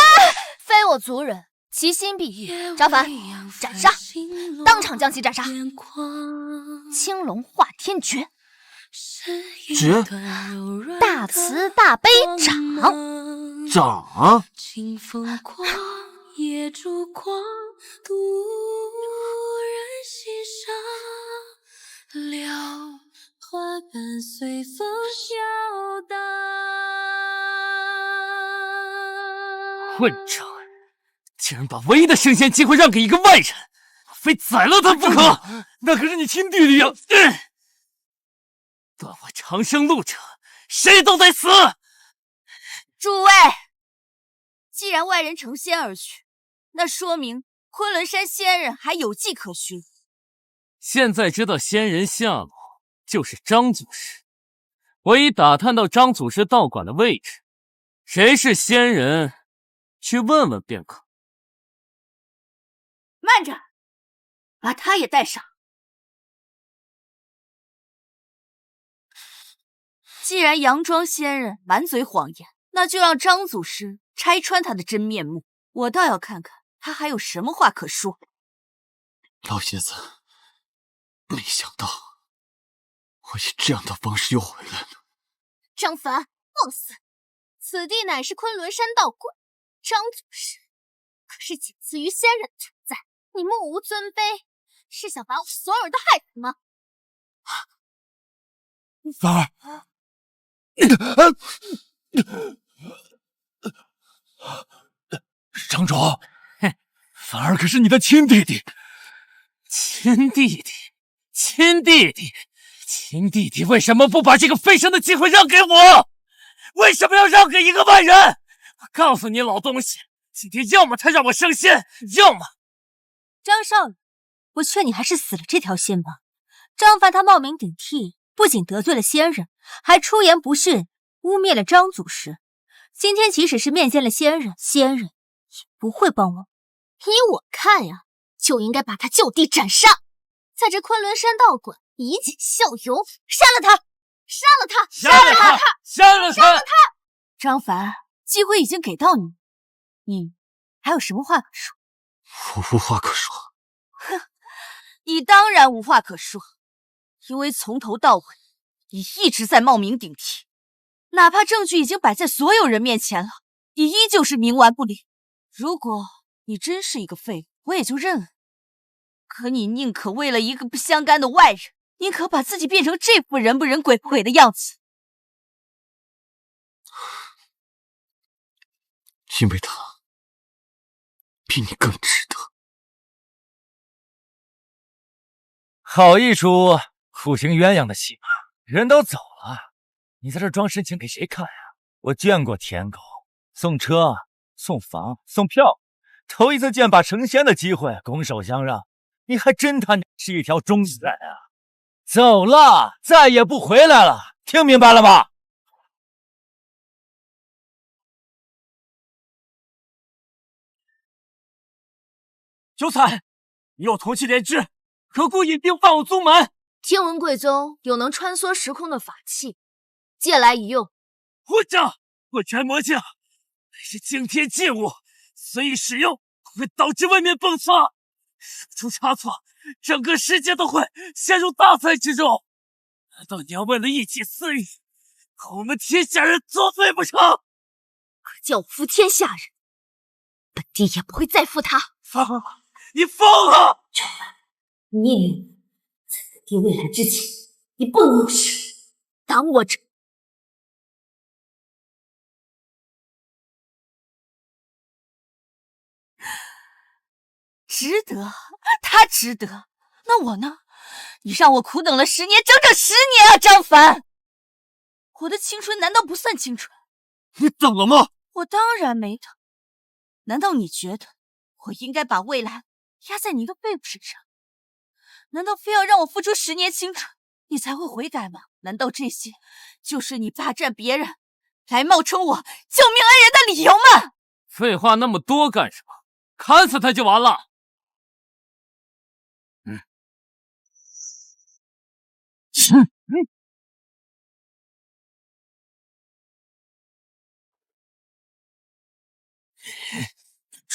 非我族人，其心必异。张凡，斩杀！当场将其斩杀。青龙化天诀，诀，大慈大悲掌。掌。清风过，野烛光，渡人心上，了花瓣随风飘荡。混账！竟然把唯一的升仙机会让给一个外人，我非宰了他不可！那可是你亲弟弟呀！断我长生路者，谁都得死！诸位，既然外人成仙而去，那说明昆仑山仙人还有迹可循。现在知道仙人下落就是张祖师，我已打探到张祖师道馆的位置，谁是仙人，去问问便可。慢着，把他也带上。既然佯装仙人满嘴谎言，那就让张祖师拆穿他的真面目。我倒要看看他还有什么话可说。老爷子，没想到我以这样的方式又回来了。张凡，放肆！此地乃是昆仑山道馆，张祖师可是仅次于仙人的存在。你目无尊卑，是想把我所有人都害死吗？凡儿，张主，凡儿可是你的亲弟弟。亲弟弟，亲弟弟，亲弟弟，为什么不把这个飞升的机会让给我？为什么要让给一个外人？我告诉你，老东西，今天要么他让我升仙，要么……张少爷，我劝你还是死了这条心吧。张凡他冒名顶替，不仅得罪了仙人，还出言不逊，污蔑了张祖师。今天即使是面见了仙人，仙人也不会帮我。依我看呀，就应该把他就地斩杀，在这昆仑山道馆以儆效尤，杀了他，杀了他，杀了他，杀了他！张凡，机会已经给到你，你还有什么话可说？我无话可说。哼，你当然无话可说，因为从头到尾你一直在冒名顶替，哪怕证据已经摆在所有人面前了，你依旧是冥顽不灵。如果你真是一个废物，我也就认了。可你宁可为了一个不相干的外人，宁可把自己变成这副人不人鬼不鬼的样子。因为他比你更值得。好一出苦行鸳鸯的戏码，人都走了，你在这装深情给谁看呀？我见过舔狗送车、送房、送票，头一次见把成仙的机会拱手相让，你还真他娘是一条忠犬啊！走了，再也不回来了，听明白了吗？九彩，你有同气连枝，何故引兵犯我宗门？听闻贵宗有能穿梭时空的法器，借来一用。混账！混元魔镜乃是惊天禁物，随意使用会导致外面迸发，出差错，整个世界都会陷入大灾之中。难道你要为了一己私欲，和我们天下人作对不成？可叫我负天下人，本帝也不会再负他。疯了！你疯了！张凡，孽母，在本帝未来之前，你不能有事。挡我者！值得，他值得。那我呢？你让我苦等了10年，整整10年啊，张凡！我的青春难道不算青春？你等了吗？我当然没等。难道你觉得我应该把未来压在你一个废物身上？难道非要让我付出10年青春，你才会悔改吗？难道这些就是你霸占别人来冒充我救命恩人的理由吗？废话那么多干什么？砍死他就完了。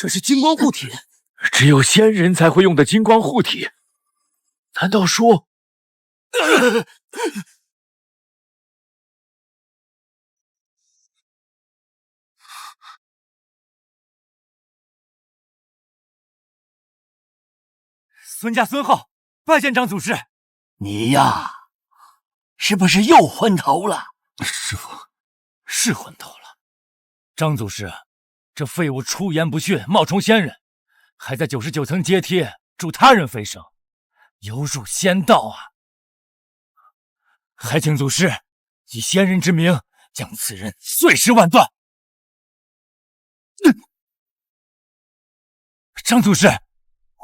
这是金光护体，只有仙人才会用的金光护体。难道说……孙家孙浩，拜见张祖师。你呀，是不是又昏头了？师傅，是昏头了。张祖师，这废物出言不逊，冒充仙人，还在99层阶梯助他人飞升，有辱仙道啊！还请祖师以仙人之名将此人碎尸万段。张祖师，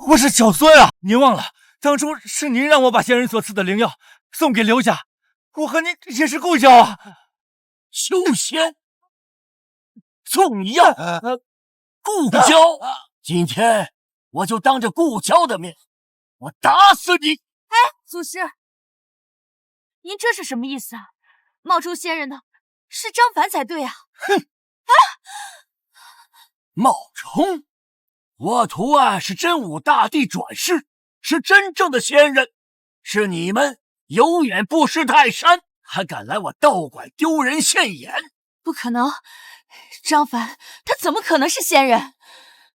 我是小孙啊！您忘了，当初是您让我把仙人所赐的灵药送给刘家，我和您也是故交啊！修仙送你药，故交。今天我就当着故交的面，我打死你！哎，祖师，您这是什么意思啊？冒充仙人的是张凡才对啊！哼！啊！冒充？我徒儿是真武大帝转世，是真正的仙人，是你们有眼不识泰山，还敢来我道馆丢人现眼？不可能，张凡他怎么可能是仙人？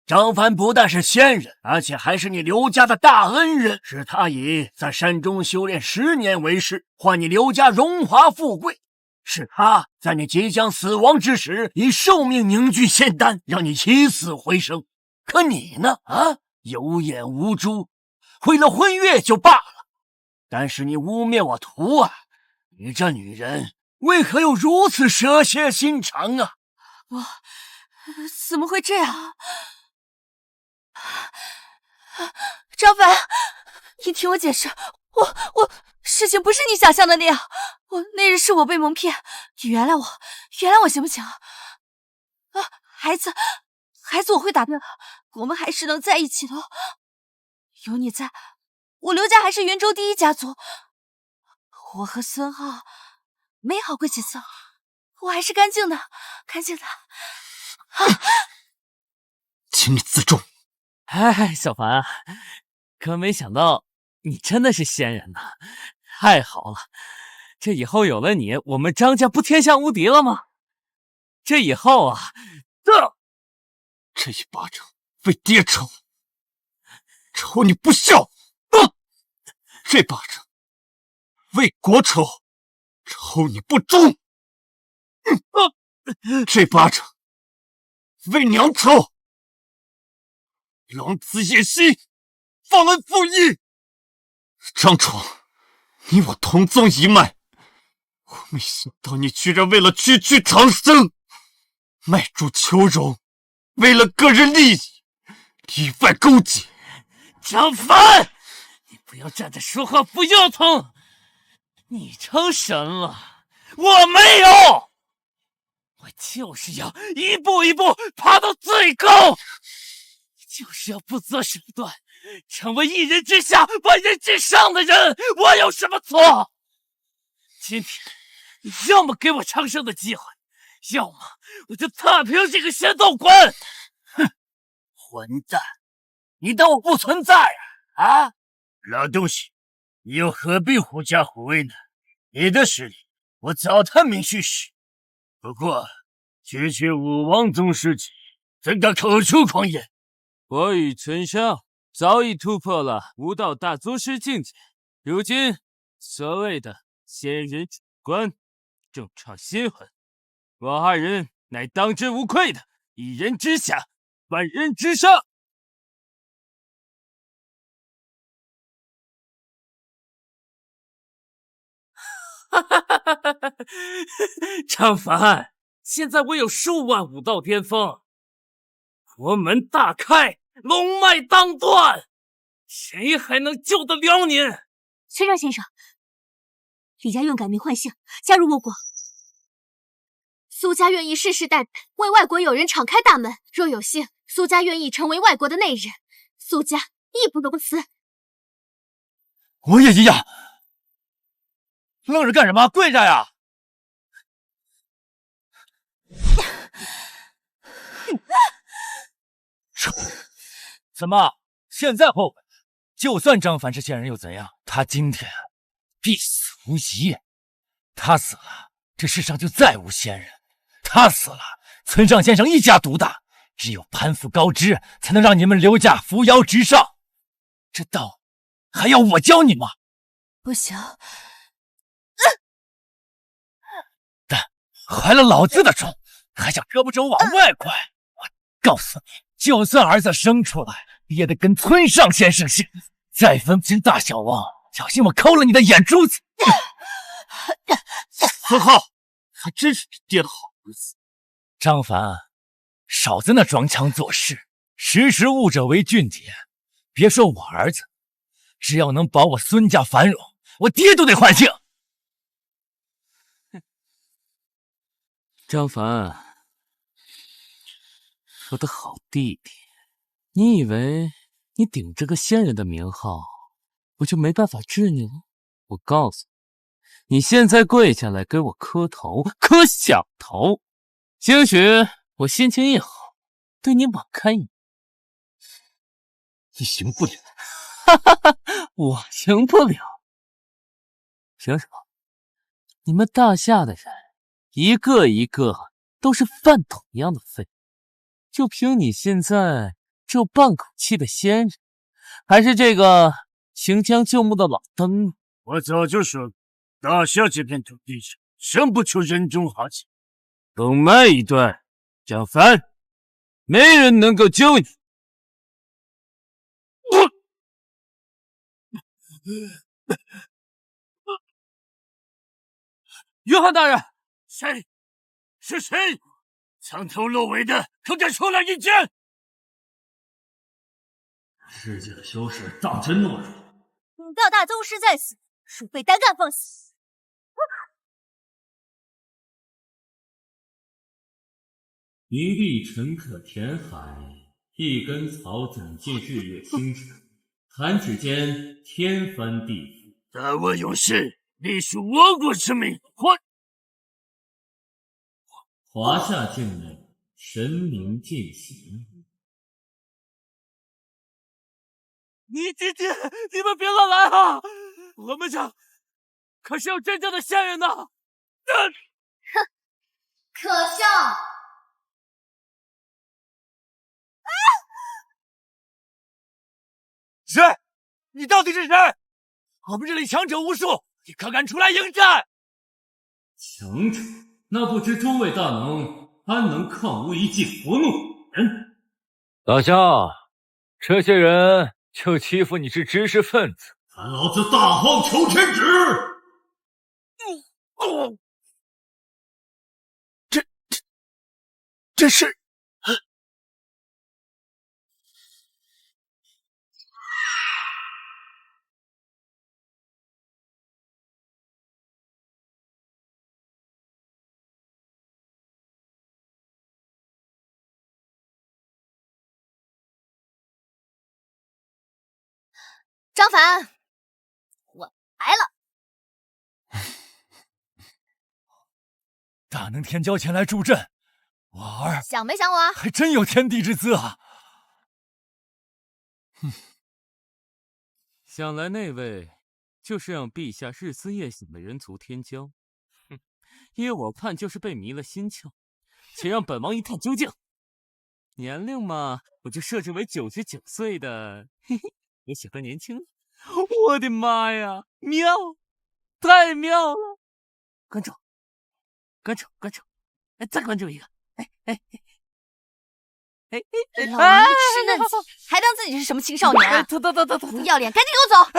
张凡不但是仙人，而且还是你刘家的大恩人，是他以在山中修炼10年为誓，换你刘家荣华富贵。是他在你即将死亡之时，以寿命凝聚仙丹，让你起死回生。可你呢？有眼无珠，为了婚约就罢了，但是你污蔑我徒儿，你这女人为何又如此蛇蝎心肠啊？我怎么会这样？张凡，你听我解释，我事情不是你想象的那样，那日是我被蒙骗，你原谅我行不行？孩子我会打掉的，我们还是能在一起的。有你在，我刘家还是云州第一家族。我和孙浩没好过几次，我还是干净的。请你自重。哎，小凡啊，可没想到你真的是仙人呐！太好了，这以后有了你，我们张家不天下无敌了吗？这以后啊，这一巴掌为爹抽，抽你不孝；这巴掌为国抽，抽你不忠；这巴掌为娘抽，狼子野心，忘恩负义。张闯，你我同宗一脉，我没想到你居然为了区区长生，卖主求荣。为了个人利益，里外勾结。张凡，你不要站着说话不腰疼。你成神了，我没有。我就是要一步一步爬到最高，就是要不择手段，成为一人之下万人之上的人。我有什么错？今天你要么给我长生的机会，要么我就踏平这个仙道馆！哼，混蛋！你当我不存在啊？老东西，你又何必狐假虎威呢？你的实力我早探明虚实，不过区区武王宗师级，怎敢口出狂言？我与陈香早已突破了武道大宗师境界，如今所谓的仙人主观，正创新魂。我二人乃当之无愧的一人之下，万人之上。张凡，现在我有数万武道巅峰，国门大开，龙脉当断，谁还能救得了你？崔让先生，李家愿改名换姓，加入我国。苏家愿意世世代代为外国友人敞开大门，若有幸，苏家愿意成为外国的内人，苏家义不容辞。我也一样。愣着干什么？跪下呀！怎么，现在后悔？就算张凡是仙人又怎样？他今天必死无疑。他死了，这世上就再无仙人；他死了，村上先生一家独大。只有攀附高枝，才能让你们刘家扶摇直上。这道还要我教你吗？不行。但怀了老子的种，还想胳膊肘往外拐？我告诉你，就算儿子生出来，也得跟村上先生姓。再分不清大小王，小心我抠了你的眼珠子！4号，还真是你爹的好儿子。张凡，少在那装腔作势，识时务者为俊杰。别说我儿子，只要能保我孙家繁荣，我爹都得欢庆。张凡，我的好弟弟，你以为你顶着个仙人的名号，我就没办法治你了？我告诉你，你现在跪下来给我磕头，磕响头，兴许我心情一好，对你网开一面。你行不了。我行不了。凭什么？你们大夏的人一个一个都是饭桶一样的废，就凭你现在只有半口气的仙人，还是这个行将就木的老登？我早就说，大夏这片土地上生不出人中豪杰。东脉一段，张凡，没人能够救你。约翰大人，谁？是谁？藏头露尾的，可敢出来应战？世界的修士当真懦弱？等到大宗师在此，鼠辈胆敢放肆！一粒沉可填海，一根草怎见日月星辰？弹指间，天翻地覆。大我勇士，隶属我国之命，华夏境内，神明践行。你们别乱来啊！我们这可是有真正的仙人呢！哼，可笑！谁？你到底是谁？我们这里强者无数，你可敢出来迎战？强者？那不知诸位大能安能抗吾一记佛怒人？老乡，这些人就欺负你是知识分子，看老子大荒求天旨！这是。张凡，我来了。大能天骄前来助阵，我儿想没想我？还真有天地之资啊！想来那位就是让陛下日思夜想的人族天骄。依我看，就是被迷了心窍。且让本王一探究竟。年龄嘛，我就设置为99岁的。嘿嘿。我喜欢年轻的，我的妈呀，妙，太妙了！关注，哎，再关注一个，老娘吃嫩草，还当自己是什么青少年啊？不要脸，赶紧给我走！